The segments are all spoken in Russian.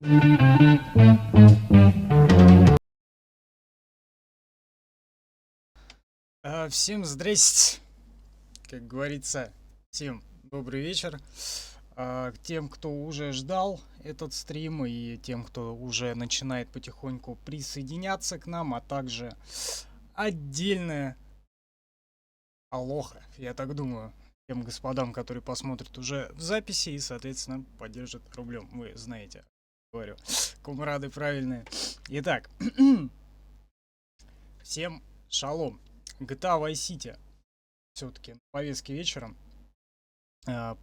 Всем здрасте, как говорится, всем добрый вечер. Тем, кто уже ждал этот стрим, и тем, кто уже начинает потихоньку присоединяться к нам, а также отдельная алоха, я так думаю, тем господам, которые посмотрят уже в записи и, соответственно, поддержат рублем. Вы знаете, говорю, кумрады правильные. Итак, всем шалом. GTA Vice City все-таки на повестке вечера.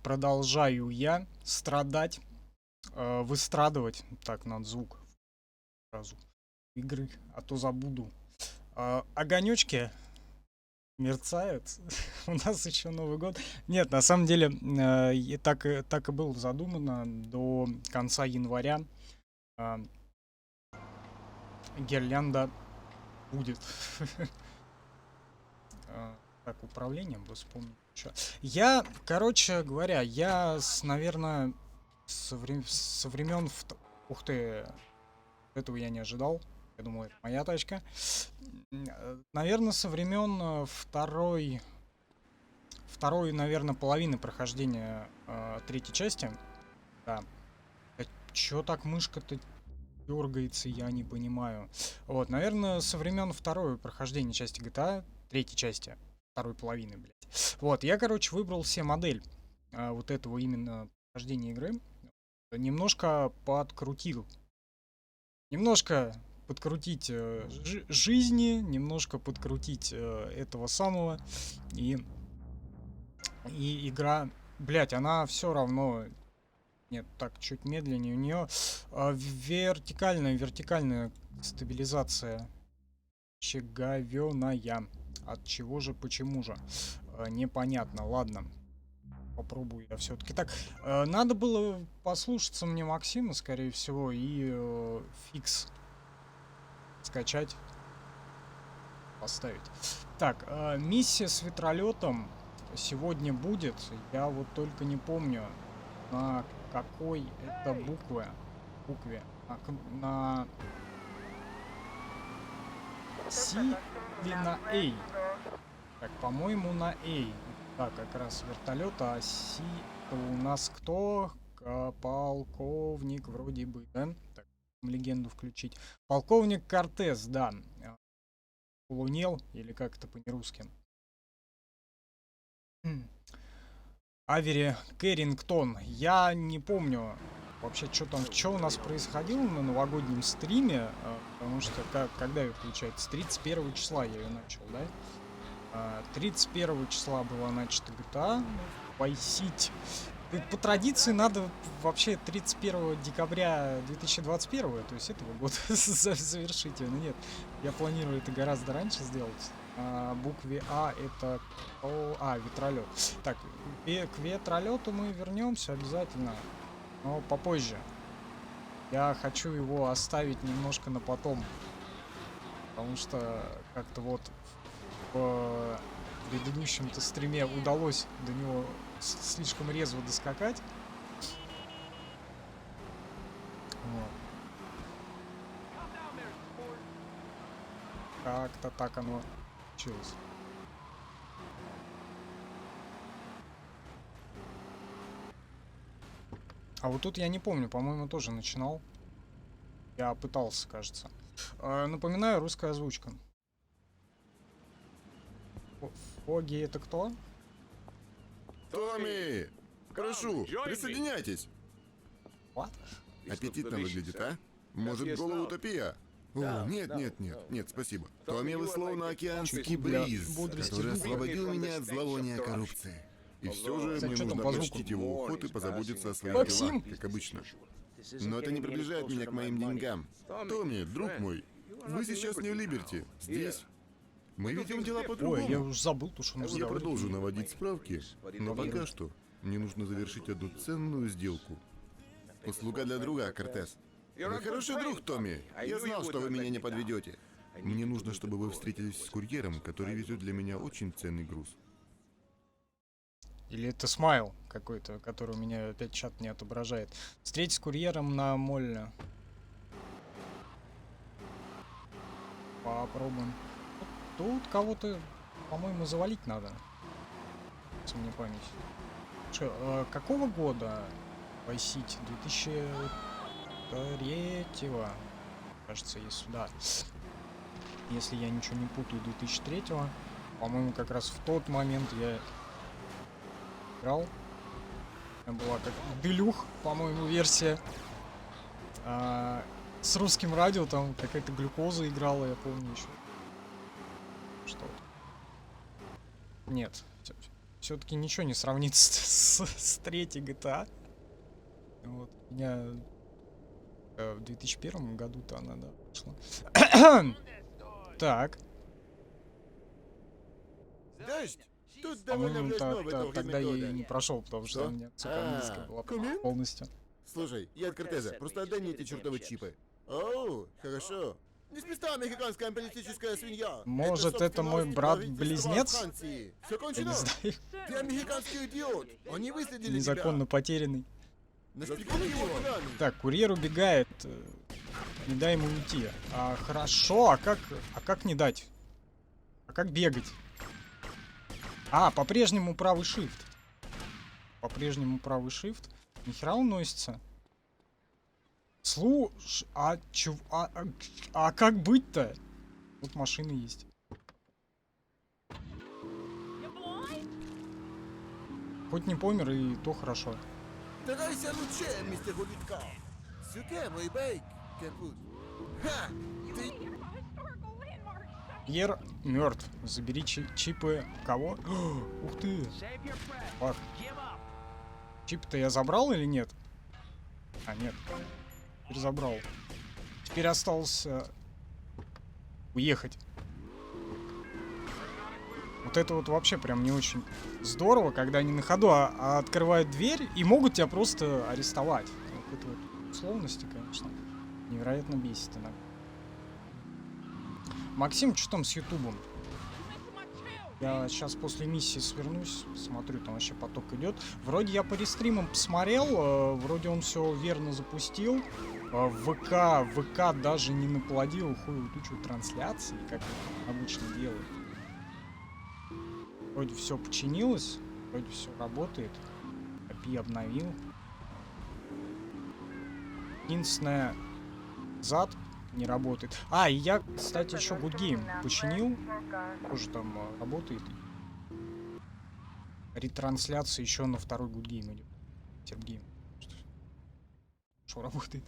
Продолжаю я страдать, выстрадывать. Так, надо звук сразу игры, а то забуду. Огонечки мерцают. У нас еще Новый год. Нет, на самом деле, так и было задумано. До конца января гирлянда будет. Так, управлением бы вспомнить. Я, короче говоря, наверное, со времен... Ух ты, этого я не ожидал. Я думал, это моя тачка. Наверное, со времен второй, наверное, половины прохождения третьей части. Да. Чё так мышка-то дергается, я не понимаю. Вот, наверное, со времен второй прохождения части GTA, третьей части, второй половины, блядь. Вот, я, короче, выбрал себе модель вот этого именно прохождения игры. Немножко подкрутил. Немножко подкрутить жизни, немножко подкрутить этого самого. И игра, блядь, она все равно... Нет, так, чуть медленнее. У нее вертикальная стабилизация чеговеная. От чего же, почему же? Непонятно. Ладно. Попробую я все-таки. Так, надо было послушаться мне Максима, скорее всего, и фикс скачать, поставить. Так, миссия с ветролетом сегодня будет. Я вот только не помню, на какой это букве. На С или на A? Так, по-моему, на A. Да, как раз вертолет, а С это у нас кто? Полковник вроде бы, да? Так, легенду включить. Полковник Кортес, да. Лунел, или как это по-нерусски. Авери Кэррингтон. Я не помню вообще, что у нас происходило на новогоднем стриме, потому что когда ее получается, 31 числа я ее начал, да? 31 числа была начата GTA Vice City. По традиции надо вообще 31 декабря 2021, то есть этого года, завершить ее. Но нет, я планирую это гораздо раньше сделать. Букве А это... ветролет. Так, к ветролету мы вернемся обязательно, но попозже. Я хочу его оставить немножко на потом, потому что как-то вот в предыдущем-то стриме удалось до него слишком резво доскакать. Вот. Как-то так оно получилось. А вот тут я не помню, по-моему, тоже начинал. Я пытался, кажется. Напоминаю, русская озвучка. Фоги это кто? Томми! Прошу, присоединяйтесь. What? Аппетитно выглядит, а? Может, голоутопия? О, нет, спасибо. Томми, вы словно океанский бриз, который освободил меня от зловония коррупции. И все же Кстати, мне что там нужно по почтить его уход и позаботиться о своих Максим! делах, как обычно. Но это не приближает меня к моим деньгам. Томми, друг мой, вы сейчас не в Либерти. Здесь мы ведем дела Ой, я по-другому. уже забыл, то, что нужно Я говорить. продолжу наводить справки, но пока что мне нужно завершить одну ценную сделку. Услуга для друга, Кортес. Вы хороший друг, Томми. Я знал, что вы меня не подведете. Мне нужно, чтобы вы встретились с курьером, который везет для меня очень ценный груз. Или это смайл какой-то, который у меня опять чат не отображает. Встретить с курьером на молле. Попробуем. Тут кого-то, по-моему, завалить надо. Если мне память. Что, какого года Vice City? 2003-го. Кажется, если да. Если я ничего не путаю, 2003-го. По-моему, как раз в тот момент я играл. Была как Делюх, по-моему, версия. С русским радио там какая-то глюкоза играла, я помню еще. Что-то. Нет. Все-таки ничего не сравнится с третьей GTA. Вот. У меня в 2001 году-то она, да, вышла. Так. Дождь! Тут довольно По-моему, влажно в это тогда время я года. не прошел, потому что Что? у меня цифровская была Кумин? полностью. Слушай, я от Кортеза, просто отдай мне эти чертовы чипы. Оу, хорошо. Не спеста мексиканская империалистическая свинья. Может, это мой собственность брат-близнец? правительства Франции. Все Я кончено. не знаю. Ты американский идиот. Они выследили Незаконно потерянный. тебя. Нашпигуй его пулями. Так, курьер убегает. Не дай ему уйти. Хорошо, а как не дать? А как бегать? По-прежнему правый shift. По-прежнему правый shift. Нихера он носится. Как быть-то? Тут машины есть. Хоть не помер, и то хорошо. Старайся лучше, мистер Улитка. Сюда, мой байк, капут. Ха! Ты... Пьер мертв. Забери чипы. Кого? Ух ты. Фак. Чипы-то я забрал или нет? Нет. Теперь забрал. Теперь осталось уехать. Вот это вот вообще прям не очень здорово, когда они на ходу открывают дверь и могут тебя просто арестовать. Вот это вот условности, конечно, невероятно бесит иногда. Максим, что там с Ютубом? Я сейчас после миссии свернусь, смотрю, там вообще поток идет. Вроде я по рестримам посмотрел, вроде он все верно запустил. ВК даже не наплодил хуевую тучу трансляций, как обычно делают. Вроде все починилось, вроде все работает. API обновил. Единственное, зад не работает. И я, кстати, еще Good Game починил. Тоже там работает. Ретрансляция еще на второй Good Game идет. Тергейм. Что работает?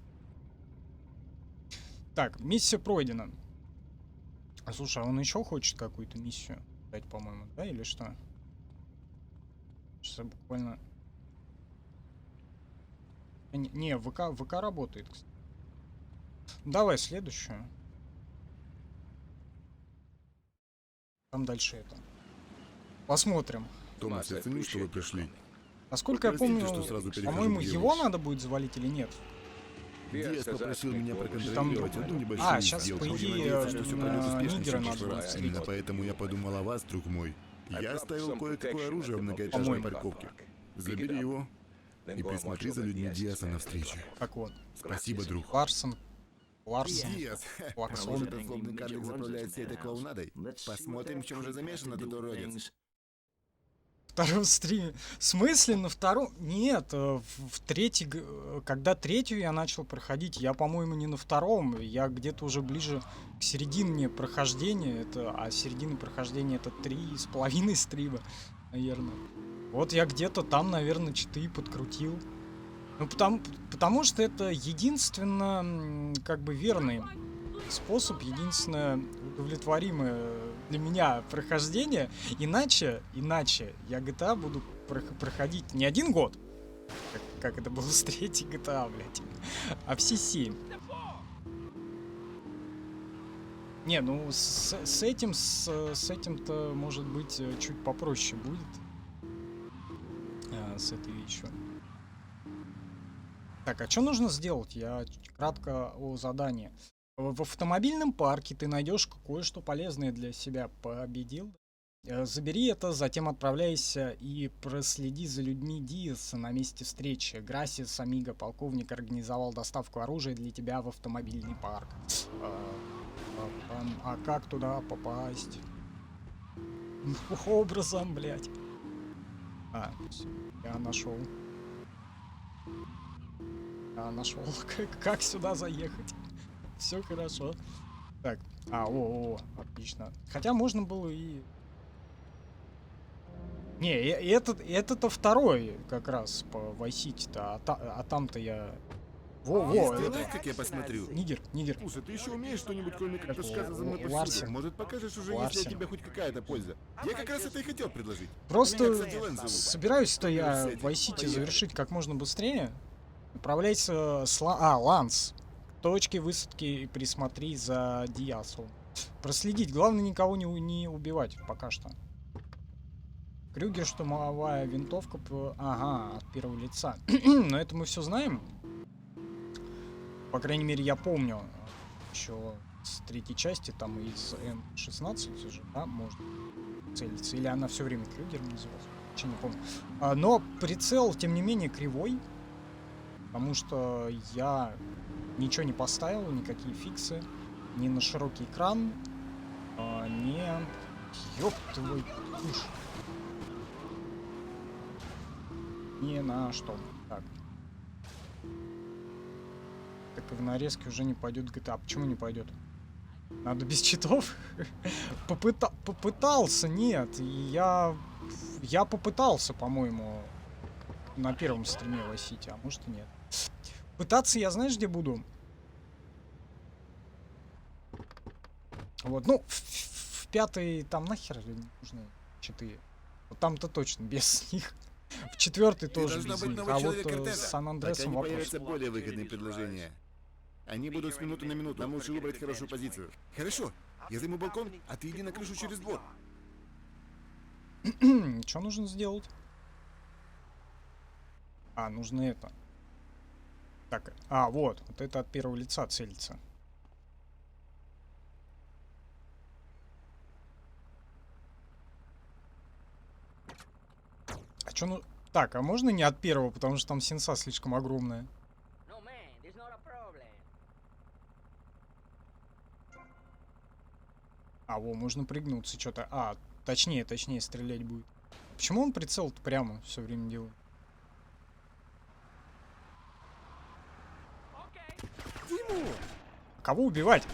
Так, миссия пройдена. Слушай, он еще хочет какую-то миссию дать, по-моему, да, или что? Сейчас буквально... Не, ВК работает, кстати. Давай следующую. Там дальше это. Посмотрим. Томас, я ценю, что вы пришли. Насколько я Простите, помню, что сразу перехожу по-моему, к делу. его надо будет завалить или нет? Диас попросил меня Там... проконтролировать одну небольшую сейчас, сделку. по идее, Надеюсь, что все пройдет успешно, Нигера чем в надо прошлый раз. встретить. Именно поэтому я подумал о вас, друг мой. Я оставил кое-какое оружие в многоэтажной По-моему. парковке. Забери его и присмотри за людьми Диаса навстречу. Как вот. Спасибо, друг. Ларсон. Диас! Лаксон. Может, этот злобный карлик заправляет всей этой клоунадой? Посмотрим, в чем же замешан этот уродец. Втором стриме. В смысле на втором? Нет, в третий, когда третью я начал проходить, я, по-моему, не на втором, я где-то уже ближе к середине прохождения, а середина прохождения это 3,5 стрима, наверное. Вот я где-то там, наверное, 4 подкрутил. Ну, потому что это единственно, как бы, верный способ, единственное удовлетворимое для меня прохождение. Иначе я GTA буду проходить не 1 год, как это было с третьей GTA, блядь, а все 7. Не, ну с этим-то, может быть, чуть попроще будет. С этой вещью. Так, а что нужно сделать? Я кратко о задании. В автомобильном парке ты найдешь кое-что полезное для себя. Победил. Забери это, затем отправляйся и проследи за людьми Диаса на месте встречи. Грасис Амиго, полковник, организовал доставку оружия для тебя в автомобильный парк. А как туда попасть? Образом, блядь. Всё, я нашел. Я нашел, как сюда заехать. Все хорошо. Так, отлично. Хотя можно было и... Не, это-то второй как раз по Vice City-то, а там-то я... Стреляй, как я посмотрю. Нигер. Слушай, ты еще умеешь что-нибудь, кроме как Как таскаться за мной Ларсен. повсюду? Может, покажешь уже, если от тебя хоть какая-то польза? Я как раз это и хотел предложить. Просто Меня, кстати, Лэн зовут. собираюсь-то я Университет. в Vice City Поехали. завершить как можно быстрее. Отправляйся с Ланс. К точке высадки и присмотри за Диасом. Проследить. Главное никого не убивать пока что. Крюгер, штурмовая винтовка. Ага, от первого лица. Но это мы все знаем. По крайней мере, я помню. Еще с третьей части, там из М16 уже, да, можно целиться. Или она все время Крюгер называлась. Вообще не помню. Но прицел, тем не менее, кривой. Потому что я ничего не поставил, никакие фиксы. Ни на широкий экран, ни... Ёб твой куш. Ни на что. Так. Так и в нарезке уже не пойдет GTA. А почему не пойдет? Надо без читов? Попытался, нет. Я попытался, по-моему, на первом стриме Vice City, а может и нет. Пытаться я, знаешь, где буду? Вот, ну, в пятый там нахер ли нужны читы? Вот там-то точно без них. В четвертый тоже без них. А вот с Сан-Андресом Пока не вопрос. появятся более выгодные предложения. Они будут с минуты на минуту. Нам лучше выбрать хорошую позицию. Хорошо. Я займу балкон, а ты иди на крышу через двор. Что нужно сделать? Нужно это. Так, вот это от первого лица целится. А чё, ну... Так, а можно не от первого, потому что там сенса слишком огромная. Можно прыгнуться что-то. Точнее, стрелять будет. Почему он прицел-то прямо все время делает? Кого убивать?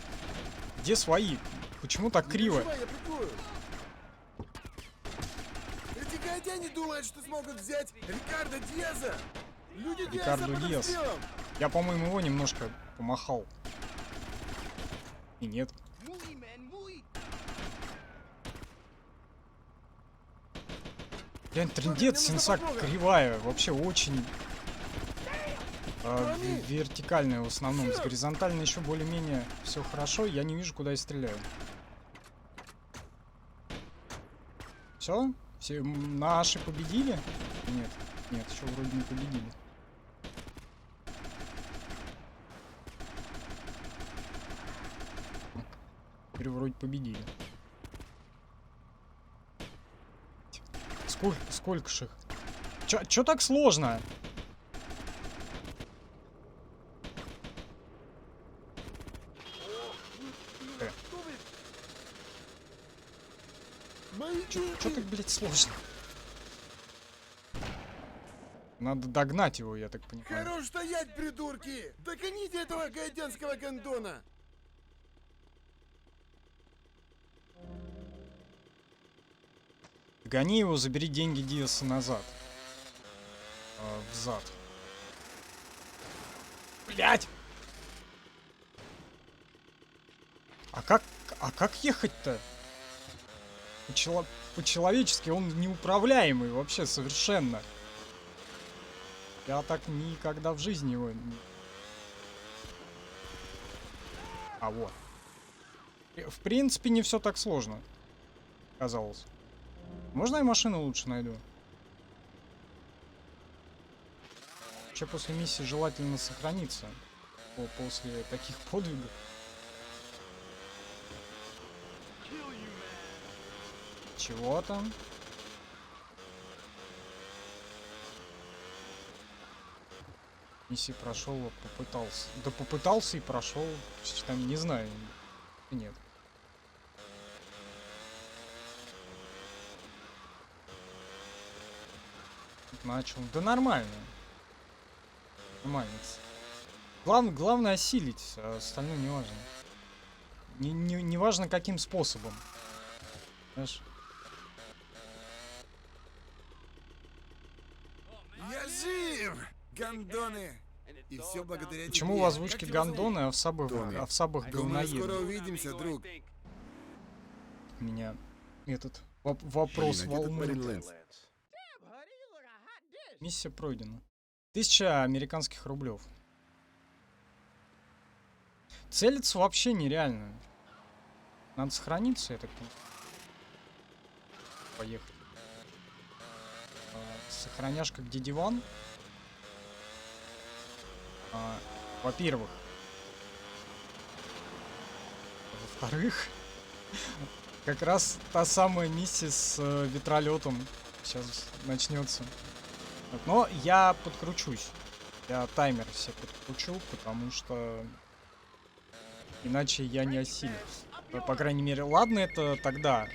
Где свои? Почему так криво? Эти гадяне думают, что смогут взять Рикардо Диаза. Люди Рикардо Диас. Я, по-моему, его немножко помахал. И нет. Блин, трындец, сенса кривая. Вообще очень... вертикальная в основном. С горизонтальной еще более-менее все хорошо. Я не вижу, куда я стреляю. Все? Все наши победили? Нет, еще вроде не победили. Теперь вроде победили. Сколько ж их? Чё так сложно? Чё так, блядь, сложно? Надо догнать его, я так понимаю. Хорош стоять, придурки! Догоните этого гайдянского гондона! Гони его, забери деньги Диаса назад. Взад. Блять! А как ехать-то? По-человечески он неуправляемый вообще совершенно. Я так никогда в жизни его... Вот. В принципе, не все так сложно. Казалось. Можно я машину лучше найду? Вообще после миссии желательно сохраниться. После таких подвигов. Чего там? Миссии прошел, попытался. Да попытался и прошел. Там не знаю. Нет. Начал. Да нормально. Нормально. Главное осилить, а остальное не важно. Не важно каким способом. Знаешь? Я жив! Гандоны! И все благодаря Почему тебе. в озвучке Как тебя гандоны, а в сабах зовут? Думаю, скоро говноеды? увидимся, друг. Меня этот вопрос Блин, а где тот парень волнует. Лэнс? Миссия пройдена. 1000 американских рублев. Целиться вообще нереально. Надо сохраниться, я так понимаю. Поехали. Сохраняшка где диван? Во-первых. Во-вторых, как раз та самая миссия с ветролетом сейчас начнется. Но я подкручусь. Я таймер все подкручу, потому что иначе я не осилю. По крайней мере, ладно, это тогда.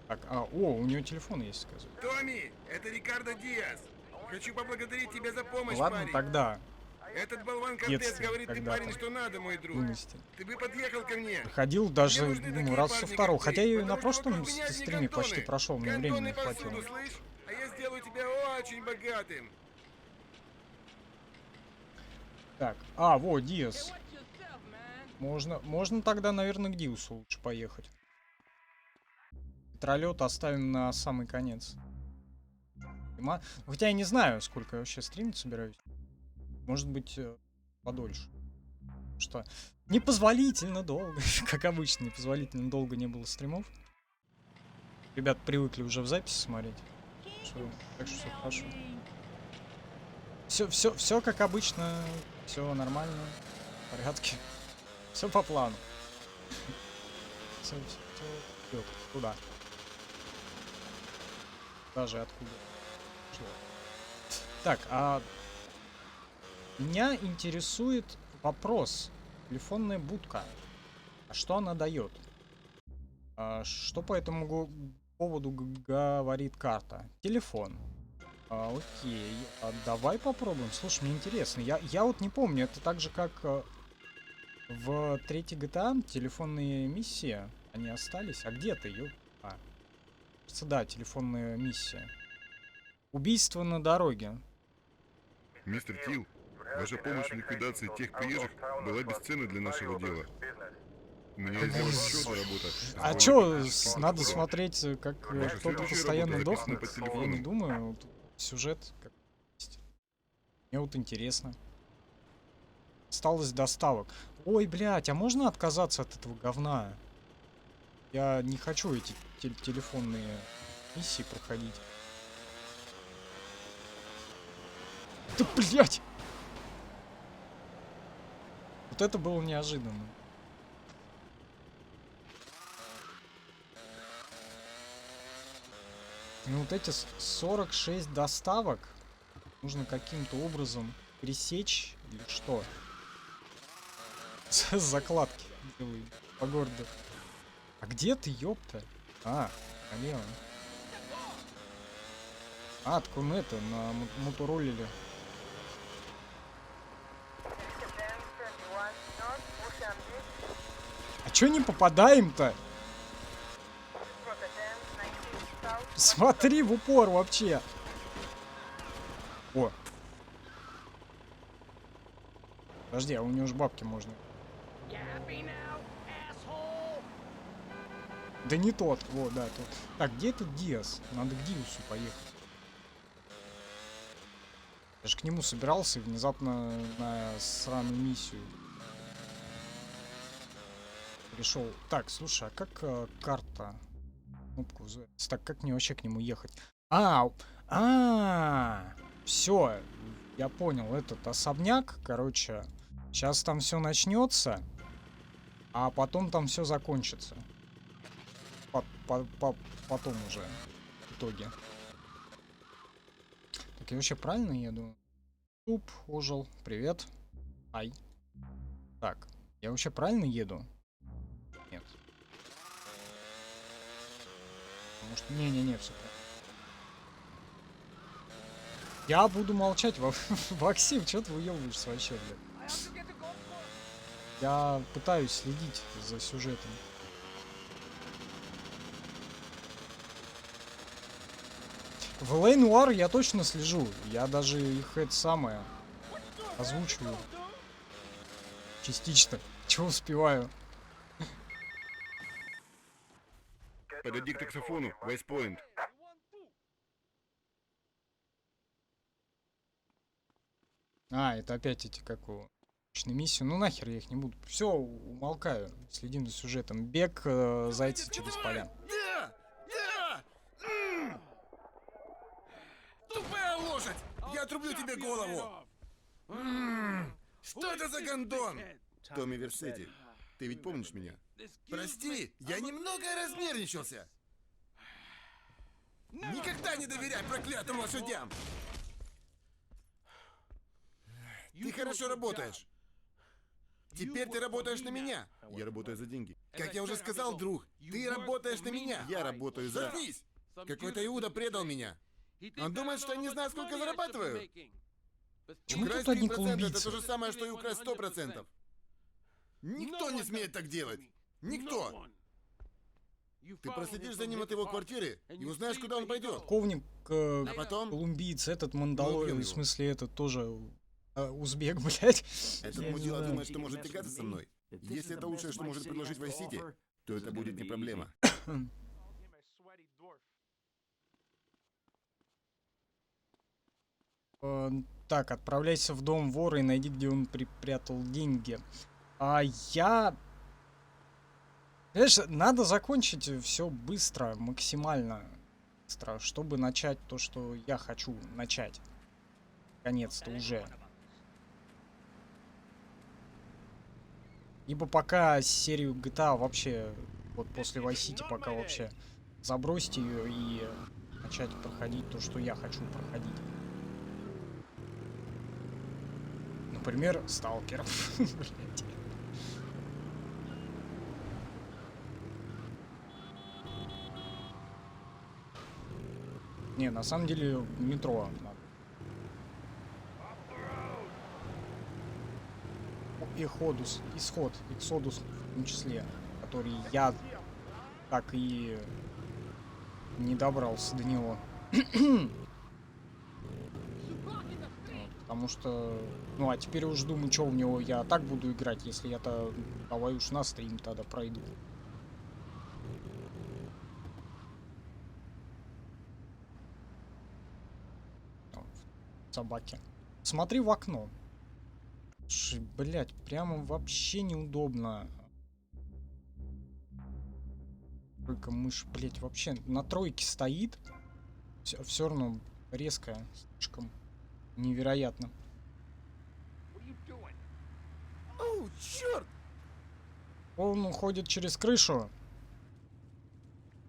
Так, у него телефон есть, сказать. Томми, это Рикардо Диас. Хочу поблагодарить тебя за помощь, Ладно, парень. тогда. Этот болван Кортес Детстве, говорит, ты когда-то. парень, что надо, мой друг. Юности. Ты бы подъехал ко мне. Ходил даже, Мне нужны думаю, такие раз со парни, второго. как Хотя ты, я и на потому что прошлом вокруг меня одни стриме почти гандоны. прошел, мне времени не Гандоны хватило. повсюду, слышь? А я сделаю тебя очень богатым. Так, вот, Диас. Можно тогда, наверное, к Диусу лучше поехать. Ветролет оставим на самый конец. Хотя я не знаю, сколько я вообще стримить собираюсь. Может быть, подольше. Что? Непозволительно долго. Как обычно, непозволительно долго не было стримов. Ребят привыкли уже в записи смотреть. Так что все хорошо. Все как обычно. Все нормально. В порядке. Все по плану. Все идет туда. Даже откуда. Шло. Так, меня интересует вопрос. Телефонная будка. А что она дает? Что по этому поводу говорит карта? Телефон. Окей. Давай попробуем. Слушай, мне интересно. Я вот не помню. Это так же, как в третьей GTA телефонные миссии. Они остались. А где ты, ёп? Да, телефонная миссия. Убийство на дороге. Мистер Тил, ваша помощь в ликвидации тех приезжих была бесценна для нашего дела. У меня есть для вас еще одна работа. А С чё, более качественным надо подходом. смотреть, как Ваша кто-то следующая постоянно работа записана дохнет? по Я телефону. не думаю. Тут сюжет как есть. Мне вот интересно. Осталось доставок. Ой, блядь, а можно отказаться от этого говна? Я не хочу эти телефонные миссии проходить. Да, блядь! Вот это было неожиданно. Ну вот эти 46 доставок нужно каким-то образом пресечь или что? Закладки делаю по городу. А где ты, ёпта? Налево. Так он это, на мотороллере. А чё не попадаем-то? Смотри в упор вообще. О. Подожди, а у него же бабки можно. Да не тот. Вот, да, тот. Так, где этот Диас? Надо к Диусу поехать. Я же к нему собирался и внезапно на сраную миссию пришел. Так, слушай, а как карта? Кнопку вызывать. Так, как мне вообще к нему ехать? Все, я понял, этот особняк, короче, сейчас там все начнется, а потом там все закончится. потом уже в итоге. Так, я вообще правильно еду? Туп, ожил, привет. Ай. Так, я вообще правильно еду? Нет. Может, не-не-не, все правильно. Я буду молчать, Максим, что ты выебываешься вообще, блядь? Я пытаюсь следить за сюжетом. В LA Noire я точно слежу. Я даже их это самое озвучиваю. Частично. Чего успеваю? Подойди к таксофону, Вайспойнт. А, это опять эти, как его, миссии. Ну нахер я их не буду. Все, умолкаю. Следим за сюжетом. Бег зайца через поля. Да! Да! Тупая лошадь! Я отрублю тебе голову! Что это за гондон? Томми Версетти, ты ведь помнишь меня? Прости, я немного разнервничался. Никогда не доверяй проклятым лошадям! Ты хорошо работаешь. Теперь ты работаешь на меня. Я работаю за деньги. Как я уже сказал, друг, ты работаешь на меня. Я работаю за... Заткнись! Какой-то Иуда предал меня. Он думает, что я не знаю, сколько зарабатываю. Почему Украсть тут одни 3% это колумбийцы? то же самое, что и украсть 100%. Никто не смеет так делать. Никто. Ты проследишь за ним от его квартиры и узнаешь, куда он пойдет. Полковник А потом колумбиец, этот Мы Мандалой, убьем в его. смысле этот тоже узбек, блядь. Этот Я не мудила знаю. думает, что может тягаться со мной. Если это лучшее, что может предложить Vice City, то это будет не проблема. Так, отправляйся в дом вора и найди, где он припрятал деньги. А я... Знаешь, надо закончить все быстро, максимально быстро, чтобы начать то, что я хочу начать. Наконец-то уже. Ибо пока серию GTA вообще, вот после Vice City, пока вообще забросьте ее и начать проходить то, что я хочу проходить. Например, Сталкеров. Блядь. Не, на самом деле метро надо. И Ходус, Исходус в том числе, который я так и не добрался до него. Потому что, ну а теперь уж думаю, что в него я так буду играть, если я-то, давай уж на стрим тогда пройду. Собаки. Смотри в окно. Блять, прямо вообще неудобно. Только мышь, блять, вообще на тройке стоит. Все равно резко, слишком невероятно. Оу, черт! Он уходит через крышу.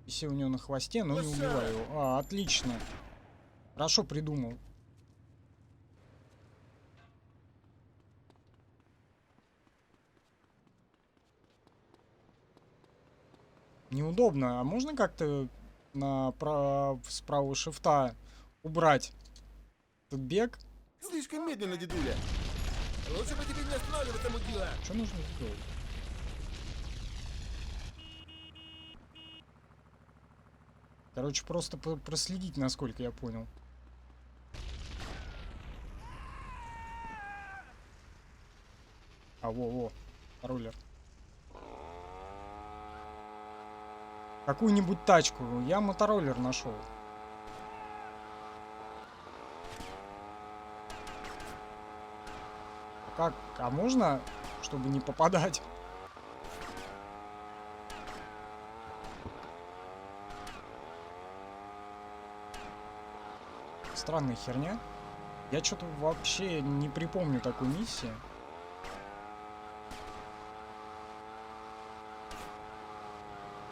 Виси у него на хвосте, но не убиваю его. А, отлично. Хорошо придумал. Неудобно. А можно как-то с правого шифта убрать этот бег? Слишком медленно, дедуля. Лучше бы тебе не останавливаться, мудила. Что нужно сделать? Короче, просто проследить, насколько я понял. А, во, роллер. Какую-нибудь тачку. Я мотороллер нашел. Как? А можно, чтобы не попадать? Странная херня. Я что-то вообще не припомню такой миссии.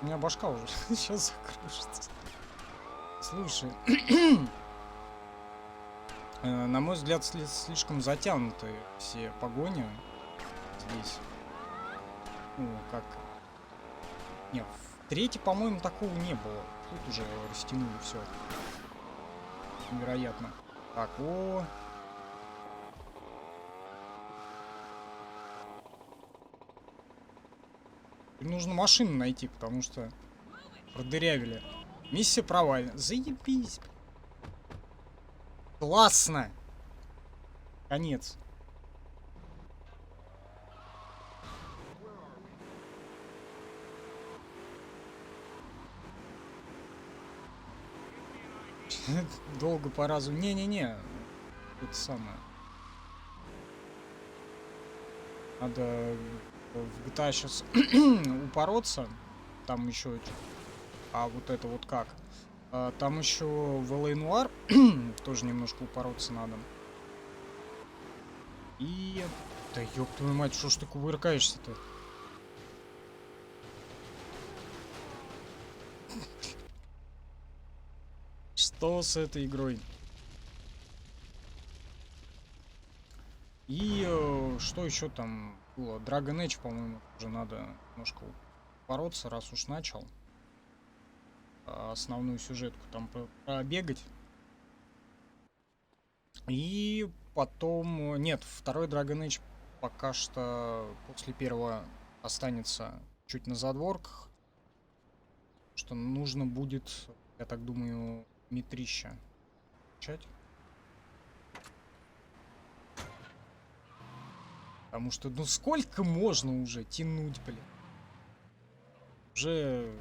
У меня башка уже сейчас закружится. Слушай, на мой взгляд, слишком затянуты все погони здесь. Ну, как... Не, в третьей, по-моему, такого не было. Тут уже растянули все. Невероятно. Так, о... Нужно машину найти, потому что продырявили. Миссия провальна. Заебись. Классно. Конец. Долго по разу. Не-не-не. Это самое. Надо в GTA сейчас упороться. Там еще... А вот это вот как? Там еще в LA Noire тоже немножко упороться надо. И... Да ёб твою мать, что ж ты кувыркаешься-то? Что с этой игрой? И что еще там было? Dragon Age, по-моему, уже надо немножко бороться, раз уж начал. Основную сюжетку там пробегать. И потом... Нет, второй Dragon Age пока что после первого останется чуть на задворках. Что нужно будет, я так думаю, метрища начать. Потому что, ну сколько можно уже тянуть, блин? Уже...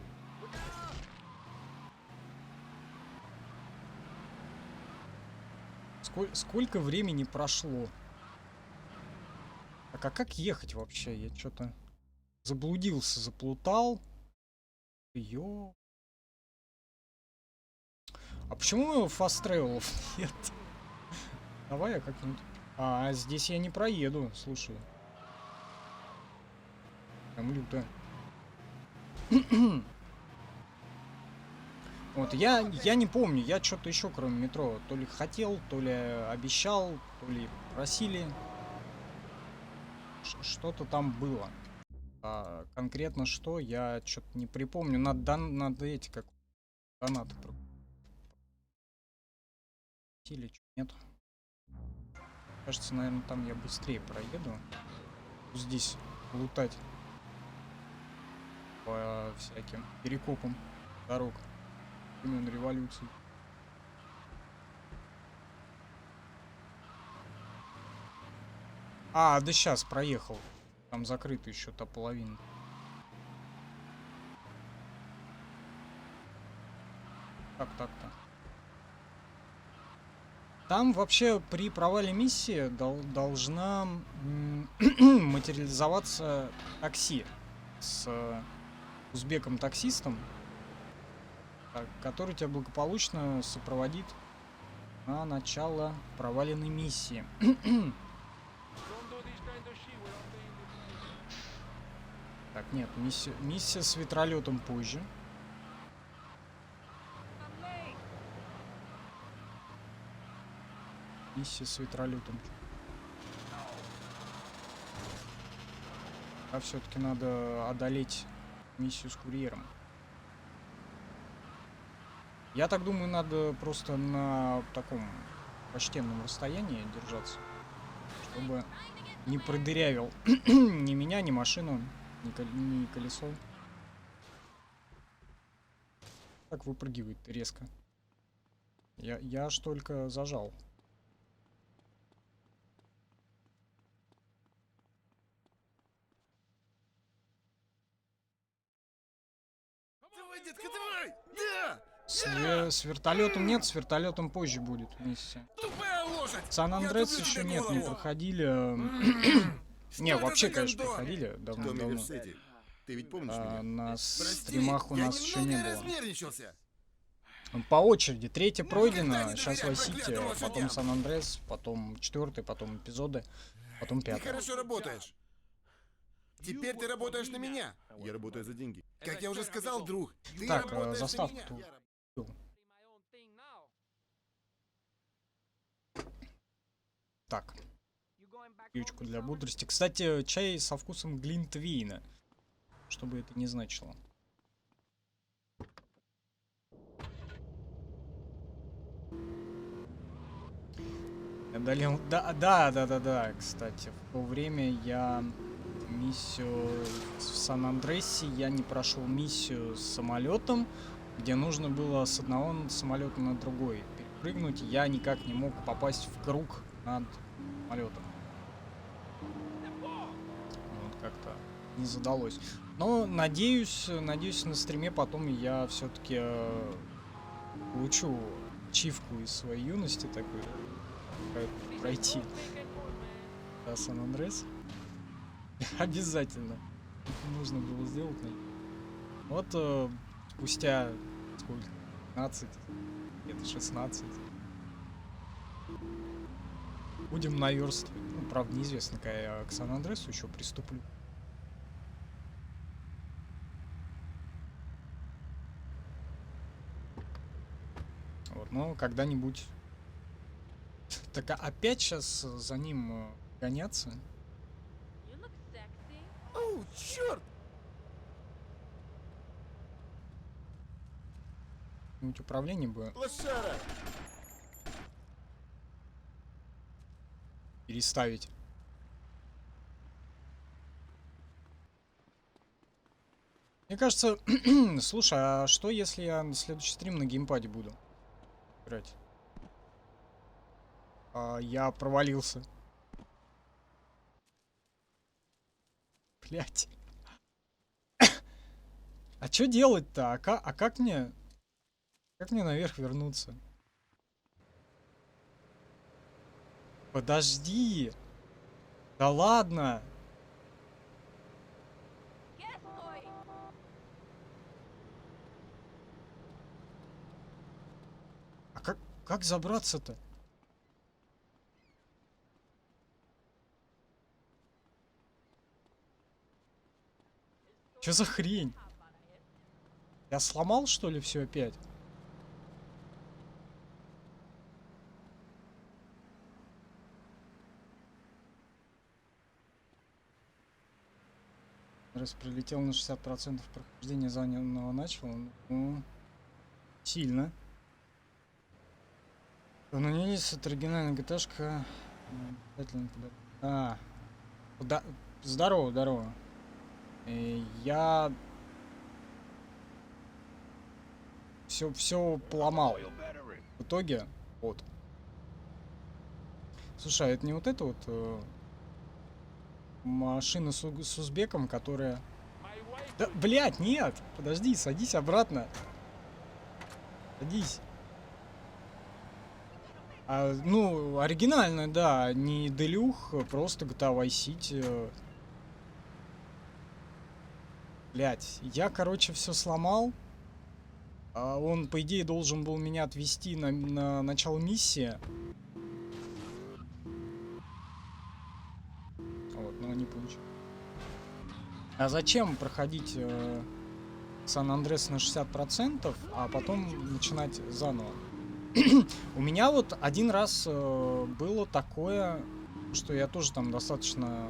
Сколько времени прошло? Так, а как ехать вообще? Я что-то заблудился, заплутал. Ё... А почему fast travel нет? Давай я как-нибудь... А, здесь я не проеду, слушай. Там люто. Вот, я не помню, я что-то еще кроме метро то ли хотел, то ли обещал, то ли просили. Что-то там было. А конкретно что, я что-то не припомню. Надо эти как донаты или нет. Кажется, наверное, там я быстрее проеду. Здесь лутать по всяким перекопам дорог времен революции. А, да сейчас проехал. Там закрыта еще та половина. Как так-то? Там вообще при провале миссии должна материализоваться такси с узбеком-таксистом, который тебя благополучно сопроводит на начало проваленной миссии. Так, нет, миссия с ветролетом позже. Миссия с ветролетом. А все-таки надо одолеть миссию с курьером. Я так думаю, надо просто на таком почтенном расстоянии держаться, чтобы не продырявил ни меня, ни машину, ни колесо. Так выпрыгивает резко. Я аж только зажал. Давай, детка, давай! Да! С вертолетом нет, с вертолетом позже будет миссия. Тупая лошадь! Сан-Андреас еще нет, не проходили. Не, вообще, конечно, проходили давно. Ты ведь помнишь меня? На стримах у нас еще не было. Разнервничался. По очереди. Третья пройдена, не сейчас доверяй Vice City, проклятым потом лошадям. Сан-Андреас, потом четвертый, потом эпизоды, потом Ты пятый. хорошо работаешь. Теперь ты работаешь на меня. Я работаю за деньги. Как я уже сказал, друг, ты Так, работаешь на заставку меня. тут. Так, ключку для бодрости. Кстати, чай со вкусом глинтвейна. Что бы это ни значило. Одолел... Да, кстати. В то время я миссию в Сан-Андресе, я не прошел миссию с самолетом, где нужно было с одного самолета на другой перепрыгнуть. Я никак не мог попасть в круг над самолетом. Вот как-то не задалось. Но надеюсь на стриме потом я все-таки получу ачивку из своей юности такой, пройти Сан-Андрес. Обязательно. Это нужно было сделать. Вот спустя сколько? 15, где-то 16. Будем наверстывать. Ну, правда, неизвестно, когда я к Сан-Андресу еще приступлю. Вот, но когда-нибудь. Так опять сейчас за ним гоняться? Оу, черт! Какое-нибудь управление бы Лошара! переставить. Мне кажется, слушай, а что если я на следующий стрим на геймпаде буду играть? Я провалился. Блять. А что делать-то? А как мне... Как мне наверх вернуться? Подожди. Да ладно. А как забраться-то? Что за хрень? Я сломал, что ли, все опять? Раз прилетел на 60% прохождения занятого начала. Ну, сильно. Угнанились от оригинальной GTA-шка. Здорово, здорово. Я все поломал. В итоге, вот. Слушай, а это не вот это вот машина с узбеком, которая... Да, блядь, нет! Подожди, садись обратно. Садись. Ну, оригинальная, да, не Делюх, просто GTA Vice City. Блядь, я, короче, все сломал. Он, по идее, должен был меня отвезти на начало миссии. Вот, но не получилось. А зачем проходить Сан-Андрес на 60%, а потом начинать заново? У меня вот один раз было такое, что я тоже там достаточно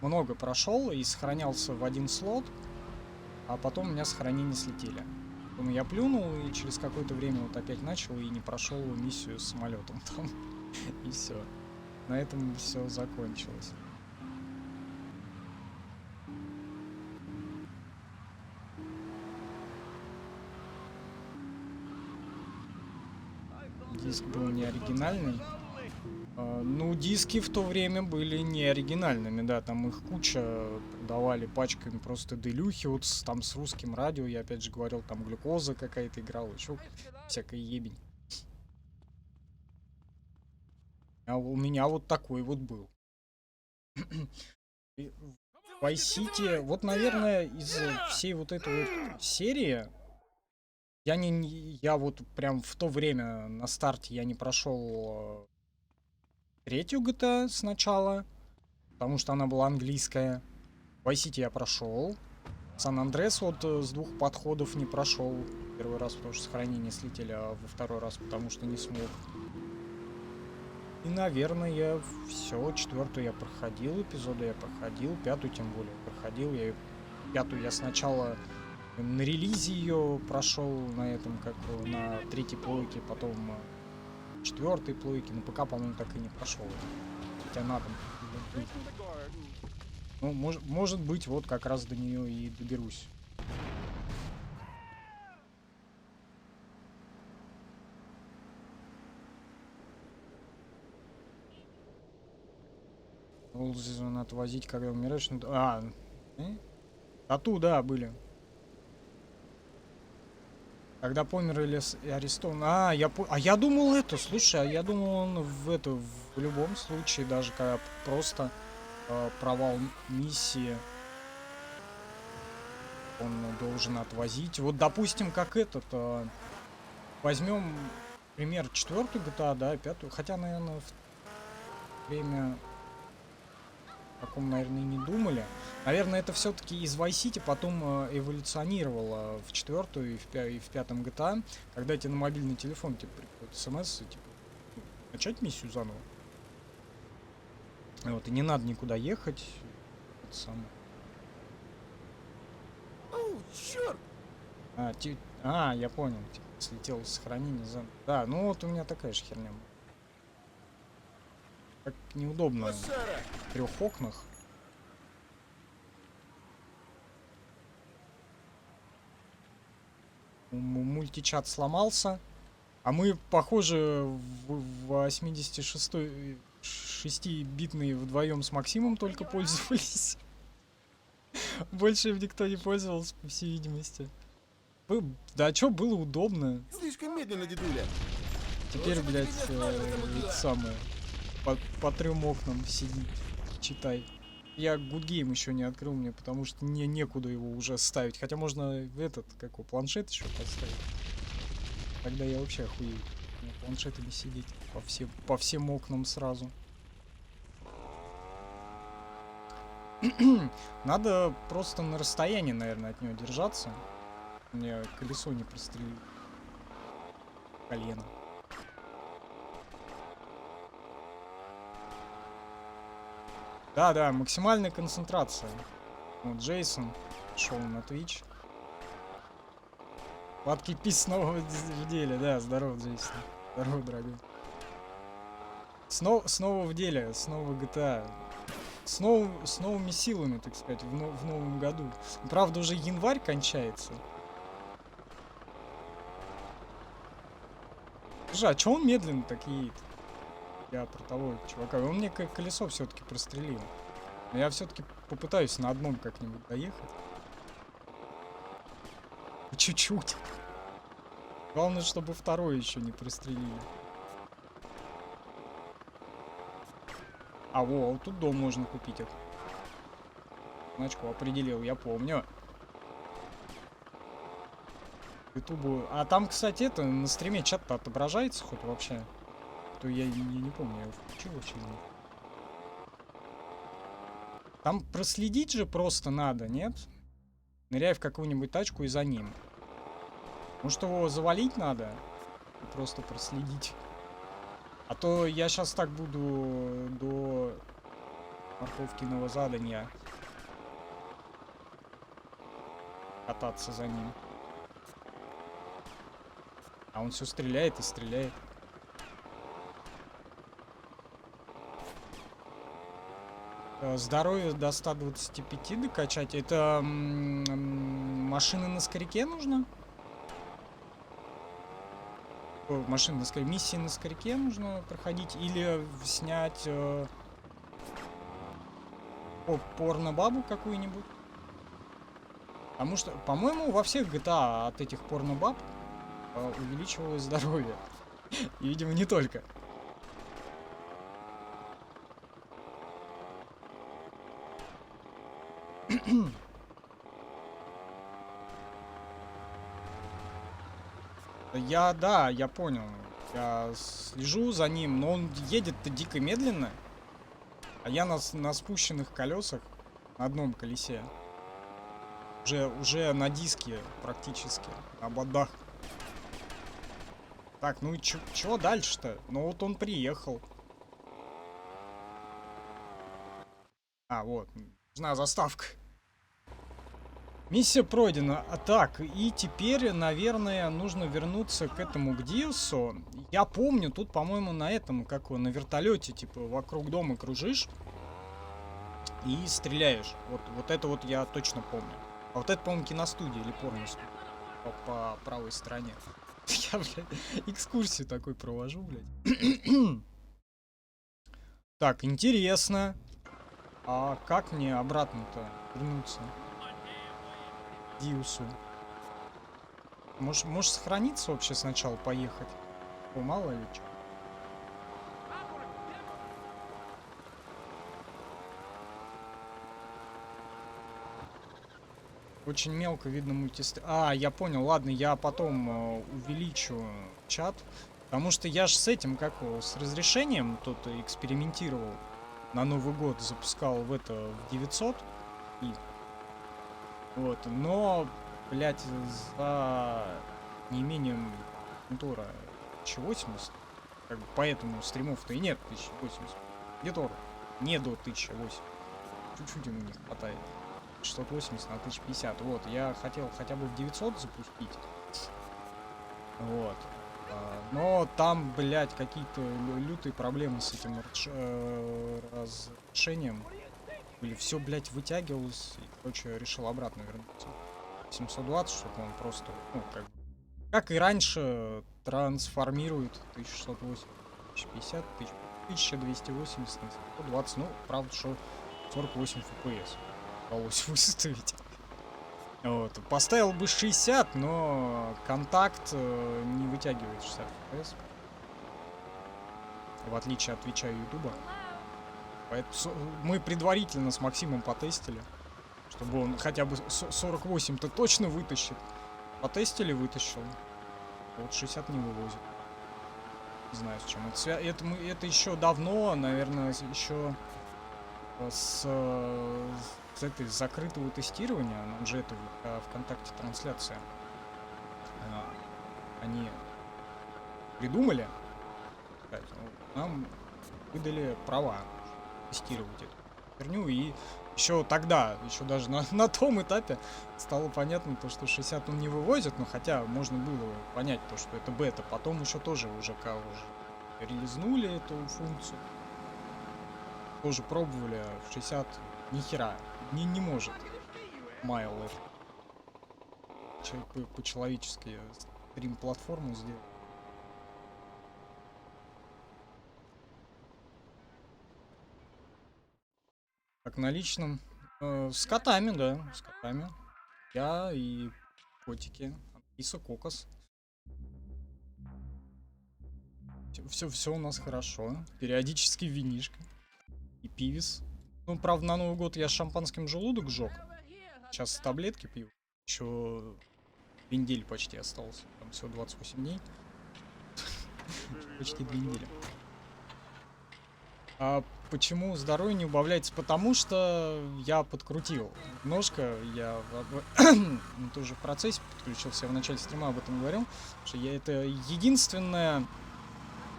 много прошел и сохранялся в один слот, а потом у меня сохранения слетели. Потом я плюнул и через какое-то время вот опять начал и не прошел миссию с самолетом там. И все. На этом все закончилось. Диск был не оригинальный. Ну, диски в то время были не оригинальными, да, там их куча продавали пачками просто делюхи, вот там с русским радио, я опять же говорил, там глюкоза какая-то играла, еще всякая ебень. А у меня вот такой вот был. В Vice City, вот, наверное, из всей вот этой вот серии, я вот прям в то время на старте я не прошел третью GTA сначала. потому что она была английская. Vice City я прошел. Сан-Андрес вот с 2 подходов не прошел. Первый раз, потому что сохранения слетели, а во второй раз, потому что не смог. И, наверное, все. 4-ю я проходил, эпизоды я проходил, 5-ю тем более проходил. 5-ю я сначала на релизе ее прошел на этом, как на 3-й плойке, потом 4-й плойке. На ПК, по-моему, так и не прошел. Хотя надо быть. Ну, может быть, вот как раз до нее и доберусь. Надо возить, когда умираешь. Тату, да, были. Когда помер или арестован. Я думал это, слушай, я думал он в любом случае, даже когда просто провал миссии, он должен отвозить. Вот, допустим, как возьмем пример 4-ю GTA, да, 5-ю, хотя, наверное, в время таком, наверное, и не думали. Наверное, это все-таки из Vice City потом эволюционировало в 4-ю и в 5-м GTA, когда тебе на мобильный телефон типа приходит смс, типа, начать миссию заново. Вот, и не надо никуда ехать. Это самое. Оу, черт! Я понял. Типа, слетело сохранение заново. Да, ну вот у меня такая же херня. Как неудобно в 3 окнах. Мультичат сломался. А мы, похоже, в 86-й 6-битные вдвоем с Максимом только пользовались. Больше им никто не пользовался, по всей видимости. Да чё, было удобно. Слишком медленно, дедуля. Теперь, блядь, самое. По 3 окнам сиди, читай. Я Good Game еще не открыл мне, потому что мне некуда его уже ставить. Хотя можно планшет еще поставить. Тогда я вообще охуею. Планшетами сидеть по всем окнам сразу. Надо просто на расстоянии, наверное, от него держаться. Мне колесо не прострелило. Колено. Да, максимальная концентрация. Вот Джейсон шел на Twitch. Сладкий пис снова в деле, да, здорово, Джейсон. Здорово, дорогой. Снова в деле, снова GTA. С новыми силами, так сказать, в новом году. Правда, уже январь кончается. Слушай, а чё он медленно так едет? Я про того чувака. Он мне колесо все-таки прострелил. Но я все-таки попытаюсь на одном как-нибудь доехать. Чуть-чуть. Главное, чтобы второй еще не прострелили. Вот тут дом можно купить. Значку определил, я помню. Ютубу. А там, кстати, на стриме чат-то отображается хоть вообще? То я не помню, я его включил вообще. Там проследить же просто надо, нет? Ныряй в какую-нибудь тачку и за ним. Может, его завалить надо? И просто проследить. А то я сейчас так буду до морковкиного задания кататься за ним. А он все стреляет и стреляет. Здоровье до 125 докачать. Это машины на скоряке нужно? Машины на скоряке. Миссии на скоряке нужно проходить? Или снять порно-бабу какую-нибудь? Потому что, по-моему, во всех GTA от этих порно-баб увеличивалось здоровье. И, видимо, не только. Я понял. Я слежу за ним, но он едет-то дико медленно. А я на спущенных колесах, на одном колесе. Уже на диске практически, на бодах. Так, ну и чё дальше-то? Ну вот он приехал. А, вот, нужна заставка. Миссия пройдена. А так, и теперь, наверное, нужно вернуться к этому, к Диусу. Я помню, тут, по-моему, на этом, как его, на вертолете, типа, вокруг дома кружишь и стреляешь. Вот это вот я точно помню. А вот это, по-моему, киностудия или порностудия по правой стороне. Я, блядь, экскурсию такой провожу, блядь. Так, интересно. А как мне обратно-то вернуться? Диусу. Может сохраниться вообще сначала, поехать? О, мало ли что. Очень мелко видно мультистрим. А, я понял, ладно, я потом увеличу чат. Потому что я же с этим, как его, с разрешением тут экспериментировал. На Новый год запускал в 900. И вот, но, блять, за неимением монитора 1080, как бы поэтому стримов-то и нет 1080. Где-то не до 1080. Чуть-чуть ему не хватает. 680 на 1050. Вот, я хотел хотя бы в 900 запустить. Вот. Но там, блядь, какие-то лютые проблемы с этим разрешением. Или все, блядь, вытягивалось. И, короче, решил обратно вернуться. 720, чтобы он просто, ну, как и раньше, трансформирует 1680, 1050, 1280 на 120. Ну, правда, что 48 FPS удалось выставить. Вот. Поставил бы 60, но контакт не вытягивает 60 FPS. В отличие от Твича и Ютуба. Поэтому мы предварительно с Максимом потестили, чтобы он хотя бы 48-то точно вытащит. Потестили, вытащил. Вот 60 не вывозит. Не знаю, с чем это связано. Это еще давно, наверное, еще с этой закрытого тестирования. Нам же это ВКонтакте трансляция. Они придумали. Нам выдали права тестировать эту херню, и еще тогда, еще даже на том этапе стало понятно, то, что 60 он не вывозит, но хотя можно было понять, то, что это бета. Потом еще тоже уже релизнули эту функцию, тоже пробовали, в 60 ни хера не может Майл это по-человечески стрим-платформу сделать. Так, на личном. С котами, да, с котами. Я и котики. Иса, Кокос. Все у нас хорошо. Периодически винишка. И пивис. Ну, правда, на Новый год я с шампанским желудок сжег. Сейчас таблетки пью. Еще 2 недели почти осталось. Там всего 28 дней. Почти 2 недели. А почему здоровье не убавляется? Потому что я подкрутил немножко. Я тоже в процессе подключился. Я в начале стрима об этом говорил. Что это единственное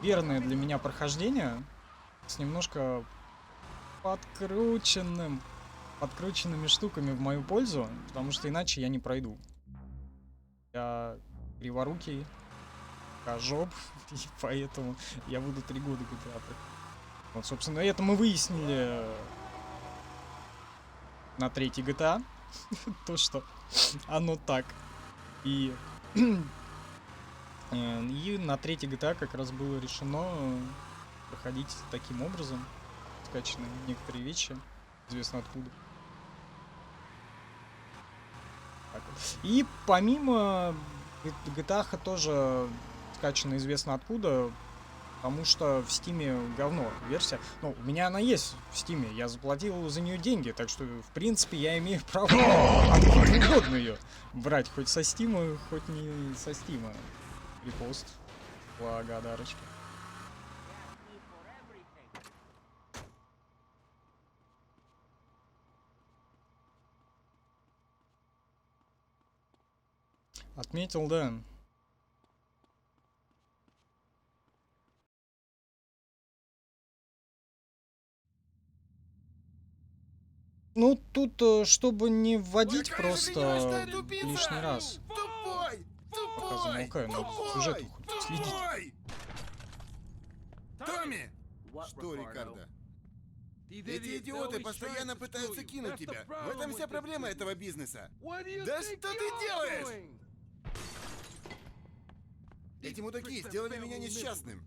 верное для меня прохождение с немножко подкрученными штуками в мою пользу. Потому что иначе я не пройду. Я криворукий, кожоп, и поэтому я буду 3 года GTA. Вот, собственно, это мы выяснили на 3-й GTA. То, что оно так. И на 3-й GTA как раз было решено проходить таким образом. Скачаны некоторые вещи. Известно откуда. Так вот. И помимо GTA тоже скачано известно откуда. Потому что в Стиме говно версия. Ну, у меня она есть в Стиме. Я заплатил за нее деньги. Так что, в принципе, я имею право откуда угодно ее брать. Хоть со Стима, хоть не со Стима. Репост. Благодарочка. Отметил, да. Ну, тут, чтобы не вводить Какая же ты просто неважная тупица! лишний раз. Тупой! Пока Тупой! замолкаю, надо за сюжетом хоть следить. Тупой! Томми! Что, Рикардо? Эти идиоты постоянно пытаются кинуть тебя. В этом вся проблема этого бизнеса. Да что ты делаешь? Эти мудаки сделали меня несчастным.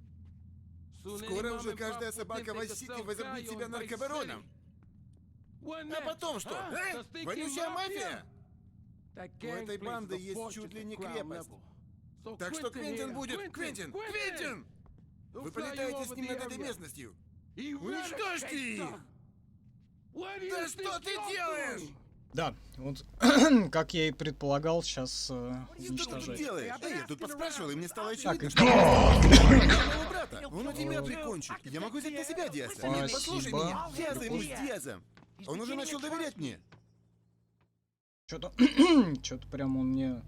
Скоро уже каждая собака в Вайс-Сити возомнит себя наркобароном. А потом что? Вонючая мафия? У этой банды есть чуть ли не крепость. Так что Квентин будет... Квентин! Квентин! Вы полетаете с ним над этой местностью. Уничтожьте их! Да что ты делаешь? Да, вот как я и предполагал, сейчас Что ты тут уничтожать. делаешь? Эй, я тут поспрашивал, и мне стало Так, очевидно, и что моего брата. Он у тебя прикончит. Я могу взять на себя Диаса. Нет, послушай Спасибо. меня. Я займусь Диазом. Он уже начал доверять мне. Что-то... Что-то прям он мне...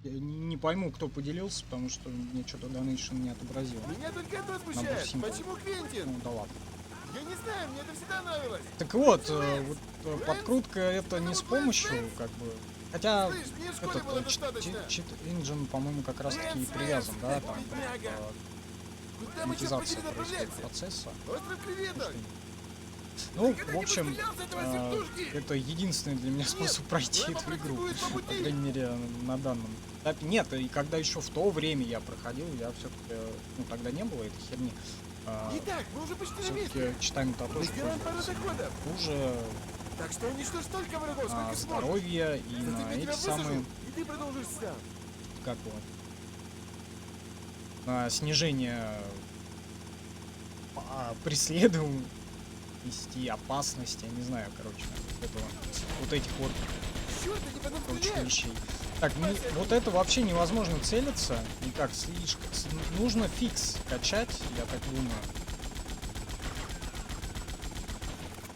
Я не пойму, кто поделился, потому что мне что-то донейшн не отобразил. Меня только одно смущает. символ. Почему Квентин? Ну да ладно. Я не знаю, мне это всегда нравилось. Так вот, подкрутка это не с помощью, как бы... Хотя, Слышь, мне в школе этот было достаточно. чит engine, по-моему, как раз таки и привязан, да, там, бедняга. Куда мы, черт автоматизация побери, происходит направляемся? процесса. Остров креветок. Ну, Никогда в не общем, пострелял с этого вертушки? это единственный для меня способ пройти Лэма эту игру. практикует по По пути. крайней мере, на данном этапе. Нет, и когда еще в то время я проходил, я все-таки, ну, тогда не было этой херни. Итак, мы уже почти на Все-таки месте. читаем Мы татушку. сделаем пару заходов. Хуже Так что уничтожь столько врагов, сколько сможешь. здоровья и Затем на я тебя эти самые, высажу, и ты продолжишь сам. как его, на снижение преследуемости, опасности, я не знаю, короче, этого, вот этих вот Черт, ты не по нам прочих стреляешь. вещей. Так, вот это вообще невозможно целиться, никак, слишком, нужно фикс качать, я так думаю.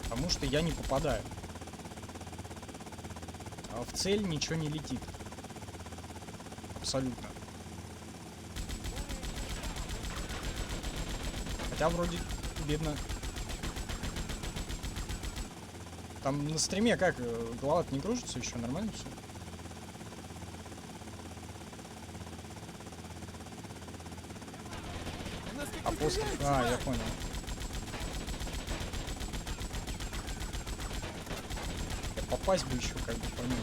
Потому что я не попадаю. А в цель ничего не летит. Абсолютно. Хотя вроде видно. Там на стриме как, голова-то не кружится еще, нормально все? Нас как А не после... стреляют, А, я чувак. понял. Я попасть бы еще, как бы, понял.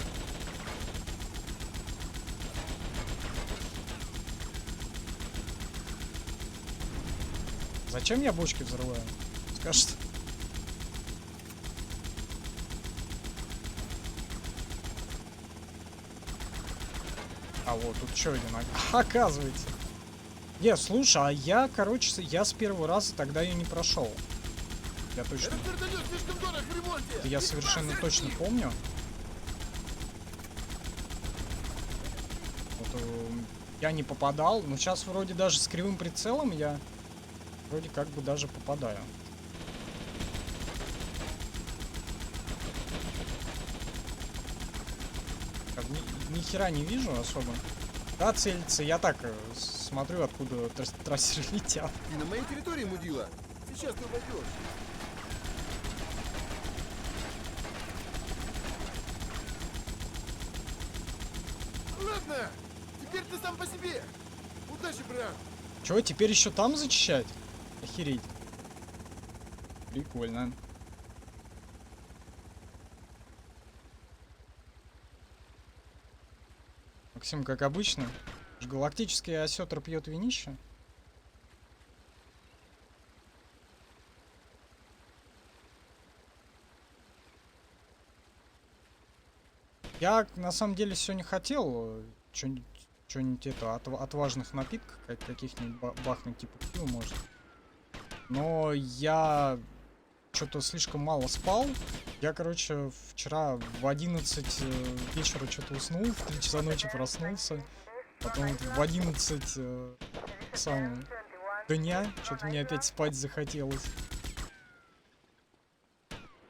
Зачем я бочки взрываю? Скажет. А вот тут еще один, оказывается. Не, слушай, а я, короче, я с первого раза тогда ее не прошел. Я точно. Этот вертолет слишком дорог в ремонте. Это я совершенно точно помню. Вот, я не попадал, но сейчас вроде даже с кривым прицелом я вроде как бы даже попадаю. Так, ни хера не вижу особо. Да, целиться, я так смотрю, откуда трассеры летят. Ты на моей территории, мудила. Сейчас ты упадешь. Ладно, теперь ты сам по себе. Удачи, брат. Чего, теперь еще там зачищать? Охереть. Прикольно. Максим, как обычно, галактический осетр пьет винище. Я на самом деле сегодня хотел что-нибудь это отважных напитков каких-нибудь бахнуть, типа пива, может. Но я что-то слишком мало спал. Я, короче, вчера в 11 вечера что-то уснул, в 3 часа ночи проснулся. Потом вот в 11 дня что-то мне опять спать захотелось.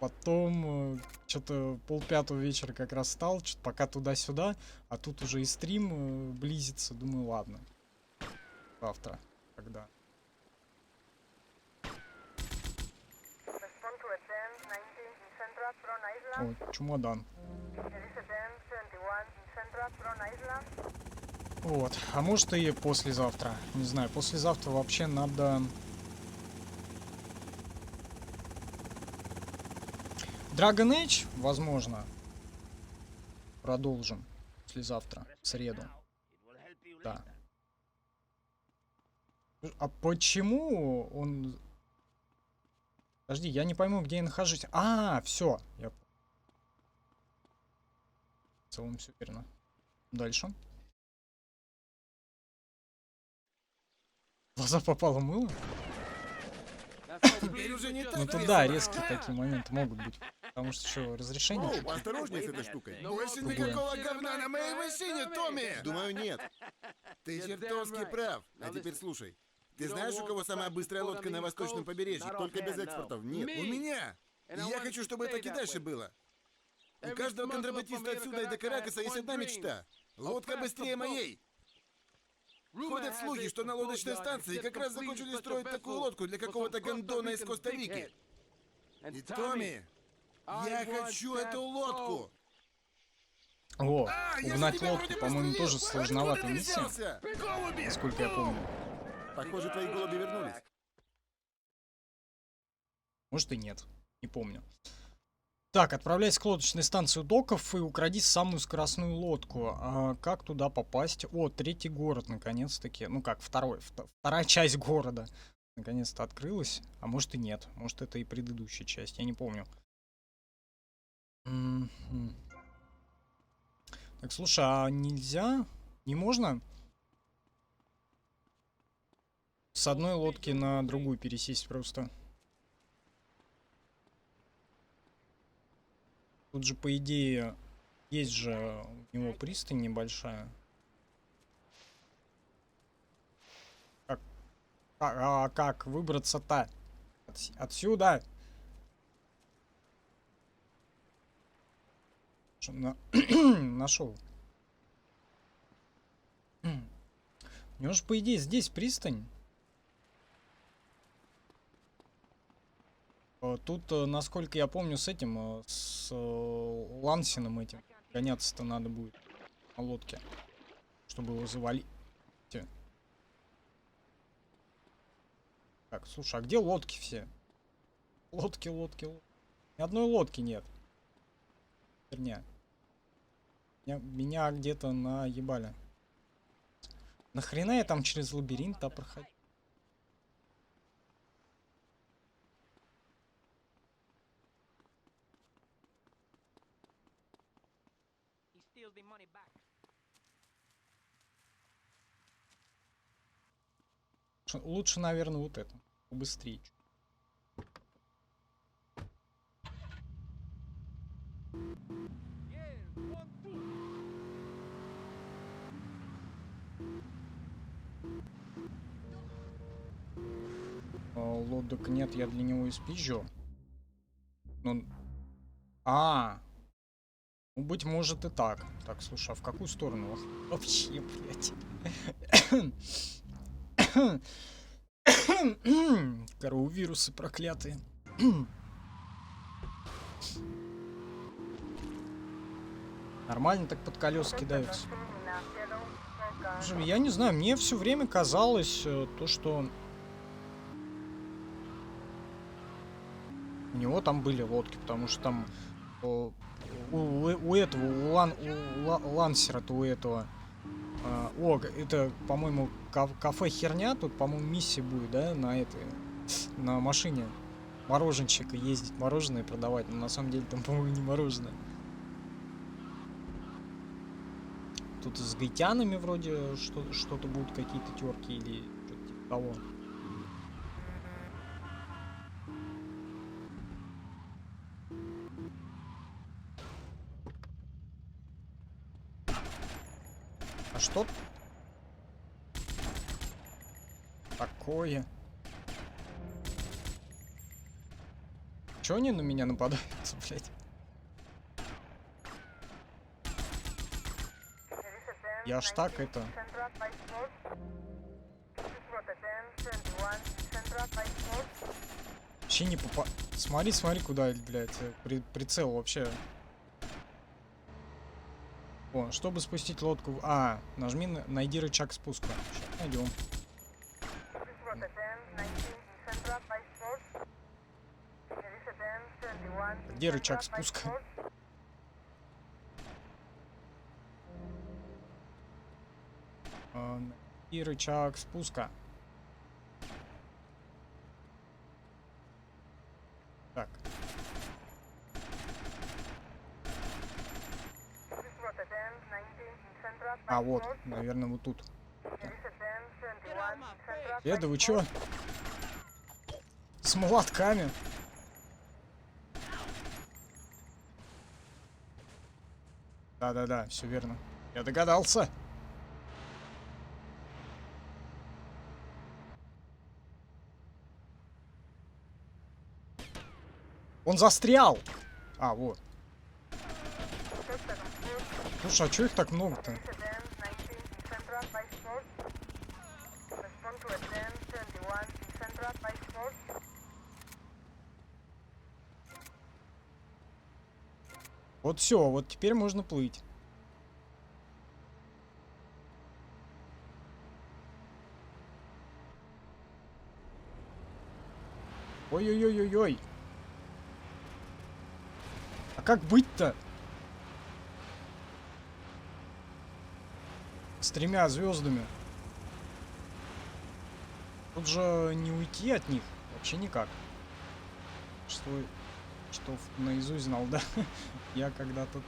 Потом что-то 4:30 вечера как раз встал, что-то пока туда-сюда, а тут уже и стрим близится. Думаю, ладно. Завтра, когда. О, чемодан. Вот, а может и послезавтра. Не знаю, послезавтра вообще надо... Dragon Age, возможно, продолжим послезавтра, в среду. Да. А почему он... Подожди, я не пойму, где я нахожусь. А, все. Я... В целом все верно. Дальше. В глаза попало мыло? Теперь уже не так. Ну тут да, резкие такие моменты могут быть. Потому что что, разрешение? Оу, поосторожнее с этой штукой. Больше Другое. никакого говна на моей машине, Томми! Думаю, нет. Ты чертовски прав. А теперь слушай. Ты знаешь, у кого самая быстрая лодка на восточном побережье? Только без экспортов. Нет, у меня. И я хочу, чтобы так и дальше было. У каждого контрабандиста отсюда и до Каракаса есть одна мечта. Лодка быстрее моей. Ходят слухи, что на лодочной станции как раз закончили строить такую лодку для какого-то гондона из Коста-Рики. И, Томми, я хочу эту лодку. О, Я за угнать тебя лодку, вроде по-моему, пострелил. тоже сложноватая Откуда ты миссия, взялся? Голуби! насколько я помню. Похоже, твои голуби вернулись. Может и нет, не помню. Так, отправляйся к лодочной станции у доков и укради самую скоростную лодку. А как туда попасть? О, третий город, наконец-таки. Ну как, вторая часть города. Наконец-то открылась. А может и нет. Может это и предыдущая часть, я не помню. Мгм. Так, слушай, а нельзя? Не можно? С одной лодки на другую пересесть просто. Тут же, по идее, есть же у него пристань небольшая. Как выбраться-то? Отсюда? Нашел. У него же, по идее, здесь пристань. Тут, насколько я помню, с этим, с Лансином этим гоняться-то надо будет на лодке, чтобы его завалить. Так, слушай, а где лодки все? Лодки. Ни одной лодки нет. Херня. Меня где-то наебали. Нахрена я там через лабиринт проходил? Лучше, наверное, вот это. Побыстрее. Лодок нет, я для него испизжу. Ну... Ну, быть может и так. Так, слушай, а в какую сторону? Вообще, блядь. Коровирусы проклятые. Нормально так под колеса кидаются. Слушай, я не знаю, мне все время казалось то, что у него там были лодки, потому что там у этого, у Лансера-то у этого. Это, по-моему, кафе херня. Тут, по-моему, миссия будет, да, на машине мороженщика ездить, мороженое продавать. Но на самом деле там, по-моему, не мороженое. Тут с гаитянами вроде что-то будут, какие-то терки или что-то типа того. А что такое? Чё они на меня нападают, блядь? Я ж так это... Вообще не попа... Смотри, смотри, куда, блядь, прицел вообще. О, чтобы спустить лодку... А, нажми, найди рычаг спуска. Сейчас найдем. Где рычаг спуска? И рычаг спуска. Так. А, вот, наверное, вот тут. Деда, вы чё? С молотками. Да-да-да, все верно. Я догадался. Он застрял. А, вот. Слушай, а чё их так много-то? Вот все, вот теперь можно плыть. Ой-ой-ой-ой-ой. А как быть-то? С 3 звездами. Тут же не уйти от них. Вообще никак. Что наизусть знал, да? Я когда-то тут...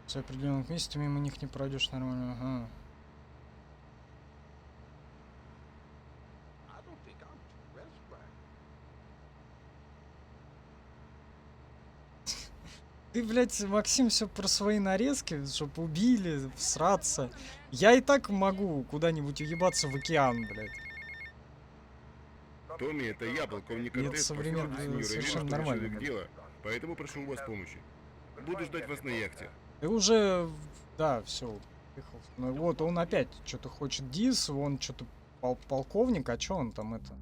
С определенных мест мимо них не пройдешь нормально. Ага. Ты, блядь, Максим, все про свои нарезки, чтоб убили, всраться. Я и так могу куда-нибудь уебаться в океан, блядь. Томми, это я, полковник И это Артес, современно посмотрел, сеньор, совершенно решил, что нормально, решили блядь. дело, поэтому прошу у вас помощи. Буду ждать вас на яхте. Ты уже... Да, все. Ну вот, он опять что-то хочет дис, он что-то полковник, а что он там это...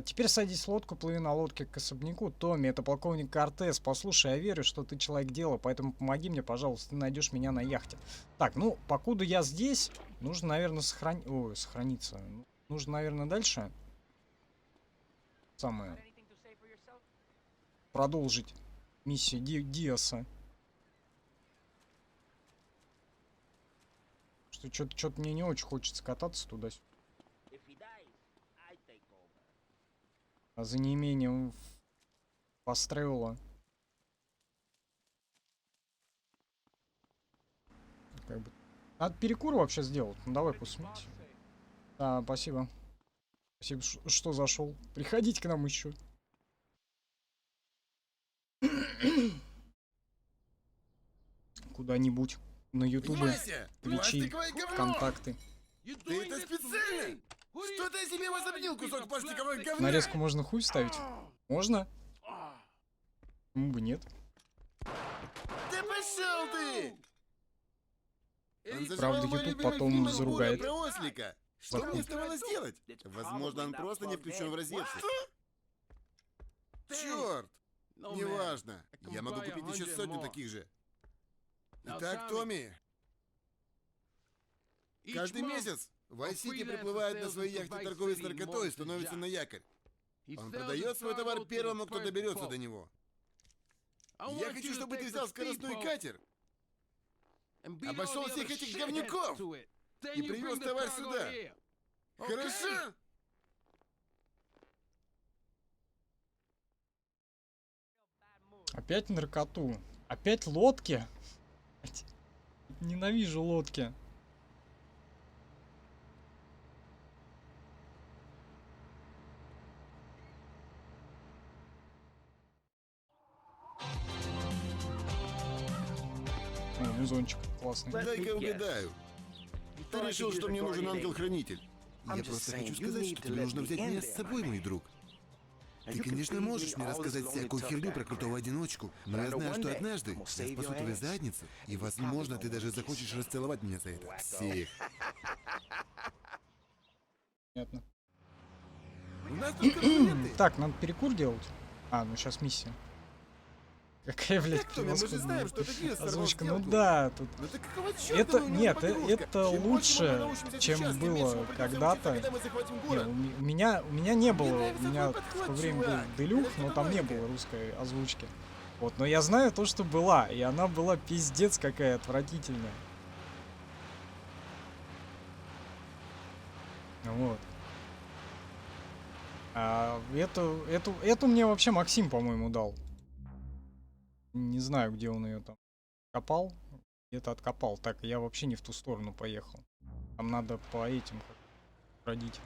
Теперь садись в лодку, плыви на лодке к особняку. Томми, это полковник Кортес. Послушай, я верю, что ты человек дела, поэтому помоги мне, пожалуйста, ты найдешь меня на яхте. Так, ну, покуда я здесь, нужно, наверное, сохраниться. Нужно, наверное, дальше самое продолжить миссию Диаса. Что-то мне не очень хочется кататься туда-сюда. А за неимением пострелла. Как бы. Надо перекур вообще сделать. Ну давай посмотрим. Да, спасибо. Спасибо, что зашел. Приходите к нам еще. Куда-нибудь. На ютубе, Вася, твичи, пластиковое говно! контакты. Ты это специально? Что ты себе возомнил, кусок пластикового говна? Нарезку можно хуй ставить? Можно? Почему бы нет? Да пошел ты! Он зажимал Правда, мой YouTube любимый потом фильм заругает. про ослика. Что мне оставалось делать? Возможно, он просто не включен в розетку. Черт! Неважно. Я могу купить еще 100 таких же. Итак, Томми, каждый месяц Вайс-Сити приплывает на своей яхте торговец наркотой и становится на якорь. Он продает свой товар первому, кто доберется до него. Я хочу, чтобы ты взял скоростной катер, обошел всех этих говнюков и привез товар сюда. Хорошо? Опять наркоту. Опять лодки. Ненавижу лодки. О, музончик классный. Дай-ка угадаю. Ты решил, что мне нужен ангел-хранитель. Я просто хочу сказать, что тебе нужно взять меня с собой, мой друг. Ты, конечно, можешь мне рассказать всякую херню про крутого одиночку, но я знаю, что однажды я спасу твою задницу, и, возможно, ты даже захочешь расцеловать меня за это. Псих. Понятно. У нас тут конкуренты. Так, надо перекур делать. А, ну сейчас миссия. Какая, блядь, Так, Томми, мы же знаем, что это Диас сорвал озвучка. Ну сделку. да, тут... Ну так какого чёрта Это, у него нет, погрузка? это Чем больше мы лучше, научимся чем сейчас, тем меньше было мы придётся когда-то. учиться, когда мы захватим Не, город. у меня не было, нравится у меня твой в подход, то время был чувак. Делюх, Это но что-то там не новенькое. было русской озвучки. Вот, но я знаю то, что была, и она была пиздец какая отвратительная. Вот. А эту мне вообще Максим, по-моему, дал. Не знаю, где он ее там копал. Где-то откопал. Так, я вообще не в ту сторону поехал. Там надо по этим бродить.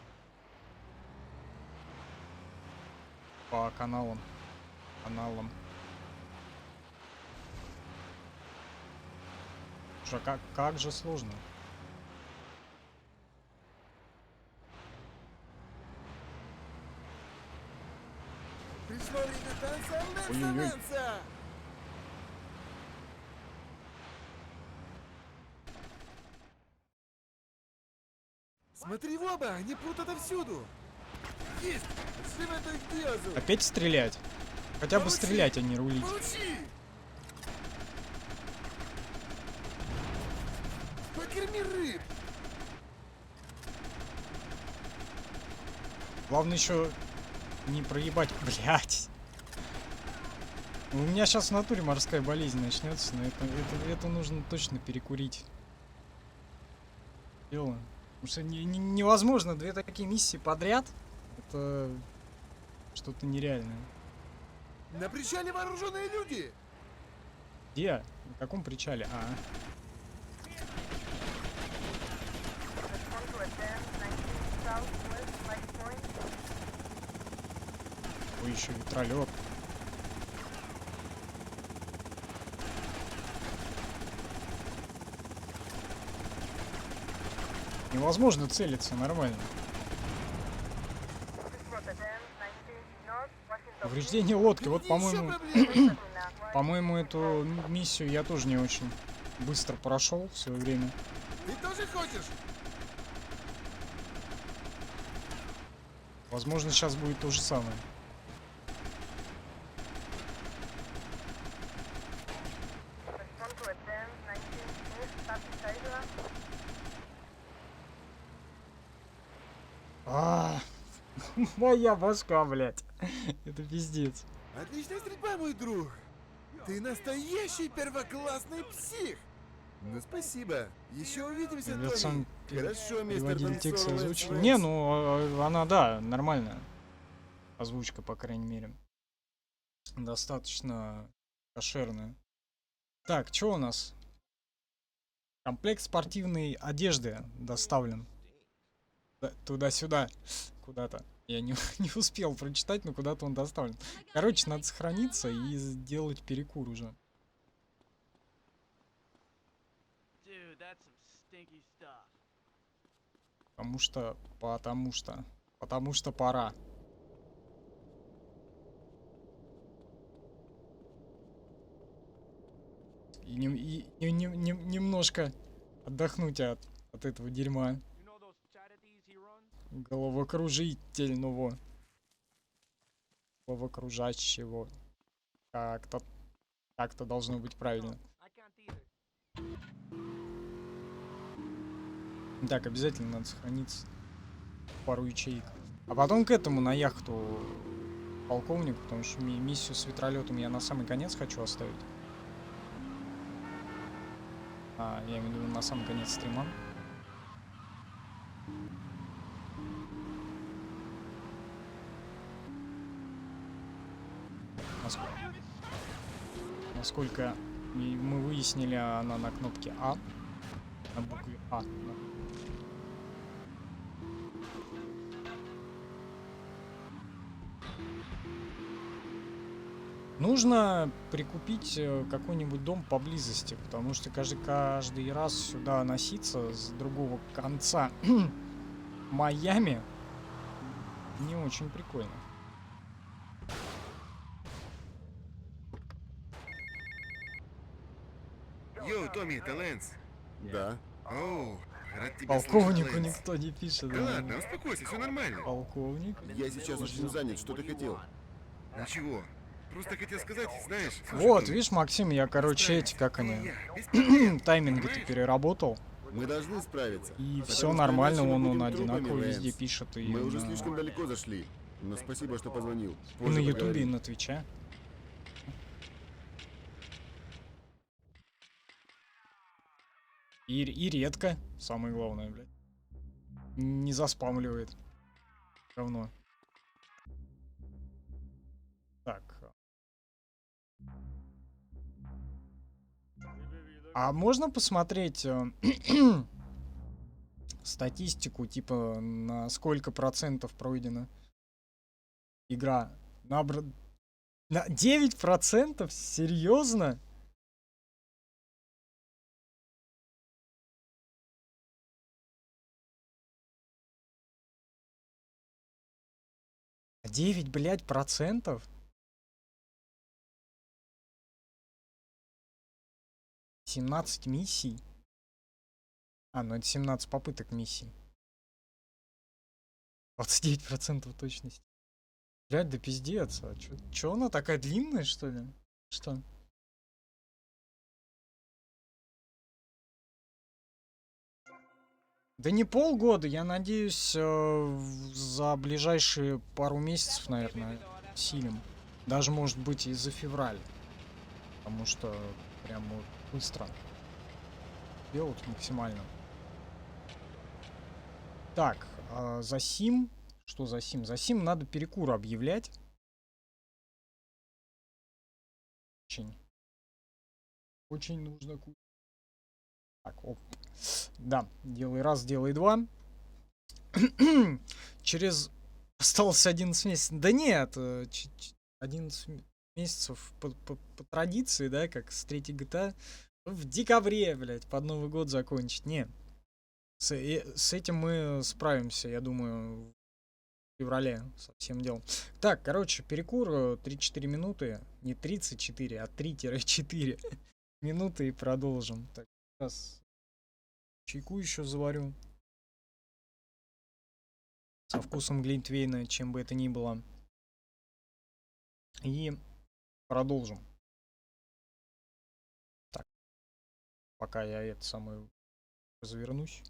По каналам. Слушай, а как же сложно. Пришло время танца Ой-ой-ой. Лэнса. Смотри в оба, они прут отовсюду. Есть! Сливай их Диазу. Опять стрелять? Хотя бы Получи! стрелять, а не рулить. Получи! Покорми рыб! Главное еще не проебать. Блять. У меня сейчас в натуре морская болезнь начнется, но это нужно точно перекурить. Дело. Потому что невозможно две такие миссии подряд. Это что-то нереальное. На причале вооруженные люди! Где? На каком причале? А. Ой, еще ветролет. Невозможно целиться нормально. Повреждение лодки. Вот, по-моему, проблемы. по-моему, эту миссию я тоже не очень быстро прошел в свое время. Ты тоже хочешь? Возможно, сейчас будет то же самое. А, моя башка, блядь. Это пиздец. Отличная стрельба, мой друг. Ты настоящий первоклассный псих. Ну спасибо. Еще увидимся, Я Томми. сам Хорошо, мистер переводили текст и Танцор озвучили. Лэнс Не, Лэнс. ну она, да, нормальная. Озвучка, по крайней мере. Достаточно кошерная. Так, что у нас? Комплект спортивной одежды доставлен. Туда-сюда. Куда-то. Я не, не успел прочитать, но куда-то он доставлен. Короче, надо сохраниться и сделать перекур уже. Потому что пора. И, немножко отдохнуть от этого дерьма. Головокружительного. Головокружащего. Как-то должно быть правильно. Так, обязательно надо сохраниться. Пару ячеек. А потом к этому на яхту полковнику, потому что миссию с ветролетом я на самый конец хочу оставить. Я имею в виду на самый конец стрима. Насколько мы выяснили, она на кнопке А. На букве А. Нужно прикупить какой-нибудь дом поблизости, потому что каждый раз сюда носиться с другого конца Майами не очень прикольно. Йоу, Томми, это Лэнс. Да. Оу, рад тебя Полковнику слышать, Лэнс. никто не пишет. Да ладно, успокойся, все нормально. Полковник. Я сейчас очень занят, что ты хотел? Ничего. Просто хотел сказать, знаешь... слушай, Вот, Томми, видишь, Максим, я, короче, эти, как ты и они, я, без проблем, тайминги-то понимаешь? переработал. Мы должны справиться. И Потому все что нормально, иначе мы он будем одинаково трупами, везде Лэнс. пишет. И Мы уже на, слишком далеко зашли. Но спасибо, что позвонил. и на Позже Ютубе, и поговорим. на Твиче. И редко, самое главное, блядь. Не заспамливает. Равно. Так. А можно посмотреть статистику, типа, на сколько процентов пройдена игра? На 9%? Серьезно? Девять, блядь, процентов? 17 миссий? А, ну это 17 попыток миссий. 29% точности. Блядь, да пиздец. А чё она такая длинная, что ли? Что? Да не полгода, я надеюсь, за ближайшие пару месяцев, наверное, силим. Даже, может быть, и за февраль. Потому что прям вот быстро делать максимально. Так, за сим. Что за сим? За сим надо перекур объявлять. Очень. Очень нужно. Так, оп. Да, делай раз, делай два. Через... Осталось 11 месяцев. Да нет, 11 месяцев по традиции, да, как с 3 GTA. В декабре, блядь, под Новый год закончить. Не, с этим мы справимся, я думаю, в феврале со всем делом. Так, короче, перекур 3-4 минуты. Не 34, а 3-4 минуты и продолжим. Так, сейчас чайку еще заварю. Со вкусом глинтвейна, чем бы это ни было. И продолжим. Так, пока я это самое развернусь.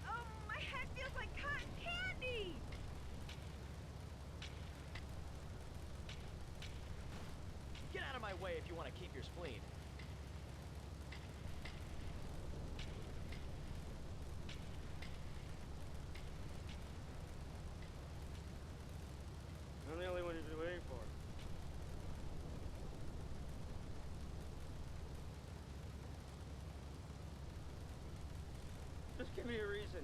Oh, my head feels like cotton candy! Get out of my way if you want to keep your spleen. I'm the only one you've been waiting for. Just give me a reason.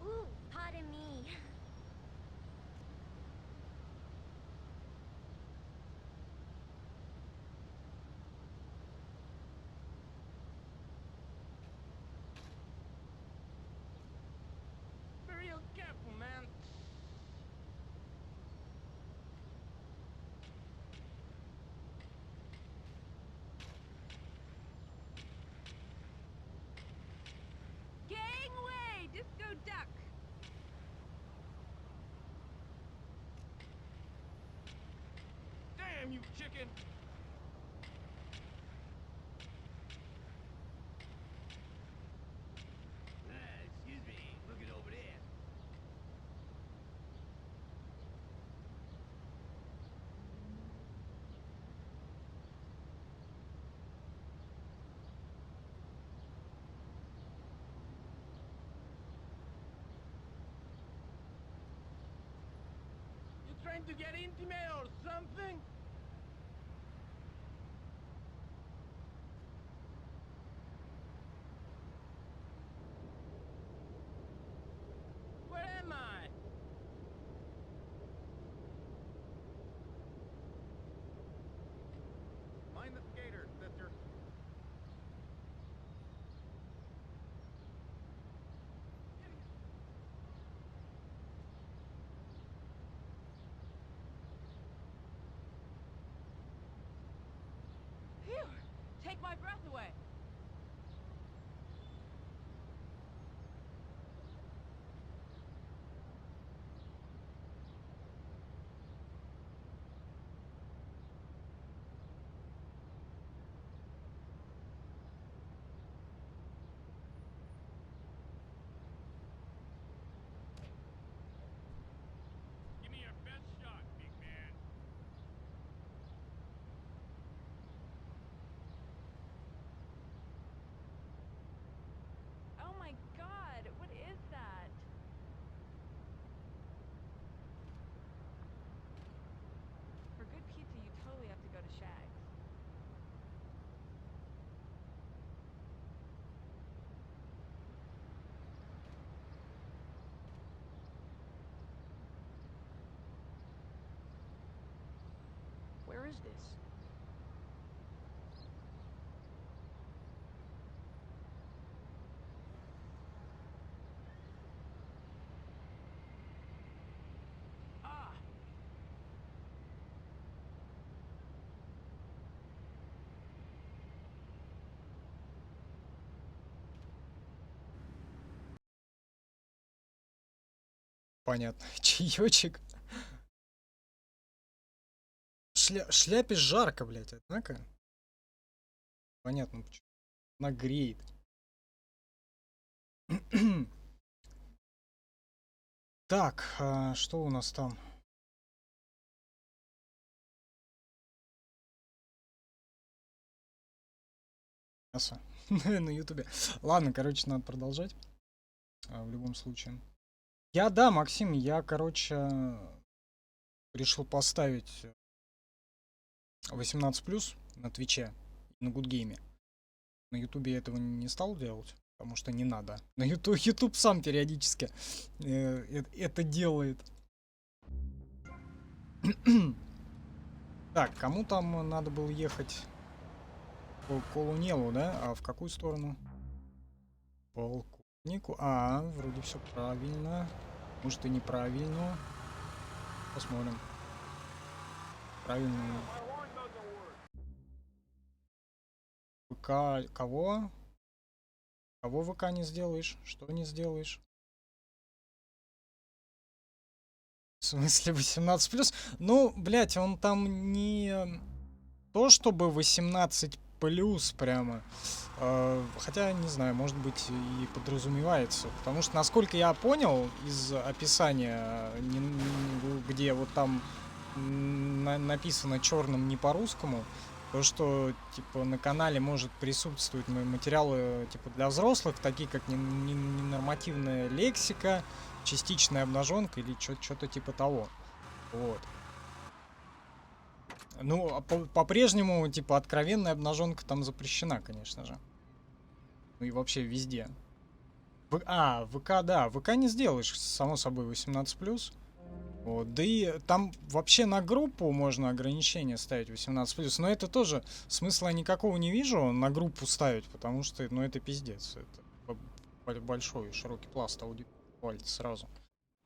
Ooh, pardon me. Be real careful, man. Gangway! Disco duck! Damn you, chicken! Excuse me, looking over there. You trying to get intimate or something? Where am I? Mind the skater, sister. Phew! Take my breath away. Give me your best shot, big man. Oh my god, what is that? For good pizza, you totally have to go to Shag's. Where is this? Ah! Понятно. Чаечек. шляпе жарко, блядь, однако. Понятно почему. Она греет. Так, что у нас там? Мясо. На ютубе. Ладно, короче, надо продолжать. В любом случае. Да, Максим, я, короче, решил поставить 18+ на Твиче, на Гудгейме. На ютубе я этого не стал делать, потому что не надо. На ютуб сам периодически это делает. Так, кому там надо было ехать? По Колунелу, да? А в какую сторону? Полковнику. Вроде все правильно. Может и неправильно. Посмотрим. Правильно. ВК кого? Кого ВК не сделаешь? Что не сделаешь? В смысле 18+? Ну, блять, он там не то чтобы 18+ прямо. Хотя, не знаю, может быть и подразумевается. Потому что, насколько я понял из описания, где вот там написано черным не по-русскому, то, что, типа, на канале может присутствовать материалы, типа, для взрослых, такие как ненормативная лексика, частичная обнаженка или что-то типа того. Вот. Ну, по-прежнему, типа, откровенная обнаженка там запрещена, конечно же. Ну и вообще везде. ВК, да. ВК не сделаешь, само собой, 18+. Вот. Да и там вообще на группу можно ограничения ставить 18+. Но это тоже смысла никакого не вижу на группу ставить, потому что, ну, это пиздец. Это большой, широкий пласт аудитории сразу.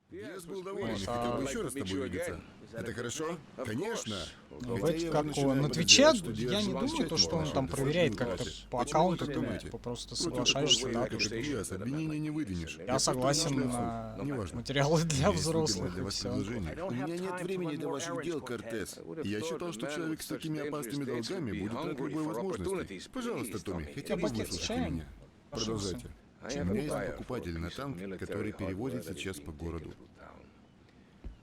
Я был доволен и хотел бы еще раз с тобой увидеться. Это хорошо? Конечно. На Твиче я не думаю, то, что он там проверяет как-то по аккаунту, ты типа просто соглашаешься, да, то, что обвинения не выдвинешь. я согласен на материалы для взрослых. Для вас предложение. У меня нет времени для ваших дел, Кортес. Я считал, что человек с такими опасными долгами будет рад любой возможности. Пожалуйста, Томми, хотя бы выслушайте меня. Продолжайте. У меня есть покупатель на танк, который перевозит сейчас по городу.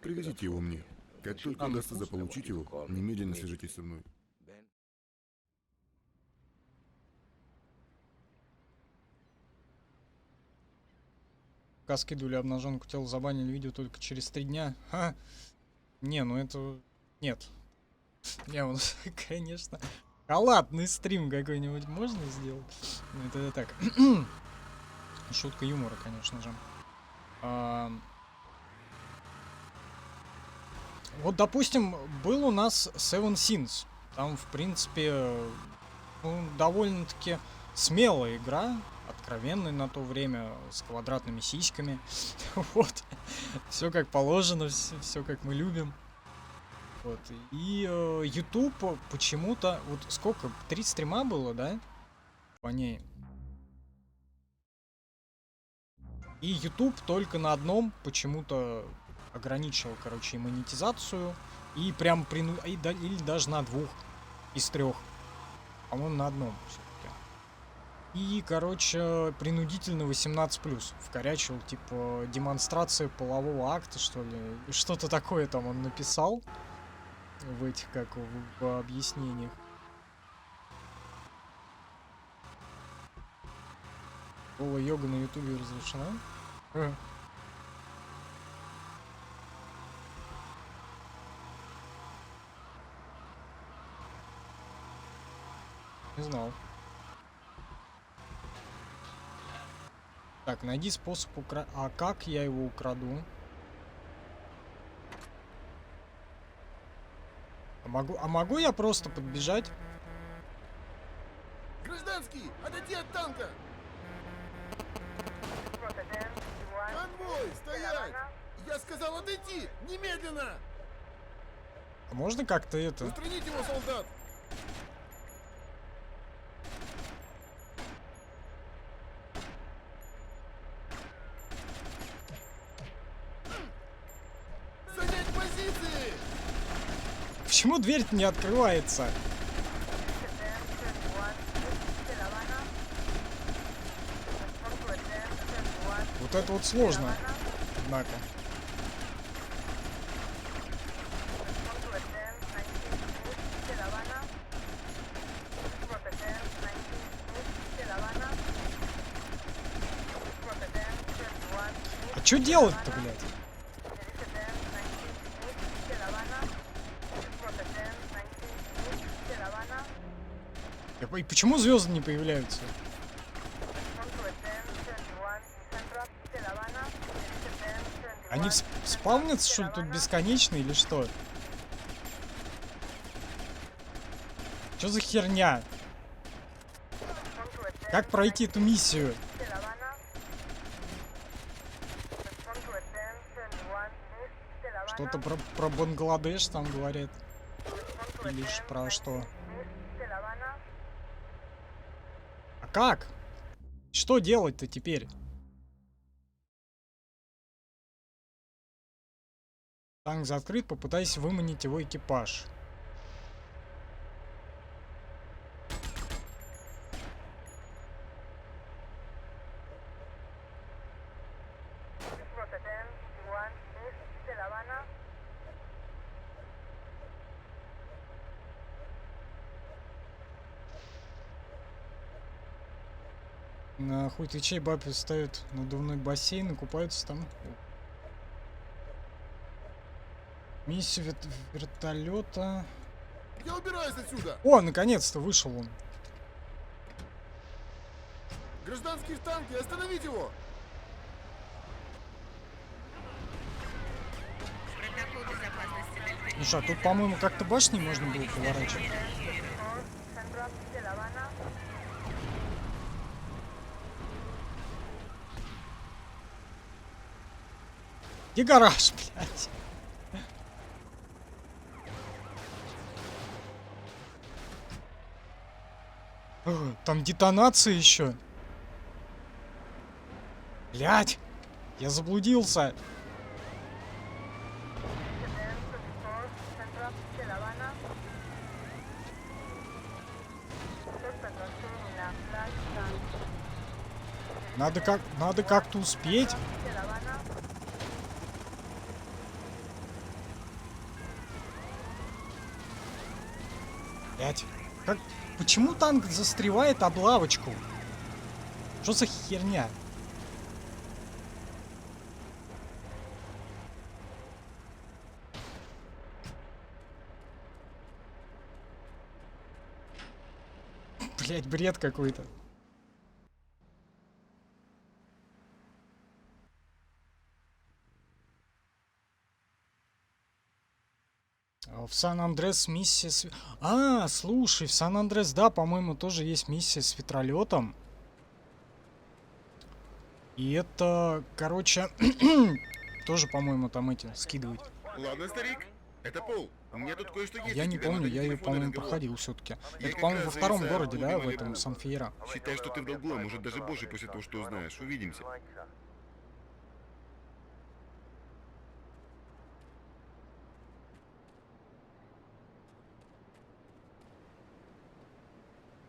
Привезите его мне. Как только удастся заполучить его, немедленно свяжитесь со мной. Пока скидывали обнаженку тела, забанили видео только через 3 дня. Ха. Не, ну это... Нет. Не, он, конечно... Халатный стрим какой-нибудь можно сделать? Ну, это так. Шутка юмора, конечно же. Вот, допустим, был у нас Seven Sins. Там, в принципе, ну, довольно-таки смелая игра. Откровенная на то время, с квадратными сиськами. Вот. Все как положено, все как мы любим. Вот. И YouTube почему-то... Вот сколько? 3 стрима было, да? По ней. И YouTube только на одном почему-то ограничил, короче, и монетизацию. И прям или даже на 2 из 3. По-моему, на одном все-таки. И, короче, принудительно 18+. Вкорячил, типа, демонстрация полового акта, что ли. Что-то такое там он написал. В этих, как в объяснениях. Голая йога на ютубе разрешена? Не знал. Так, найди способ А как я его украду? Могу я просто подбежать? Гражданский, отойди от танка! Конвой, стоять! Я сказал отойти! Немедленно! А можно как-то это... Устранить его, солдат! Занять позиции! почему дверь не открывается? Вот это вот сложно. Однако. А что делать-то, блядь? И почему звезды не появляются? Они спавнятся, что ли, тут бесконечно или что? Что за херня? Как пройти эту миссию? Что-то про Бангладеш там говорят. Или про что? А как? Что делать-то теперь? Танк закрыт, попытайся выманить его экипаж. На хуй твичей бабки ставят надувной бассейн и купаются там. Миссию вертолета. Я убираюсь отсюда! О, наконец-то вышел он. Гражданский в танке, остановить его! Слушай, а тут, по-моему, как-то башни можно было поворачивать. Где гараж, блядь? О, там детонация еще. Блядь, я заблудился. Надо как-то успеть. Блять. Почему танк застревает об лавочку? Что за херня? Блять, бред какой-то. В Сан-Андрес миссия с... А, слушай, в Сан-Андрес, да, по-моему, тоже есть миссия с ветролетом. И это, короче, тоже, по-моему, там эти скидывать. Ладно, старик, это Пол. У меня тут кое-что есть. Я не помню, я ее, по-моему, проходил все-таки. Это, по-моему, во втором городе, да, в этом Сан-Фьера. Считай, что ты в долгу, а может даже больше после того, что узнаешь. Увидимся.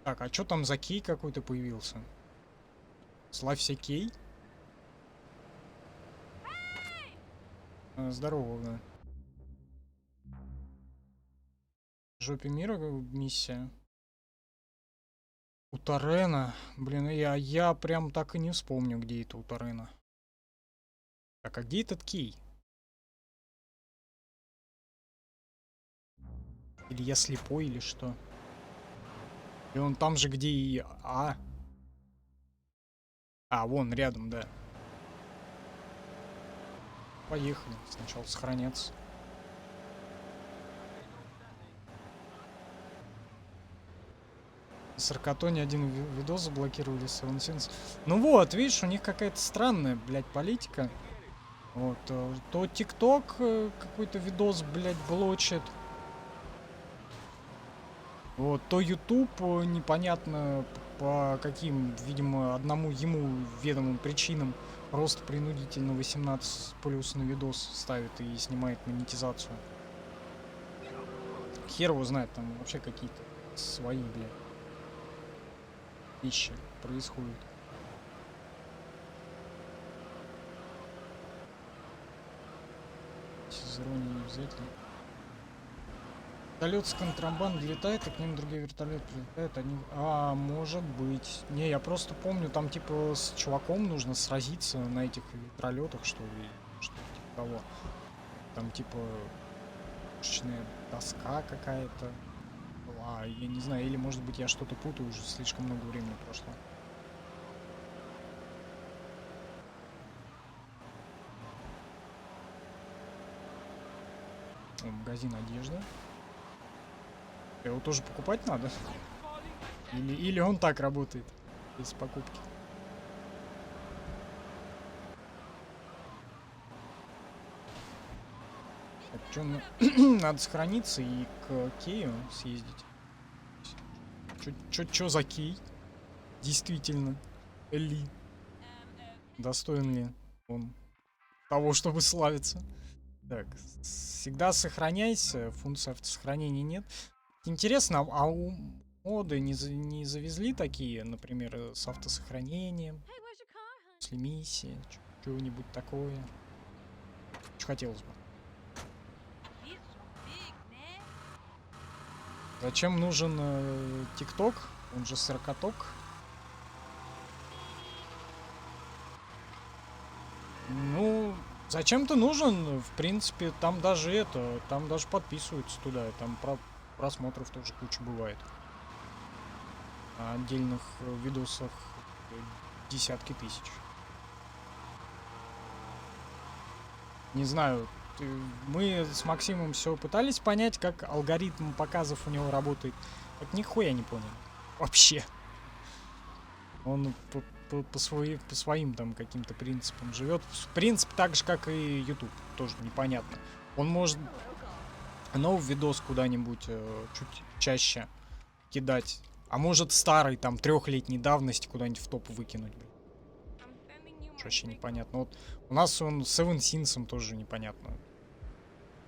Так, а что там за кей какой-то появился? Славься кей? Здорово, да. В жопе мира миссия. У Торрена. Блин, я прям так и не вспомню, где это у Торрена. Так, а где этот кей? Или я слепой, или что? И он там же, где и А. А, вон, рядом, да. Поехали. Сначала сохраняться. Саркатоне один видос заблокировали, Seven Sins. Ну вот, видишь, у них какая-то странная, блядь, политика. Вот, то ТикТок какой-то видос, блядь, блочит. Вот, то YouTube непонятно по каким, видимо, одному ему ведомым причинам просто принудительно 18+ на видос ставит и снимает монетизацию. хер его знает, там вообще какие-то свои, блядь, вещи происходят. Из иронии не обязательно. Вертолет с контрабандой летает, а к ним другие вертолеты прилетают, они... А, может быть. Не, я просто помню, там типа с чуваком нужно сразиться на этих вертолетах, что ли, что типа того. Там типа пушечная доска какая-то. А, я не знаю, или может быть я что-то путаю, уже слишком много времени прошло. О, магазин одежды. Его тоже покупать надо? Или он так работает, без покупки? Так, чё, надо сохраниться и к Кею съездить. Чё за Кей? Действительно. Ли. Достоин ли он того, чтобы славиться? Так, всегда сохраняйся. Функции автосохранения нет. Интересно, а у моды не завезли такие, например, с автосохранением, Hey, where's your car, hon? после миссии, чего-нибудь такое? Что хотелось бы. He's so big, man. Зачем нужен ТикТок? Он же сорокоток. Ну, зачем-то нужен, в принципе, там даже подписываются туда, там просмотров тоже куча бывает. На отдельных видосах десятки тысяч. Не знаю, мы с Максимом все пытались понять, как алгоритм показов у него работает. Так нихуя не понял. Вообще. Он по своим там каким-то принципам живет. В принципе, так же, как и YouTube. Тоже непонятно. Он может новый видос куда-нибудь чуть чаще кидать. А может старый, там, 3-летней давности куда-нибудь в топ выкинуть. Вообще непонятно. Вот у нас он с Seven Sins'ом тоже непонятно.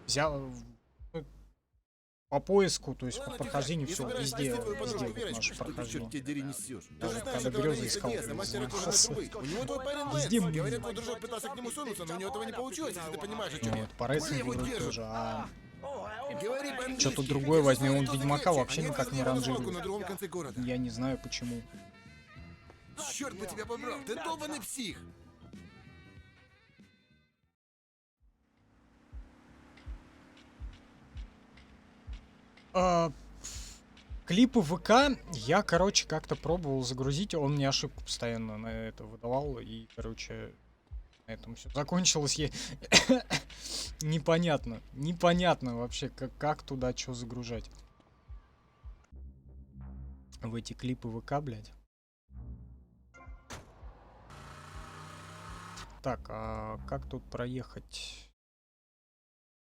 Взял по поиску, то есть по прохождению, все, везде вот наше прохождение. Черт дери несешь. Даже Ты же знаешь когда этого Грёза Андрея искал, Сергеевна, мастера тоже занимался. надо быть. У него твой парень Везде Лэнс. мы- Говорят, твой дружок пытался к нему сунуться, но у него этого не получилось, если ты понимаешь, о чем Ну я. вот, по рейсингу его вроде держат. тоже, а Говори по-английски. что-то другое возьми, он Кто Ведьмака закрепче? вообще Они никак не вывезли развалку ранжирует. на другом конце города. Я не знаю почему. Черт бы тебя побрал, ты долбаный псих. А, клипы ВК я, короче, как-то пробовал загрузить, он мне ошибку постоянно на это выдавал, и, короче, на этом все закончилось. Непонятно вообще, как туда что загружать. В эти клипы ВК, блядь. Так, а как тут проехать?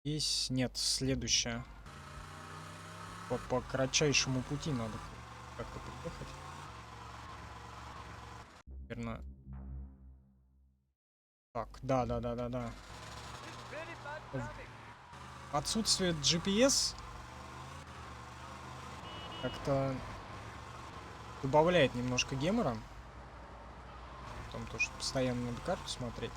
Здесь нет, следующее. По кратчайшему пути надо как-то приехать. Наверное. Так, да. Отсутствие GPS как-то добавляет немножко гемора. Потом то, что постоянно надо карту смотреть.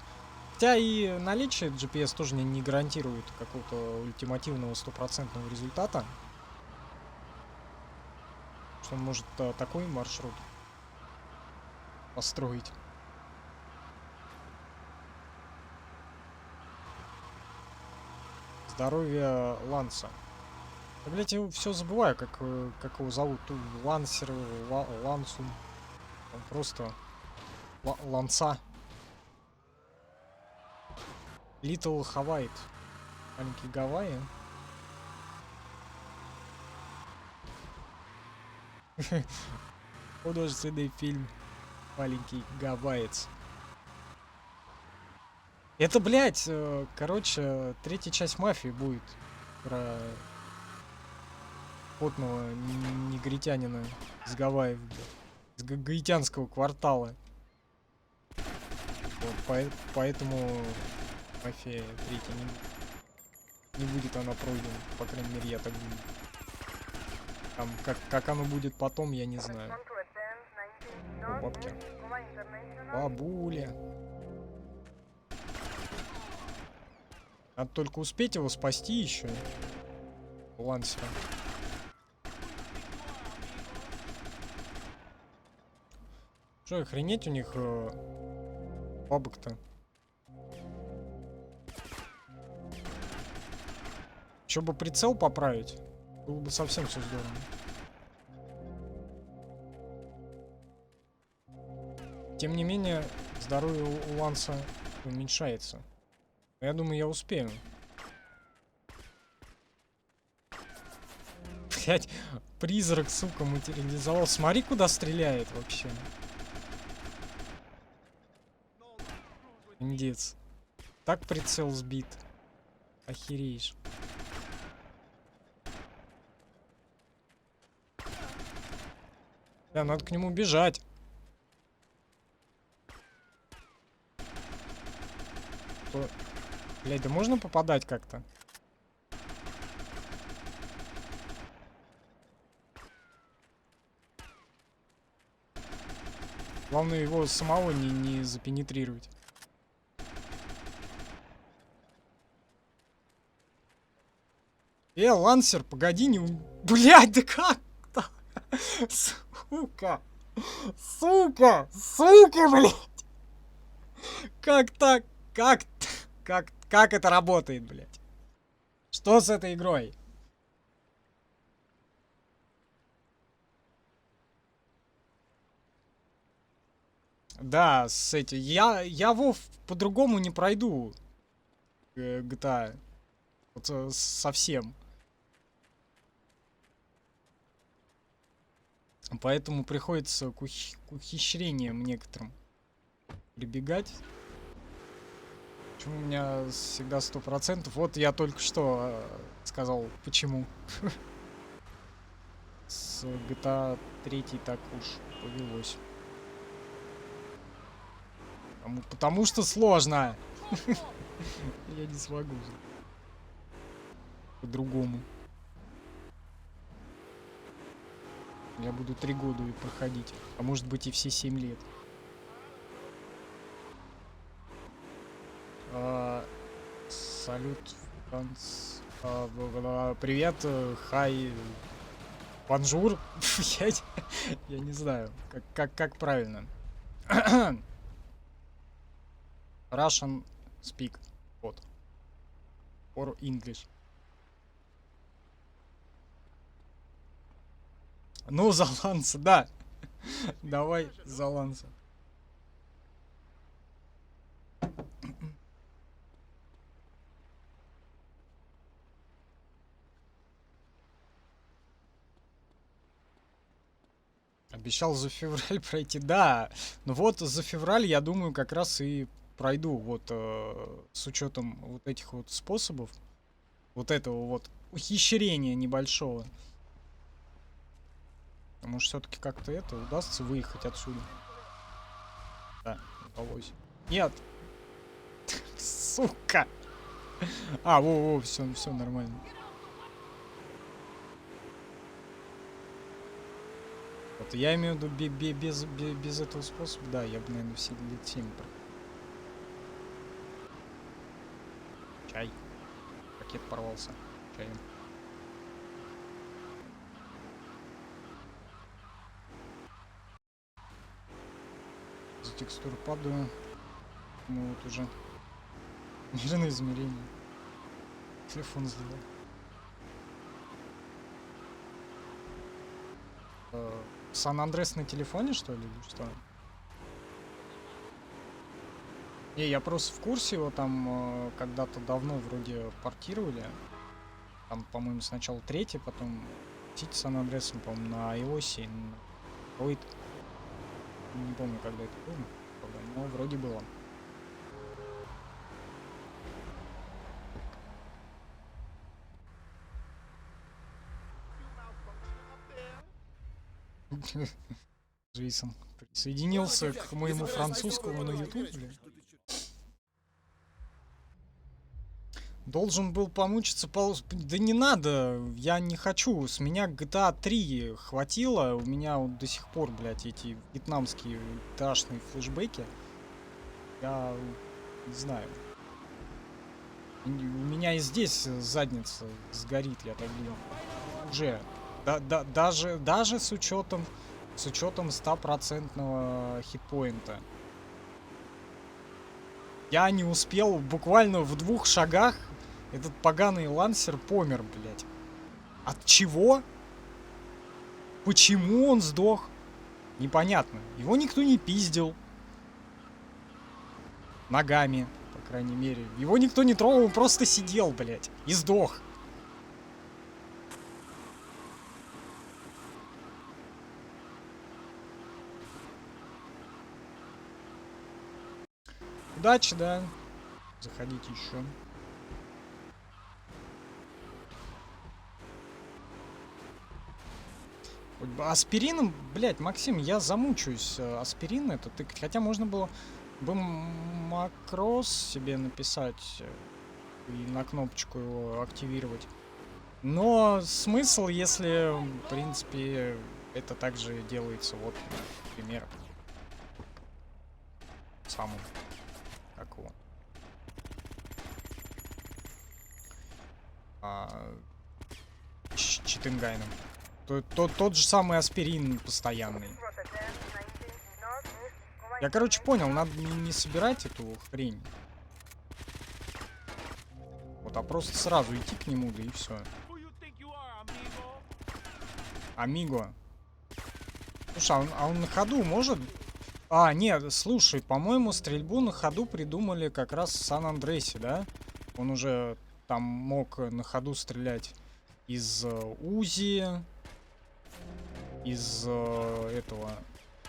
Хотя и наличие GPS тоже не гарантирует какого-то ультимативного стопроцентного результата. Что он может такой маршрут построить. Здоровье Ланса. Да, блять, я все забываю, как его зовут. Лансер, Лансум. Он просто Ланса. Литл Хавайт. Маленький Гавайи. Художественный фильм «Маленький гавайец». Это, блядь, короче, третья часть «Мафии» будет про потного негритянина из Гавайев, из гаитянского квартала. Вот, поэтому «Мафия» третья не будет она пройдена, по крайней мере, я так думаю. Там, как оно будет потом, я не знаю. О, бабки. Бабуля. Надо только успеть его спасти еще. Лансера. Что, охренеть у них бабок-то? Еще бы прицел поправить, было бы совсем все здорово. Тем не менее, здоровье у Ланса уменьшается. Но я думаю, я успею. Блять, призрак, сука, материализовал. Смотри, куда стреляет вообще. Индец. Так прицел сбит. Охереешь. Да, надо к нему бежать. Блядь, да можно попадать как-то? Главное его самого не запенетрировать. Лансер, погоди, не... Блядь, да как так? Сука! Сука! Сука, блядь! Как так? Как это работает, блядь? Что с этой игрой? Да, с этим. Я Вов по-другому не пройду. GTA. Вот совсем. Поэтому приходится к ухищрениям некоторым прибегать. Почему у меня всегда 100%? Вот я только что сказал, почему. С GTA 3 так уж повелось. Потому что сложно. Я не смогу. По-другому. Я буду 3 года и проходить. А может быть и все 7 лет. Салют, Франц. Привет, хай. Бонжур. Я не знаю, как правильно. Russian speak. Вот. Or English. Ну, за Ланса, да. Давай за Ланса. Обещал за февраль пройти, да. Ну вот за февраль, я думаю, как раз и пройду. Вот с учетом вот этих вот способов. Вот этого вот ухищрения небольшого. Может, все-таки как-то это удастся выехать отсюда. Да, удалось. Нет. Сука. А, во, все нормально. Вот, я имею в виду без этого способа, да, я бы, наверное, все лет 7 Чай. Пакет порвался. Чаем. За текстуру падаю. Ну вот уже. Мирное измерение. Телефон сдавал. Сан-Андрес на телефоне, что ли, или что? Не, я просто в курсе, его там когда-то давно вроде портировали. Там, по-моему, сначала 3, потом City Сан-Андресом, по-моему, на iOS и на Android. Не помню, когда это было, но вроде было. Джейсон присоединился к моему французскому на ютубе. Должен был помучиться Да не надо, я не хочу. С меня GTA 3 хватило. У меня вот до сих пор, блядь, эти вьетнамские GTA-шные флешбеки. Я не знаю. У меня и здесь задница сгорит, я так думаю. Уже. Даже с учетом 100% хитпоинта. Я не успел, буквально в 2 шагах этот поганый лансер помер, блядь. От чего? Почему он сдох? Непонятно. Его никто не пиздил. Ногами, по крайней мере. Его никто не трогал, он просто сидел, блядь. И сдох. Удачи, да. Заходите еще. Аспирином, блядь, Максим, я замучаюсь аспирин это тыкать. Хотя можно было бы макрос себе написать и на кнопочку его активировать. Но смысл, если, в принципе, это также делается, вот, например, самым, как его, Читингайном. Тот же самый аспирин постоянный. Я, короче, понял, надо не собирать эту хрень. Вот, а просто сразу идти к нему, да и все. Амиго. Слушай, а он на ходу может? А, нет, слушай, по-моему, стрельбу на ходу придумали как раз в Сан-Андреасе, да? Он уже там мог на ходу стрелять из УЗИ, из этого,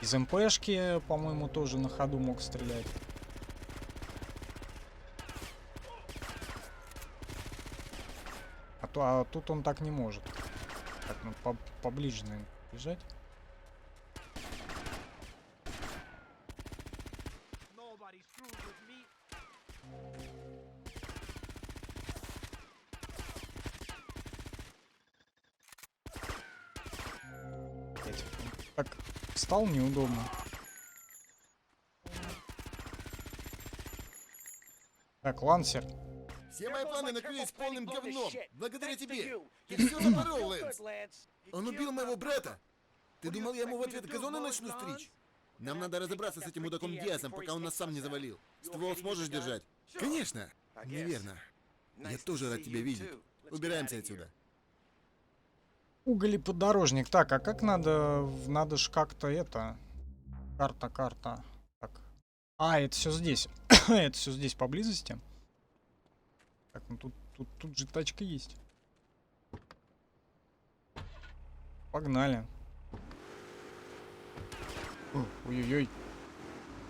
из МПшки, по-моему, тоже на ходу мог стрелять. А тут он так не может. Так, ну поближе, наверное, бежать. Так, встал неудобно. Так, лансер. Все мои планы накрылись полным говном. Благодаря тебе. Ты все запорол, Лэнс. Он убил моего брата. Ты думал, я ему в ответ газоны начну стричь? Нам надо разобраться с этим мудаком Диасом, пока он нас сам не завалил. Ствол сможешь держать? Конечно. Неверно. Я тоже рад тебя видеть. Убираемся отсюда. Уголеподорожник. Так, а как надо... Надо ж как-то это... Карта. Так. А, это все здесь. Это все здесь поблизости. Так, ну тут же тачка есть. Погнали. Ой-ой-ой.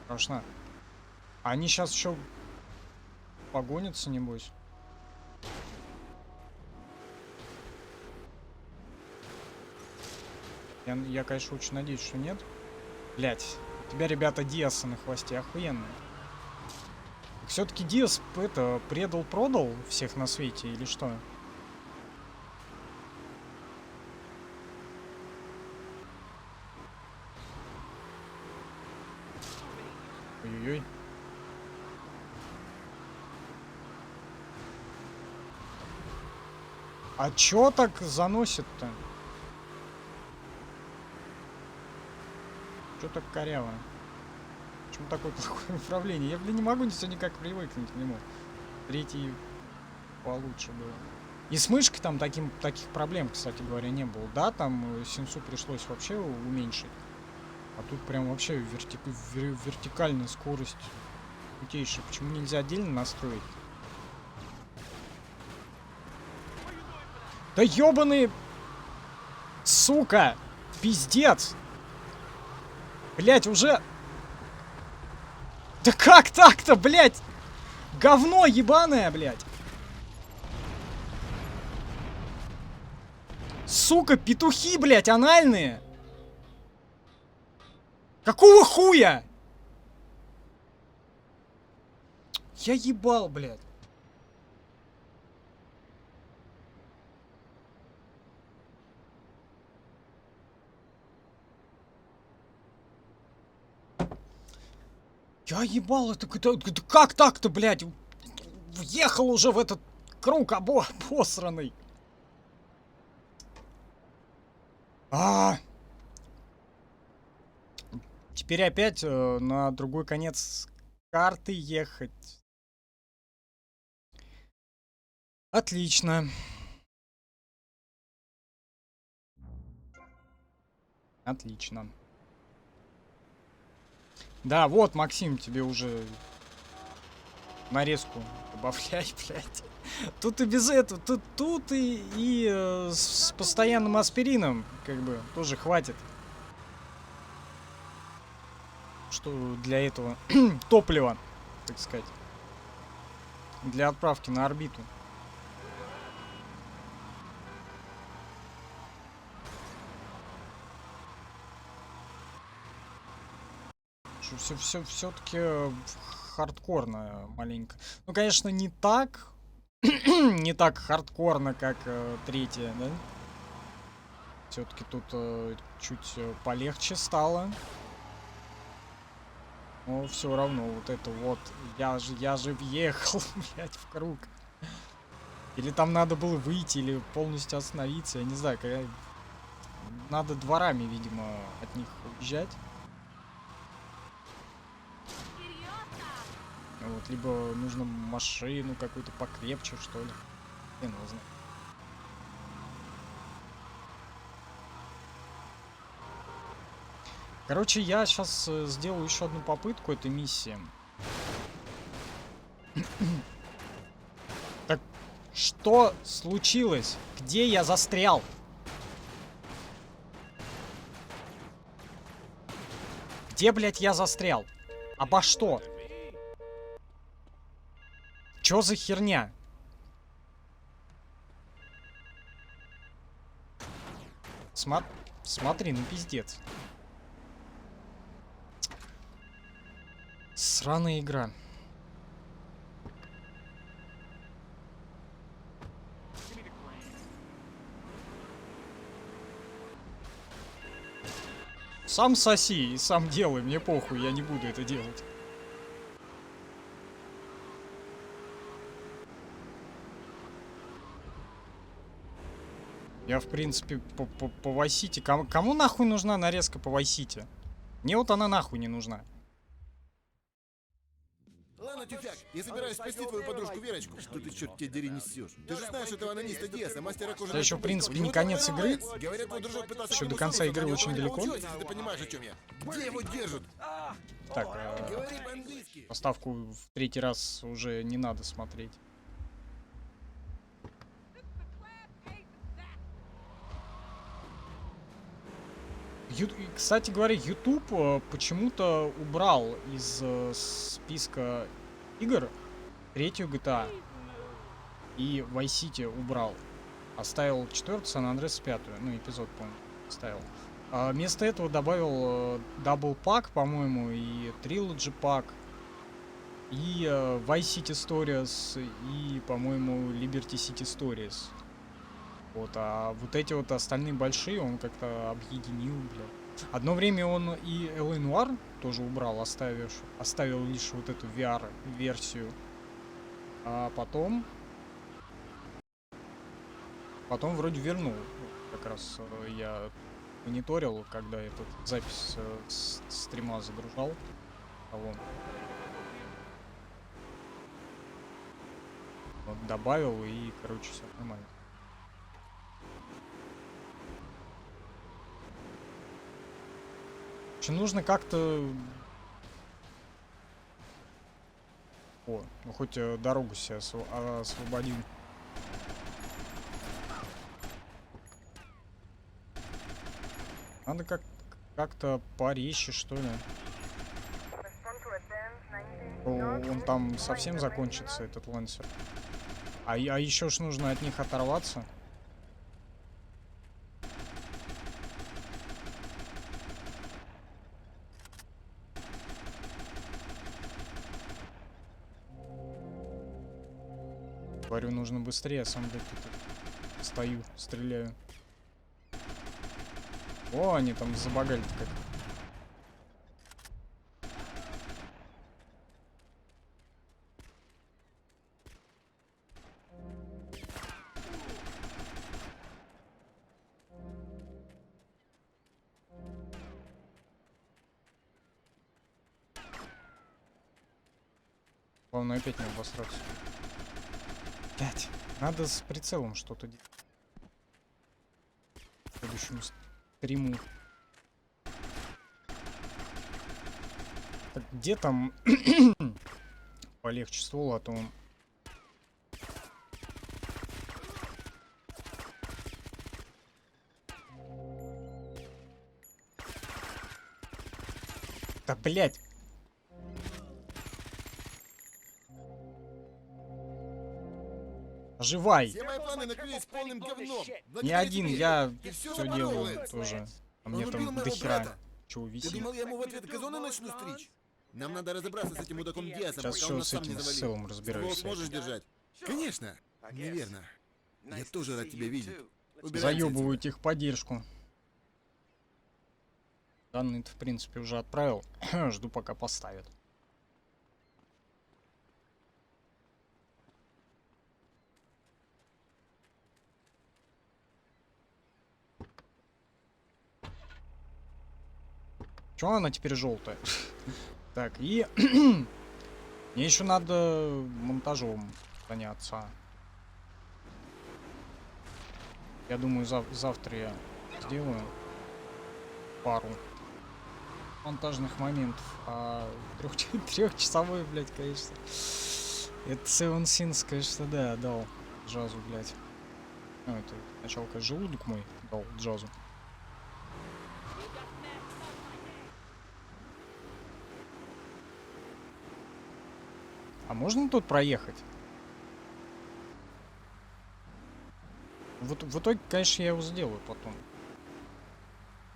Страшно. Они сейчас еще погонятся, небось. Я, конечно, очень надеюсь, что нет. Блять, у тебя, ребята, Диаса на хвосте, охуенно. Все-таки Диас это продал всех на свете или что? Ой-ой-ой. А чё так заносит-то? Чё так коряво? Почему такое плохое управление? Я, блин, не могу все никак привыкнуть к нему. Третий получше было. И с мышкой там таких проблем, кстати говоря, не было. Да, там сенсу пришлось вообще уменьшить. А тут прям вообще вертикальная скорость крутейшая. Почему нельзя отдельно настроить? Да ёбаный... Сука! Пиздец! Блять, уже... Да как так-то, блять? Говно ебаное, блять! Сука, петухи, блять, анальные! Какого хуя? Я ебал, блядь. Я ебал, это как так-то, блядь? Въехал уже в этот круг обосранный. Теперь опять на другой конец карты ехать. Отлично. Отлично. Да, вот, Максим, тебе уже нарезку добавляй, блядь. Тут и без этого, тут и с постоянным аспирином, как бы, тоже хватит. Что для этого топлива, так сказать. Для отправки на орбиту. Все-таки хардкорно маленько. Ну, конечно, не так. Не так хардкорно, как третья, да? Все-таки тут чуть полегче стало. Но все равно, вот это вот. Я же въехал, блядь, в круг. Или там надо было выйти, или полностью остановиться. Я не знаю, надо дворами, видимо, от них уезжать. Вот, либо нужно машину какую-то покрепче, что ли. Я не знаю. Короче, я сейчас сделаю еще одну попытку этой миссии. Так, что случилось? Где я застрял? Где, блядь, я застрял? Обо что? Чё за херня? Смотри, ну пиздец. Сраная игра. Сам соси и сам делай, мне похуй, я не буду это делать. Я, в принципе, по Вайсити... Кому нахуй нужна нарезка по Вайсити? Мне вот она нахуй не нужна. Ладно, тюфяк, я собираюсь спасти твою подружку Верочку. Что ты, черт тебя дери, несешь? Ты же знаешь этого анониста Диаса, мастера кожи. Это еще, в принципе, не конец игры. Говорят, твой дружок пытался... Еще до конца игры очень далеко. Если ты понимаешь, о чем я. Где его держат? Так, Говори по-английски. поставку в третий раз уже не надо смотреть. Кстати говоря, YouTube почему-то убрал из списка игр третью GTA. И Vice City убрал. Оставил 4-ю, San Andreas 5-ю. Ну, эпизод, по-моему, оставил. А вместо этого добавил Double Pack, по-моему, и Trilogy Pack. И Vice City Stories, и, по-моему, Liberty City Stories. Вот, а вот эти вот остальные большие он как-то объединил, бля. Одно время он и LA Noire тоже убрал, оставил лишь вот эту VR-версию. А потом вроде вернул. Как раз я мониторил, когда этот запись с стрима загружал. Вот, добавил и, короче, все нормально. Нужно как-то... О, ну хоть дорогу себе освободим. Надо как-то порезче, что ли. Он там совсем закончится, этот лансер. А еще ж нужно от них оторваться. Говорю, нужно быстрее, а сам, блядь, тут стою, стреляю. О, они там забагали-то как. Главное опять не обосраться. Блять, надо с прицелом что-то делать. В следующем стриму. Так, где там полегче ствол, а то он... Да, блять! Оживай! Все мои планы накрылись полным говном. Не Благодаря один, тебе. я Ты всё все запорол, делаю Лэнс. тоже. А Он мне убил там моего дохера брата. чего Ты висит. думал, я ему в ответ газоны начну стричь? Нам надо разобраться с этим мудаком Диасом, Сейчас пока он все нас с сам не этим завалил. целым разбираюсь. Ствол сможешь держать? Конечно. Неверно. Я тоже рад тебя видеть. Убираемся Заебываю отсюда. техподдержку. Данный-то, в принципе, уже отправил. Жду, пока поставят. Чё она теперь желтая? Так, и... Мне еще надо монтажом заняться. Я думаю, завтра я сделаю пару монтажных моментов. А трехчасовой, блядь, конечно. Это Seven Sins, конечно, да, дал джазу, блядь. Ну, это сначала, конечно, желудок мой дал джазу. А можно тут проехать? Вот в итоге, конечно, я его сделаю потом.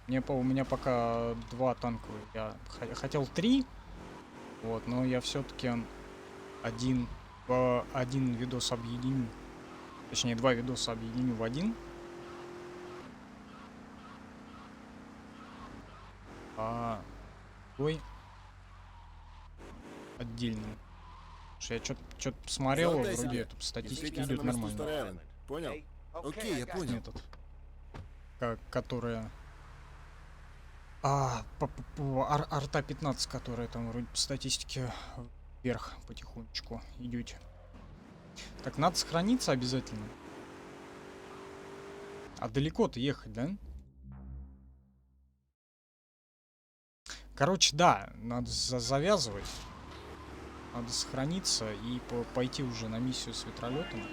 У меня пока 2 танковых. Я хотел 3. Вот, но я все-таки один видос объединю. Точнее, 2 видоса объединю в один. А твой отдельный. Потому что я что-то посмотрел, Золотая вроде себе. это статистика Встретимся идет на мосту нормально. Старый Айленд. Понял? Окей, я понял. Этот, которая... Арта 15, которая там вроде по статистике вверх потихонечку идет. Так, надо сохраниться обязательно. А далеко-то ехать, да? Короче, да, надо завязывать. Надо сохраниться и пойти уже на миссию с ветролетом.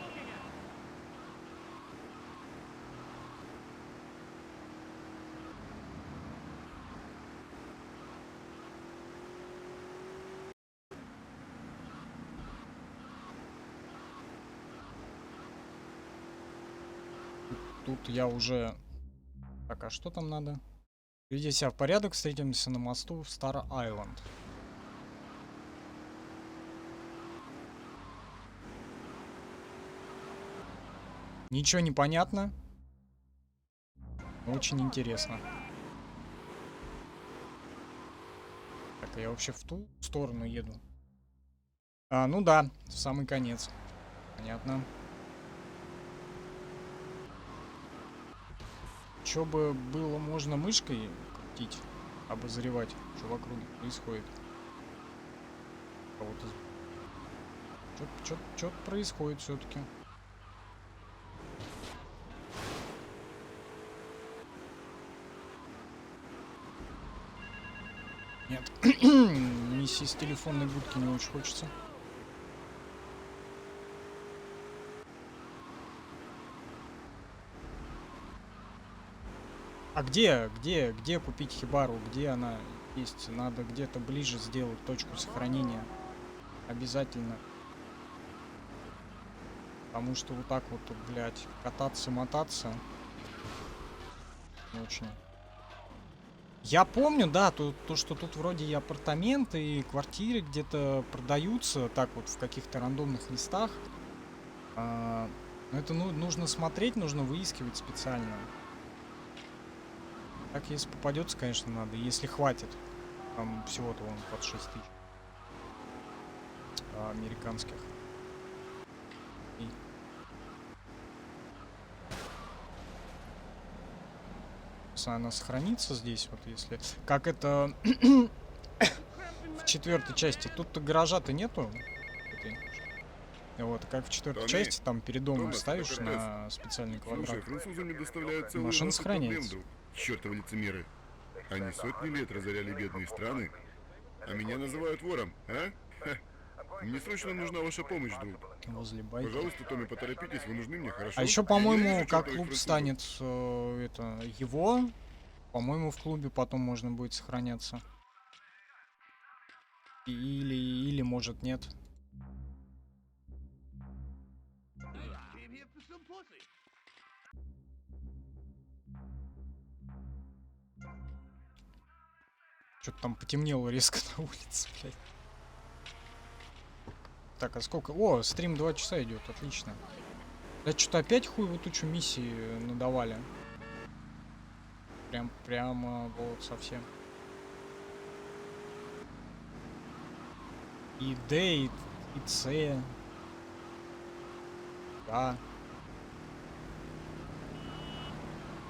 Тут я уже... Так, а что там надо? Приведи себя в порядок, встретимся на мосту в Стар-Айленд. Ничего не понятно. Очень интересно. Так, а я вообще в ту сторону еду. Ну да, в самый конец. Понятно. Чё бы было можно мышкой крутить, обозревать, что вокруг происходит. Кого-то... Что-то происходит все-таки. Нет, миссии с телефонной будки не очень хочется. А где купить хибару? Где она есть? Надо где-то ближе сделать точку сохранения. Обязательно. Потому что вот так вот, блядь, кататься-мотаться. Не очень. Я помню, да, то, что тут вроде и апартаменты, и квартиры где-то продаются, так вот, в каких-то рандомных местах. Но это нужно смотреть, нужно выискивать специально. Так, если попадется, конечно, надо, если хватит. Там всего-то вон под 6 тысяч. Американских. И... Она сохранится здесь, вот если... Как это... в 4-й части. Тут-то гаража-то нету. Вот, как в четвертой Томми, части, там перед домом Томас, ставишь это на специальный Слушай, квадрат. французы мне доставляют целую Машина массу проблем, сохраняется. друг. Чёртовы лицемеры. Они сотни лет разоряли бедные страны, а меня называют вором, а? Ха. Мне срочно нужна ваша помощь, друг. Возле байка. Пожалуйста, Томми, поторопитесь, вы нужны мне, хорошо? А еще, Я по-моему, ненавижу как чёртовых клуб французов. станет это его, по-моему, в клубе потом можно будет сохраняться. Или может нет. Came here for some pussy. Что-то там потемнело резко на улице, блядь. Так, а сколько? О, стрим 2 часа идет, отлично. Да что-то опять хуевую тучу миссии надавали. Прямо вот совсем. И Д, и С. Да.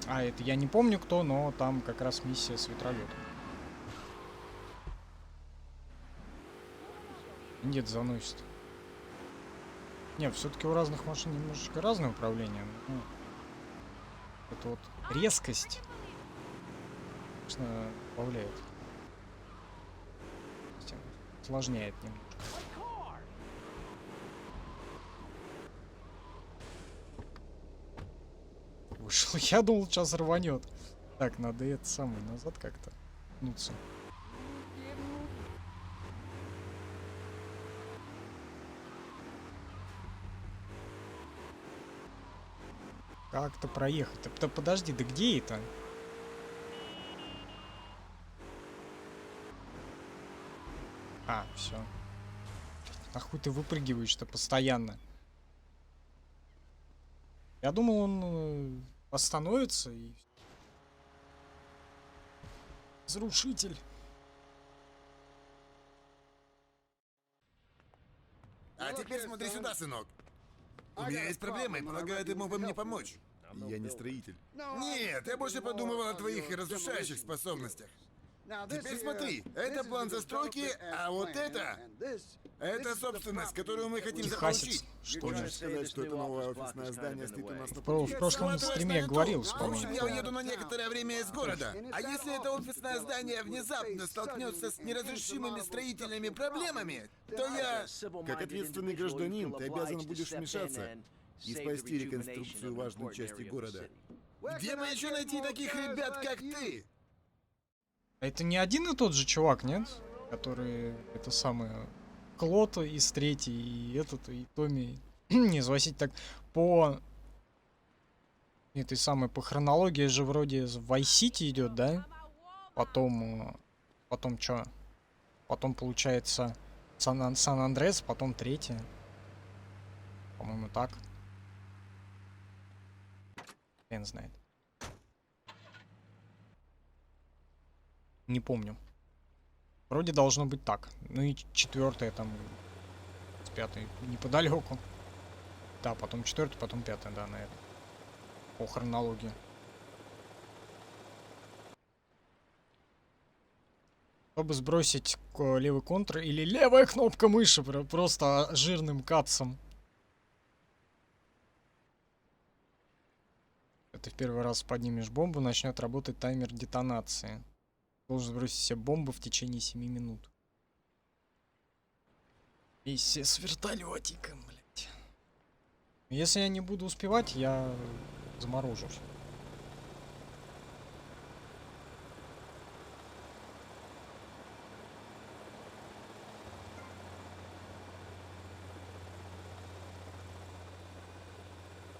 А, это я не помню кто, но там как раз миссия с вертолетом. Нет, заносит. Нет, все-таки у разных машин немножечко разное управление. Ну, это вот резкость, конечно, добавляет. Усложняет немножко. Вышел. Я думал, сейчас рванет. Так, надо это самое назад как-то пнуться. Как-то проехать. Да подожди, да где это? А, все. Нахуй ты выпрыгиваешь-то постоянно? Я думал, он остановится и... Разрушитель. А теперь смотри сюда, сынок. У меня есть проблема, и полагаю, ты мог бы мне помочь. Я не строитель. Нет, я больше подумывал о твоих разрушающих способностях. Теперь смотри, это план застройки, а вот это собственность, которую мы хотим Техасец, заполучить. что ли? Хочешь сказать, что это новое офисное здание стоит у нас на В пути? прошлом стриме я говорил, В общем, я вспомнил. уеду на некоторое время из города. А если это офисное здание внезапно столкнется с неразрешимыми строительными проблемами, то я... Как ответственный гражданин, ты обязан будешь вмешаться и спасти реконструкцию важной части города. Где мне еще найти таких ребят, как ты? Это не один и тот же чувак, нет? Который это самое... Клод из третьей, и этот, и Томми. Не звосить так. По... Этой самой, по хронологии же вроде в Vice City идет, да? Потом... Потом что? Потом получается Сан-Андрес, потом третья. По-моему, так. Хрен знает. Не помню. Вроде должно быть так. Ну и четвертая там с пятой неподалеку. Да, потом четвертая, потом пятая, да, на это. По хронологии. Чтобы сбросить левый контр или левая кнопка мыши, просто жирным катсом. Это в первый раз поднимешь бомбу, начнет работать таймер детонации. Должен сбросить все бомбы в течение 7 минут. И все с вертолетиком, блядь. Если я не буду успевать, я заморожусь.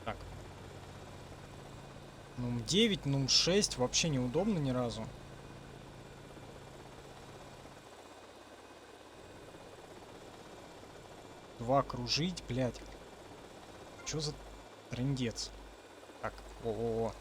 Так. Нум 9, Нум 6 вообще неудобно ни разу. Два кружить, блядь. Чё за трындец? Так, о-о-о.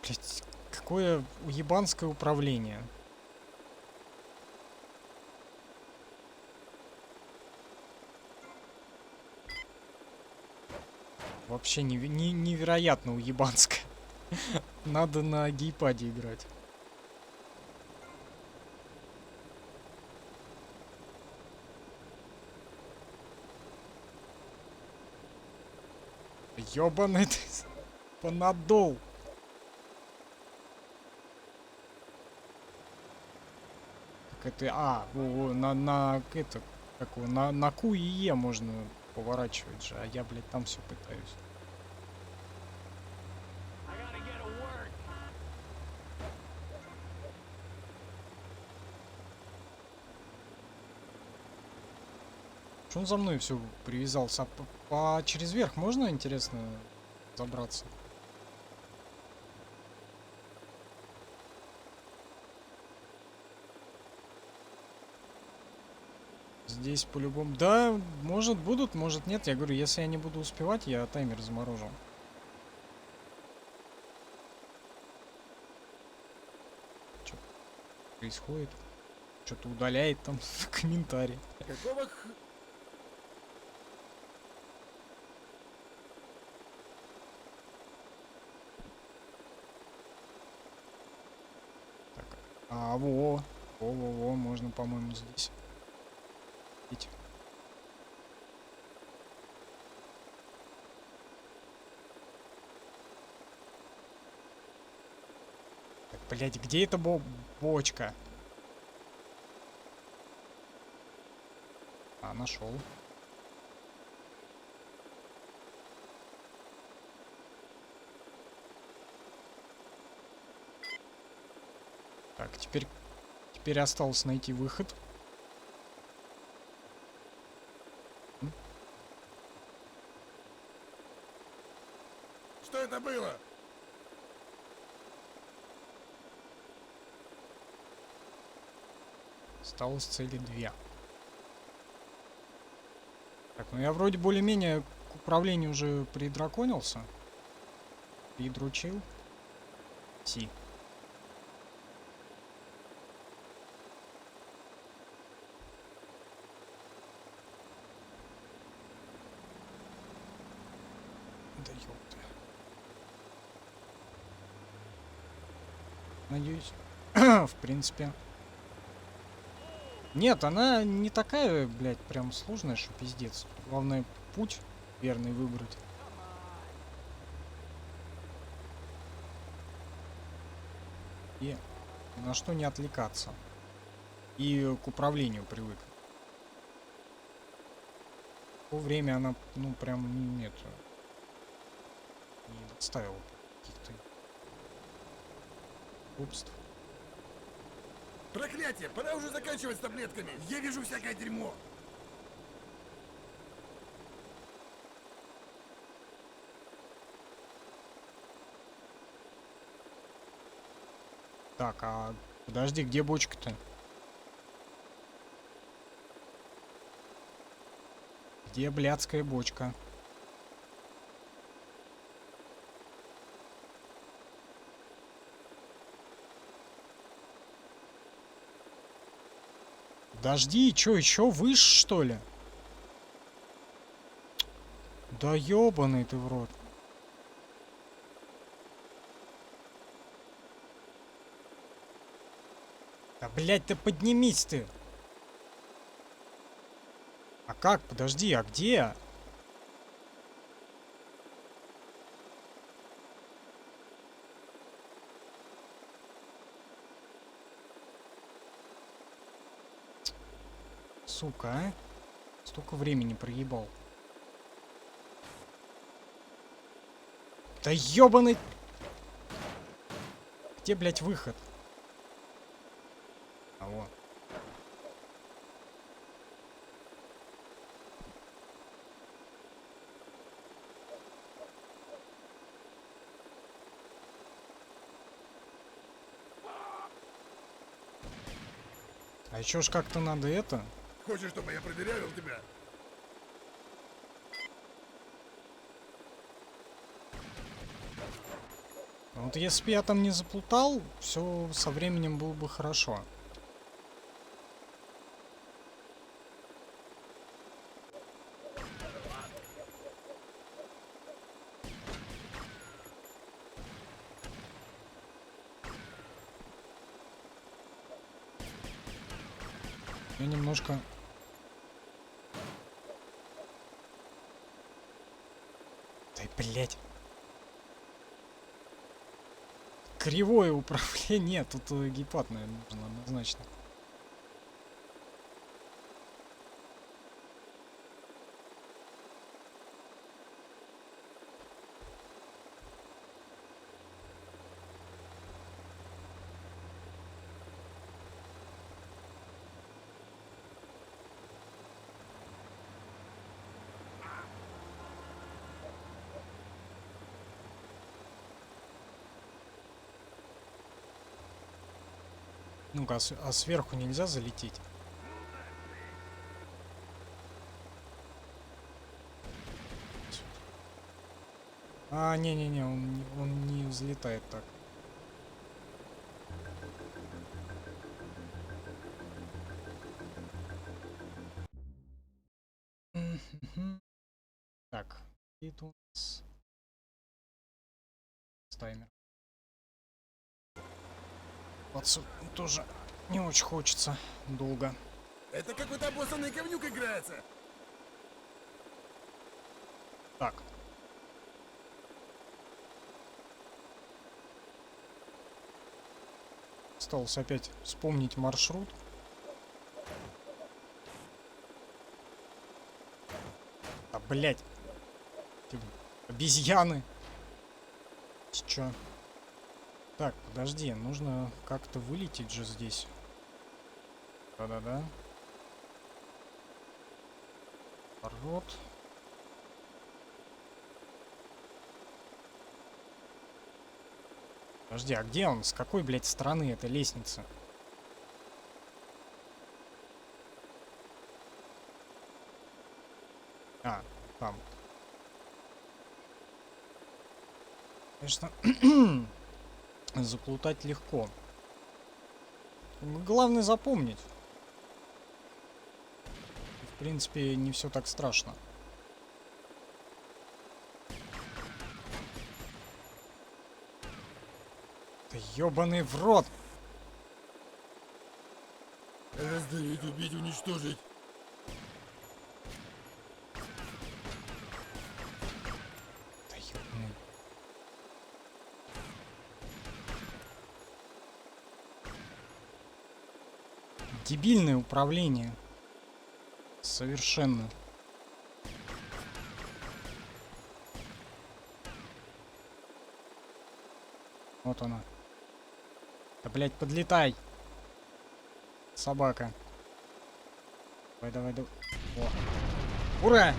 Блядь, какое уебанское управление. Вообще невероятно уебанская. Надо на гейпаде играть. Ёбаный ты понадол. Как это... на это... Как его, на Q и Е можно поворачивать же, а я, блядь, там все пытаюсь. I gotta get to work. Что он за мной все привязался? Через верх можно, интересно, забраться? Здесь по-любому... Да, может будут, может нет. Я говорю, если я не буду успевать, я таймер заморожу. Что происходит? Что-то удаляет там комментарий. Какого Так, во, можно, по-моему, здесь. Видите? Так, блядь, где эта бочка? А, нашел. Так, теперь осталось найти выход. Что это было? Осталось цели 2. Так, ну я вроде более-менее к управлению уже придраконился. Придручил. Си. Да ёпта. Надеюсь. В принципе. Нет, она не такая, блядь, прям сложная, что пиздец. Главное, путь верный выбрать. И ни на что не отвлекаться. И к управлению привыкнуть. В то время она, ну, прям, нет, не отставила каких-то удобств. Проклятие! Пора уже заканчивать с таблетками! Я вижу всякое дерьмо! Так, а подожди, где бочка-то? Где блядская бочка? Подожди, чё, еще выше, что ли? Да ёбаный ты в рот. Да, блядь, ты поднимись ты. А как? Подожди, а где? Сука, а? Столько времени проебал. Да ёбаный... Где, блядь, выход? А вот. А еще ж как-то надо это... Хочешь, чтобы я продырявил тебя? Вот если бы я там не заплутал, все со временем было бы хорошо. Я немножко... Да, блять. Кривое управление. Тут гейпад, наверное, нужно однозначно. Ну-ка, а сверху нельзя залететь? А, не-не-не, он не взлетает так. Так, и это у нас таймер. Отсюда тоже не очень хочется долго. Это какой-то обоссанный говнюк играется. Так. Осталось опять вспомнить маршрут. А, блять. Обезьяны. Чё? Так, подожди, нужно как-то вылететь же здесь. Да-да-да. Рот. Подожди, а где он? С какой, блядь, стороны эта лестница? А, там. Конечно, заплутать легко. Главное запомнить. В принципе, не все так страшно. Да ёбаный в рот! Раздавить, убить, уничтожить. Да ёбаный. Дебильное управление. Совершенно. Вот она. Да, блядь, подлетай. Собака. Давай, давай, давай. О. Ура!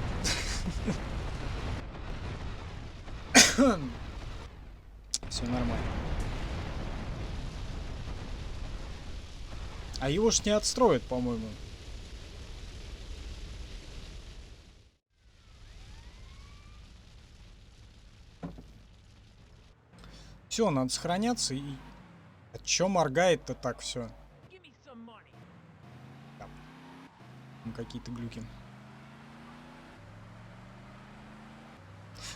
Все нормально. А его ж не отстроят, по-моему. Все, надо сохраняться и... А чё моргает-то так все? Give me some money. Какие-то глюки.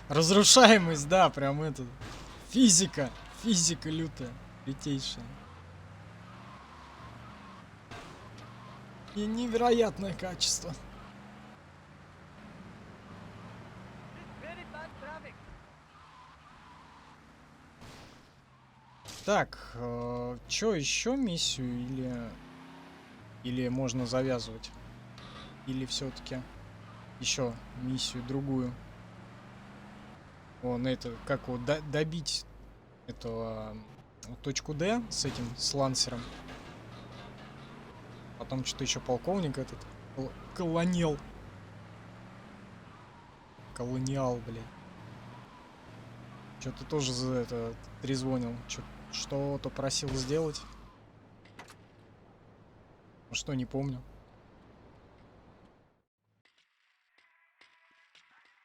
Разрушаемость, да, прям это. Физика. Физика лютая. Лютейшая. И невероятное качество. Very bad traffic. Так, чё еще миссию или можно завязывать? Или все-таки еще миссию другую? Вон это, как его, добить этого точку Д с этим, с лансером. Потом что-то еще полковник этот колониал. Колониал, блядь. Что-то тоже за это трезвонил. Что-то просил сделать. Что, не помню.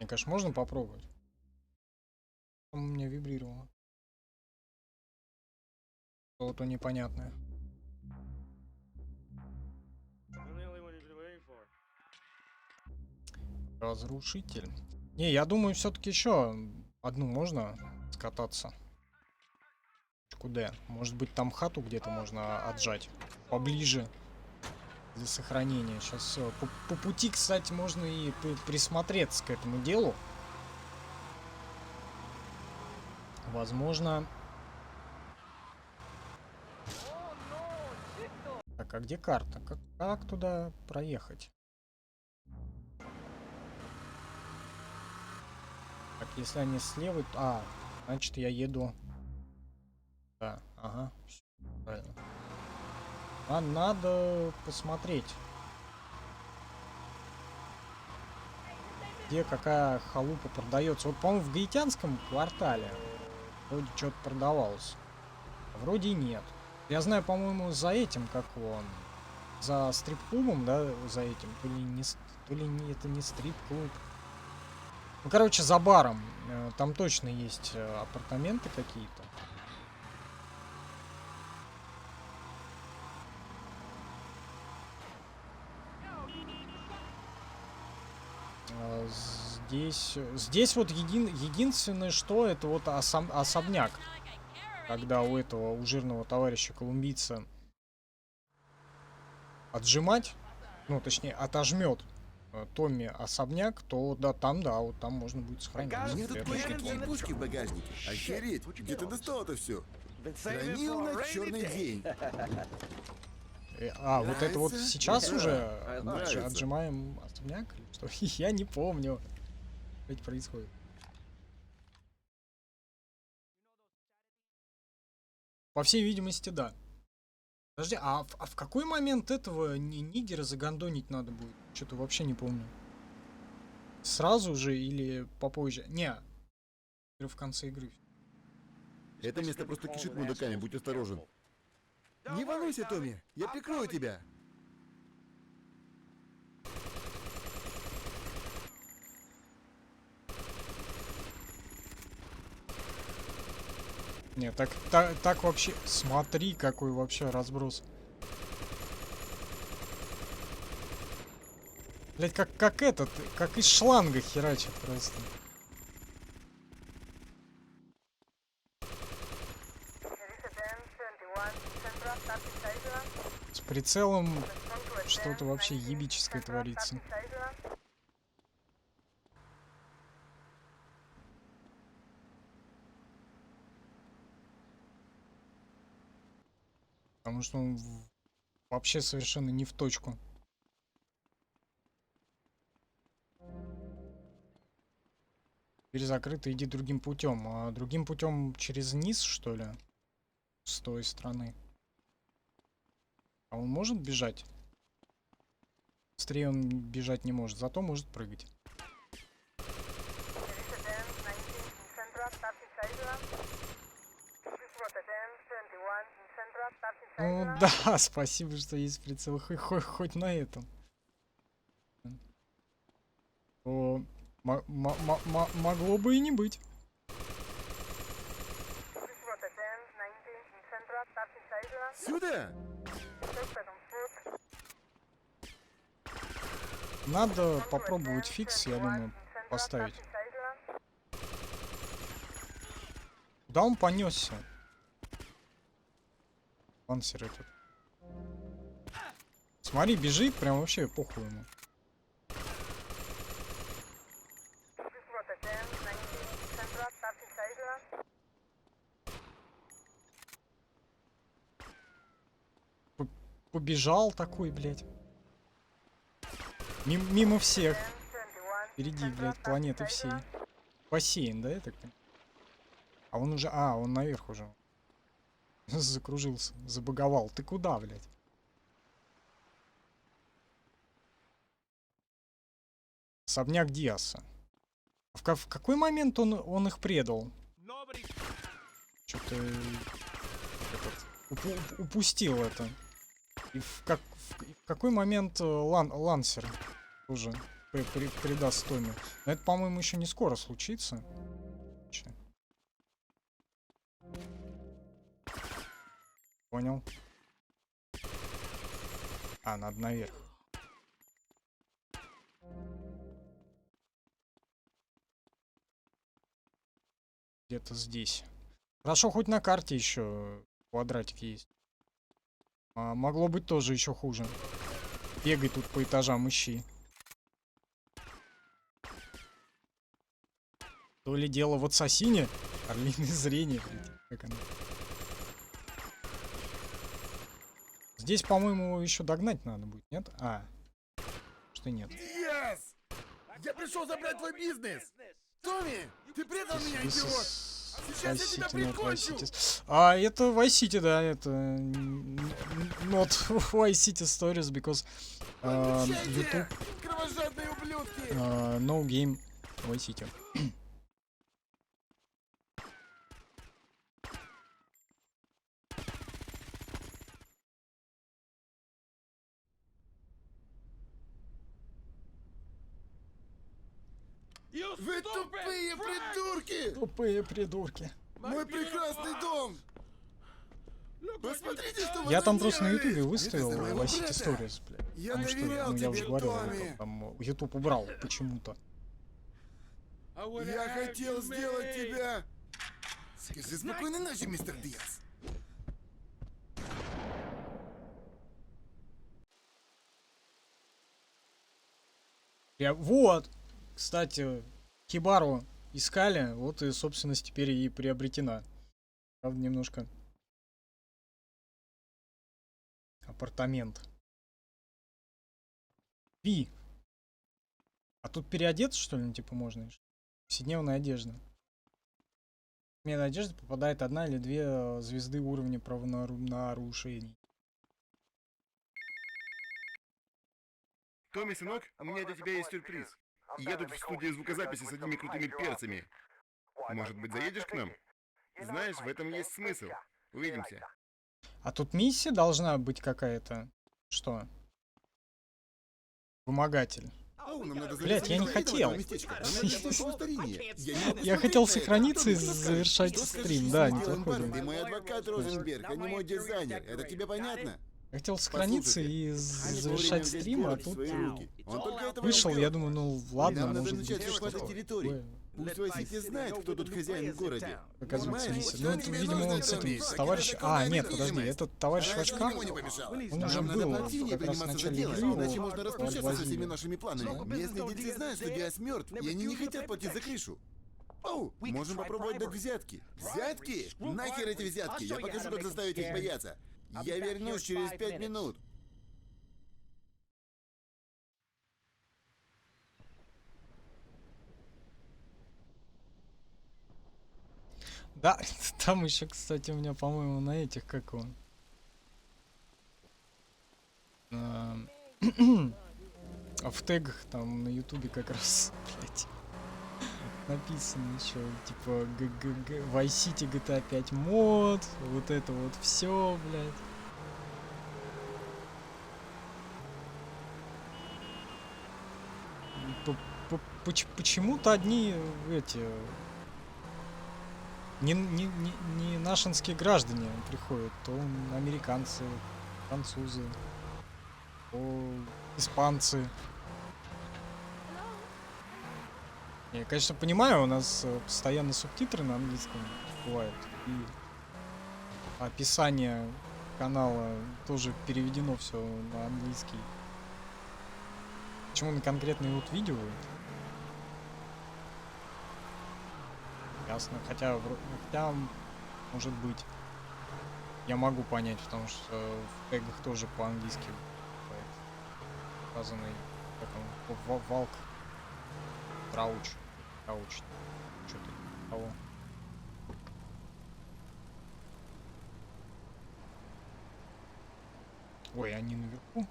Мне, конечно, можно попробовать. У меня вибрировало. Что-то непонятное. Разрушитель. Не, я думаю, все-таки еще одну можно скататься. Куда? Может быть, там хату где-то можно отжать. Поближе. для сохранения. Сейчас по пути, кстати, можно и присмотреться к этому делу. Возможно. Так, а где карта? Как туда проехать? Так, если они слева... А, значит, я еду... Да, ага, всё правильно. А надо посмотреть, где какая халупа продается. Вот, по-моему, в гаитянском квартале вроде что-то продавалось. А вроде и нет. Я знаю, по-моему, за этим, как он, за стрип-клубом, да, за этим, то ли не, это не стрип-клуб. Ну, короче, за баром. Там точно есть апартаменты какие-то. Здесь вот единственное, что это вот особняк. Когда у этого, у жирного товарища колумбийца отжимать, ну, точнее, отожмет Томми особняк, то да, вот там можно будет сохранить. У меня тут Это кое-какие пушки в багажнике. Охереть, где ты достал это все? Хранил на черный день. Вот это вот Нравится? сейчас Да, уже нравится. отжимаем особняк? Или что? Я не помню. Что это происходит. По всей видимости, да. Подожди, а в какой момент этого нигера загондонить надо будет? Что-то вообще не помню. Сразу же или попозже? Не. В конце игры. Это место просто кишит мудаками, будь осторожен. Не волнуйся, Томми, я прикрою тебя. Не, так вообще... Смотри, какой вообще разброс. Блять, как этот, как из шланга херачит просто. С прицелом что-то вообще ебическое творится. Потому что он вообще совершенно не в точку. Дверь закрыта, иди другим путем. А другим путем через низ, что ли? С той стороны. А он может бежать? Быстрее он бежать не может, зато может прыгать. Ну да, спасибо, что есть прицел хоть на этом. То могло бы и не быть. Сюда! Надо попробовать фикс, я думаю, поставить. Куда он понесся? Лансер этот. Смотри, бежит, прям вообще похуй ему. Побежал такой, блядь. Мимо всех. Впереди, блядь, планеты всей. Бассейн, да, это? А он уже... А, он наверх уже. Закружился, забаговал. Ты куда, блядь? Особняк Диаса. В какой момент он их предал? Что-то упустил это. И в какой момент Лансер уже предаст Томми? Но это, по-моему, еще не скоро случится. Понял. А, надо наверх. Где-то здесь. Хорошо, хоть на карте еще квадратик есть. Могло быть тоже еще хуже. Бегай тут по этажам, ищи. То ли дело в ассасине. Орлиное зрение, блядь. Как оно? Здесь, по-моему, его еще догнать надо будет, нет? А. Что нет? Yes! Я пришел забрать твой бизнес! Томми, ты предал меня, This идиот! is Сейчас Vice я тебя City, not Vice прикончу! City. А, это Vice City, да, это not Vice City Stories, because YouTube Кончайте! Кровожадные ублюдки! no game Vice City. You Вы stupid тупые prick! придурки! Тупые придурки. Мой прекрасный дом! Посмотрите, что вы Я там просто на наделали! ютубе выставил Это моего Vice City брата. Stories, блядь. Я Потому что, доверял ну, я тебе, уже говорил, Томми. там YouTube убрал почему-то. Я хотел сделать тебя... Скажи спокойной ночи, мистер Диас. Вот, кстати, Хибару искали, вот и собственность теперь и приобретена. Правда, немножко апартамент. Ви. А тут переодеться, что ли, ну, типа, можно? Повседневная одежда. В сменной одежды попадает одна или две звезды уровня правонарушений. Томми, сынок, у меня для тебя есть сюрприз. Я тут в студии звукозаписи с одними крутыми перцами. Может быть, заедешь к нам? Знаешь, в этом есть смысл. Увидимся. А тут миссия должна быть какая-то. Что? Вымогатель. Ау, нам надо Блядь, я не заняться хотел. этого местечка. Нам надо по старине. Я не могу Я смотреть хотел на это. сохраниться и Что скажешь? завершать Что скажешь, стрим, если да, мы сделаем неплохой. бар? Ты мой адвокат, Розенберг, а не мой дизайнер. Это тебе понятно? Я хотел сохраниться и Пришло завершать время взять стрим, а город в тут свои руки. Он только этого и вышел, ждет. я думаю, ну ладно, Нам надо может начать быть захват что-то территорий. такое. Пусть Васити знает, кто тут хозяин в городе. Оказывается, Понимаешь, миссия. что Ну, это, тебе видимо, нужно, он с Томми? этим, с Какая-то товарищем... такая А, нет, подожди, недвижимость. этот товарищ в Она очках, никому не помешала. он уже Нам надо был поактивнее как раз в приниматься за начале дело, игры, иначе его можно распрощаться со всеми возили. нашими планами. Местные дельцы знают, что Диас мертв, и они не хотят платить за крышу. Оу, можем попробовать дать взятки. Взятки? Нахер эти взятки? Я покажу, как заставить их бояться. Я вернусь через 5 минут. Да, там еще, кстати, у меня, по-моему, на этих, как он... В тегах там на ютубе как раз, блядь, написано еще, типа, Vice City GTA 5 мод, вот это вот все, блядь. Почему-то одни эти не нашинские граждане приходят, то американцы, французы, то испанцы. Я, конечно, понимаю, у нас постоянно субтитры на английском бывают, и описание канала тоже переведено все на английский. Почему на конкретные вот видео? Ясно. Хотя, может быть, я могу понять, потому что в тегах тоже по-английски бывает указанный, как он, Валк, Трауч, что-то того. Ой, они наверху.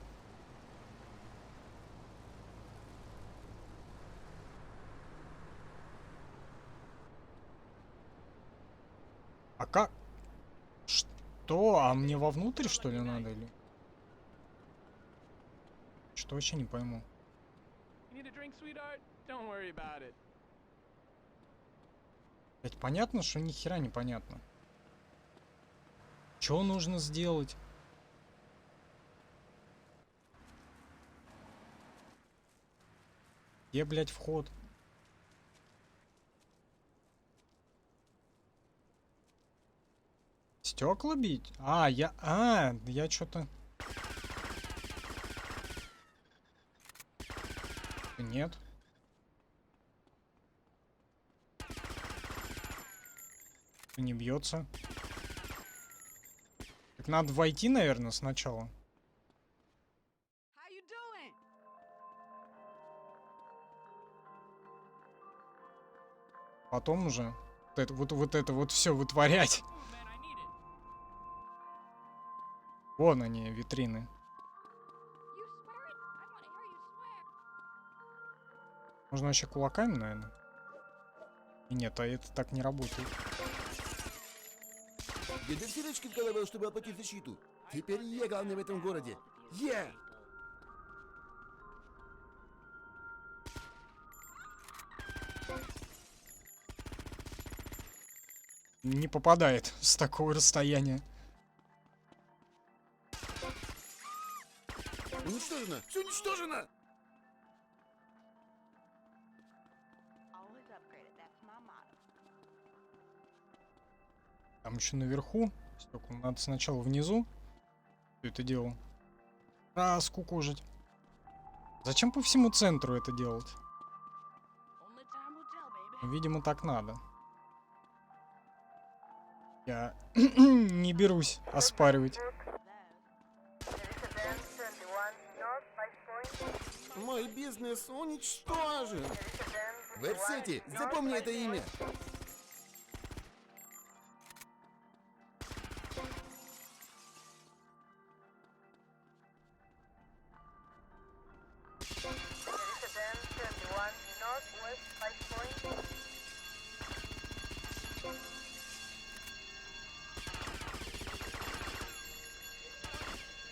А как? Что? А мне вовнутрь, что ли, надо или? Что вообще не пойму. You need a drink, sweetheart? Don't worry about it. Ведь понятно, что ни хера не понятно. Что нужно сделать? Где, блядь, вход? Стекла бить? Я что-то... Нет. Не бьется. Так надо войти, наверное, сначала. How you doing? Потом уже вот это вот все вытворять. Вон они, витрины. You swear it? I want to hear you swear. Можно вообще кулаками, наверное. И нет, а это так не работает. Дедовсирочки вкалывал, чтобы оплатить защиту. Теперь я главный в этом городе. Я! Не попадает с такого расстояния. Уничтожено! Все уничтожено! Always upgraded. That's my motto. Там еще наверху. Стекла. Надо сначала внизу все это дело раскукожить. Зачем по всему центру это делать? Only time will tell, baby. Ну, видимо, так надо. Я не берусь оспаривать. Мой бизнес уничтожен. Версети, запомни это имя.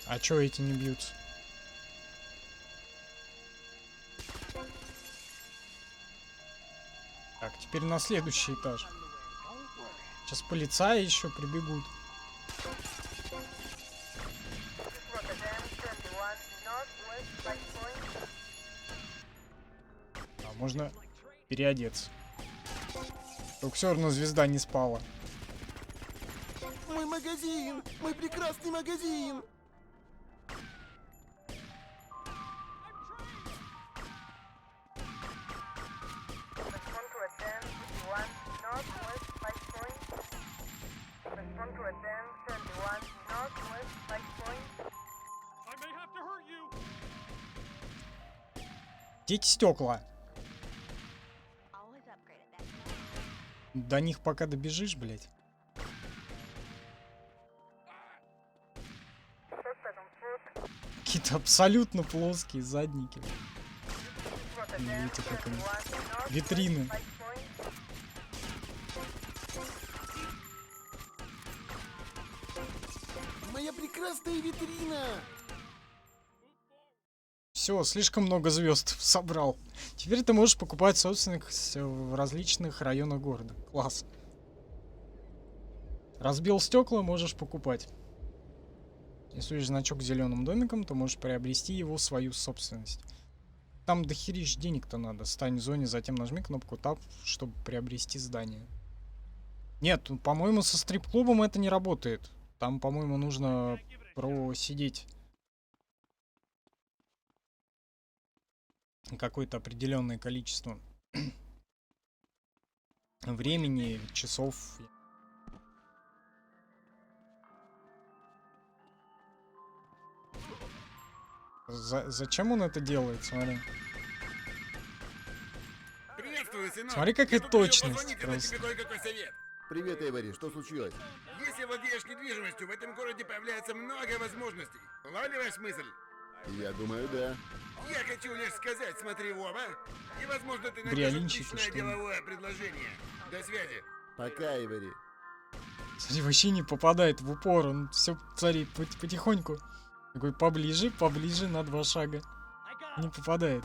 А чё эти не бьются? Так, теперь на следующий этаж. Сейчас полицаи еще прибегут. А можно переодеться. Только все равно звезда не спала. Мой магазин! Мой прекрасный магазин! Дети стекла. Always upgraded. That's my motto. До них пока добежишь, блядь. Какие-то абсолютно плоские задники. Видите, как они. Витрины. Моя прекрасная витрина! Все, слишком много звезд собрал. Теперь ты можешь покупать собственных в различных районах города. Класс. Разбил стекла, можешь покупать. Если увидишь значок с зеленым домиком, то можешь приобрести его в свою собственность. Там дохерищ денег-то надо. Стань в зоне, затем нажми кнопку Tab, чтобы приобрести здание. Нет, по-моему, со стрип-клубом это не работает. Там, по-моему, нужно просидеть какое-то определенное количество времени, часов. Зачем он это делает? Смотри. Приветствую, сынок! Смотри, какая Я тут решил точность позвонить и дать просто. тебе кое-какой совет. Привет, Эйвори, что случилось? Если владеешь недвижимостью, в этом городе появляется много возможностей. Улавливаешь мысль? Я думаю, да. Я хочу лишь сказать, смотри в оба, и, возможно, ты найдешь Бриолинчики, отличное что ли? деловое предложение. До связи. Пока, Эйвори. Смотри, вообще не попадает в упор. Он все, смотри, потихоньку. Такой поближе, поближе, на 2 шага. Не попадает.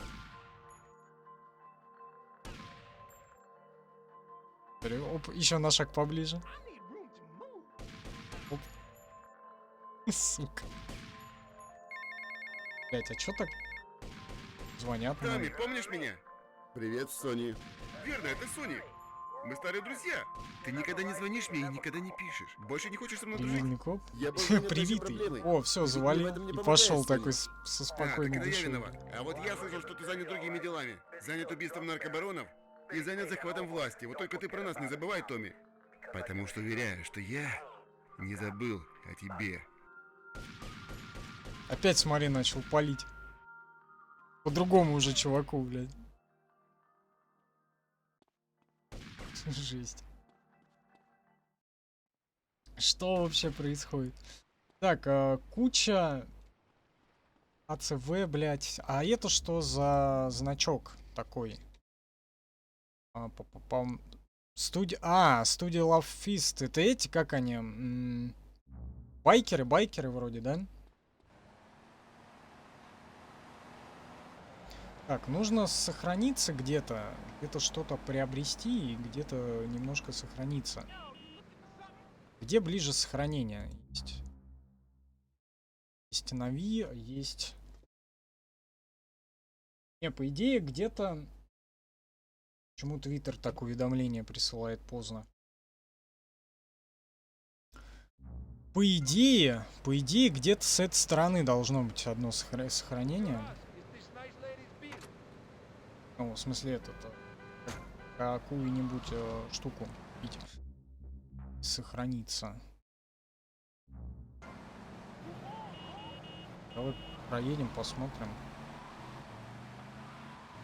Смотри, оп, еще на шаг поближе. Оп. Сука. Блять, а чё так? Звонят Томми, мне. помнишь меня? Привет, Сони. Верно, это Сони. Мы старые друзья. Ты никогда не звонишь мне и никогда не пишешь. Больше не хочешь со мной дружить? Привитный коп. Я был занят нашей Привитый. проблемой. О, все, Ведь завалил. мне в этом не И помогает пошел Стив. такой со А, спокойной так это я душой. виноват. А вот я слышал, что ты занят другими делами. Занят убийством наркобаронов и занят захватом власти. Вот только ты про нас не забывай, Томми. Потому что уверяю, что я не забыл о тебе. Опять, смотри, начал палить. По-другому уже чуваку, блядь. Жесть. Что вообще происходит? Так, куча АЦВ, блядь. А это что за значок такой? Студия Love Fist. Это эти, как они? Байкеры вроде, да? Так, нужно сохраниться где-то, где-то что-то приобрести и где-то немножко сохраниться. Где ближе сохранение есть? Есть Нави, есть... Не, по идее, где-то... Почему Твиттер так уведомление присылает поздно? По идее, где-то с этой стороны должно быть одно сохранение. Ну, в смысле, какую-нибудь штуку пить. Сохраниться. Давай проедем, посмотрим.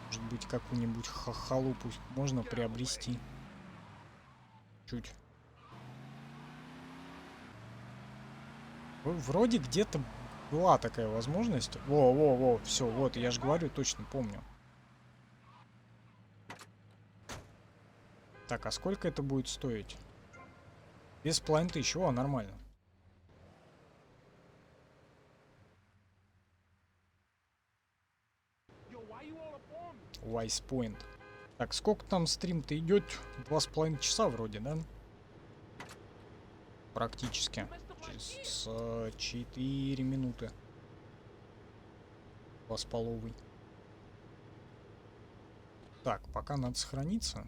Может быть, какую-нибудь халупу можно приобрести. Чуть. Вроде где-то была такая возможность. Во, все, вот, я же говорю, точно помню. Так, а сколько это будет стоить? 2500, о, нормально. Wise Point. Так, сколько там стрим-то идет? 2,5 часа вроде, да? Практически. Через 4 минуты. 2,5. Так, пока надо сохраниться.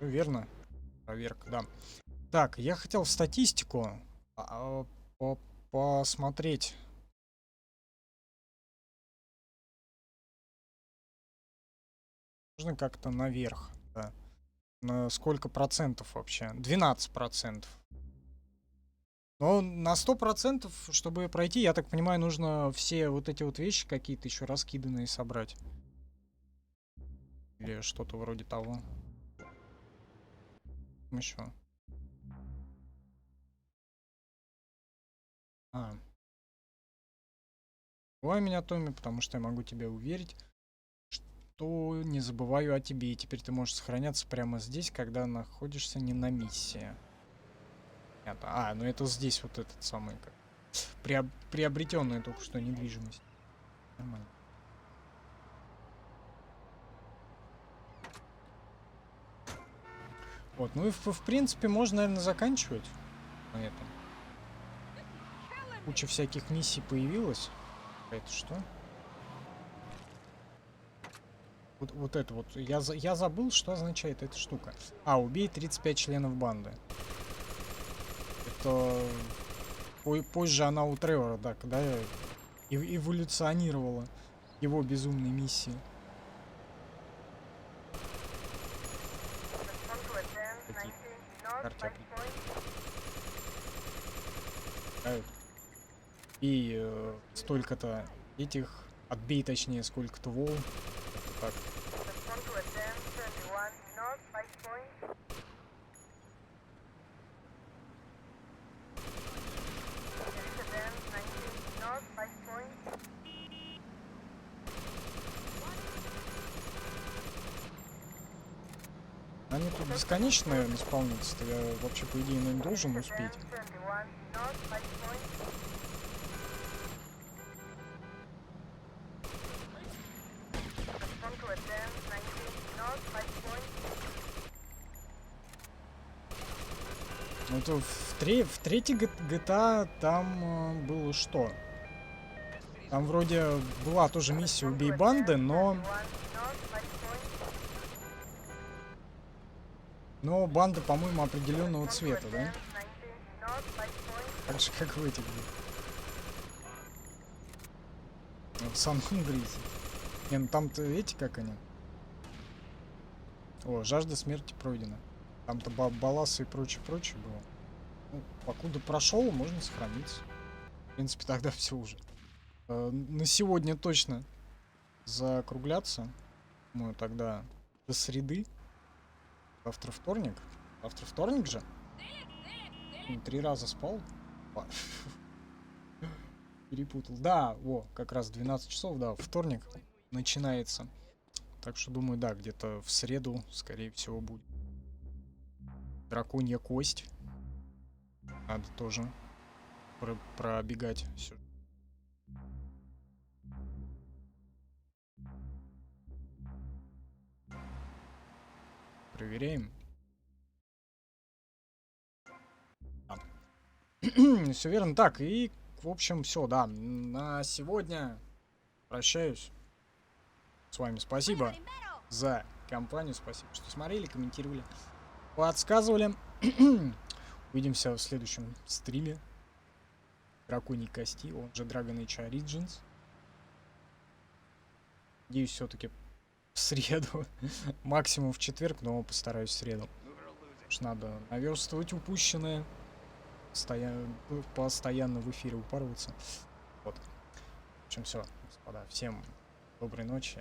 Верно. Проверка, да. Так, я хотел в статистику посмотреть. Можно как-то наверх, да. На сколько процентов вообще? 12%. Но на 100%, чтобы пройти, я так понимаю, нужно все вот эти вот вещи какие-то еще раскиданные собрать. Или что-то вроде того. Еще. Давай меня, Томми, потому что я могу тебя уверить, что не забываю о тебе. И теперь ты можешь сохраняться прямо здесь, когда находишься не на миссии. Понятно. Ну это здесь вот этот самый как приобретенная только что недвижимость. Нормально. Вот, ну и в принципе можно, наверное, заканчивать на этом. Куча всяких миссий появилась. Это что? Вот это вот. Я забыл, что означает эта штука. Убей 35 членов банды. Это... Позже она у Тревора, да, когда эволюционировала его безумной миссии. И столько-то этих, отбей точнее сколько-то волн. Так. Они тут бесконечно, наверное, исполнятся. Я вообще, по идее, наверное, должен успеть. Вот в третьей GTA там было что? Там вроде была тоже миссия «Убей банды», но банда, по-моему, определенного цвета, да? Так же, как в этих. В Сан-Андреасе. Не, ну там-то эти, как они? О, жажда смерти пройдена. Там-то балласы и прочее было. Ну, покуда прошел, можно сохраниться. В принципе, тогда все уже. На сегодня точно закругляться. Ну, тогда до среды. Завтра вторник. Завтра вторник же? 3 раза спал. Перепутал. Да, как раз 12 часов, да, вторник начинается. Так что думаю, да, где-то в среду, скорее всего, будет. Драконья кость. Надо тоже пробегать все. Проверяем. Все верно. Так, и, в общем, все, да. На сегодня прощаюсь с вами. Спасибо за компанию. Спасибо, что смотрели, комментировали, подсказывали. Увидимся в следующем стриме. Драконьей кости, он же Dragon Age Origins. Надеюсь, все-таки в среду. Максимум в четверг, но постараюсь в среду. Потому что надо наверстывать упущенное. Постоянно в эфире упарываться. Вот. В общем, все, господа. Всем доброй ночи.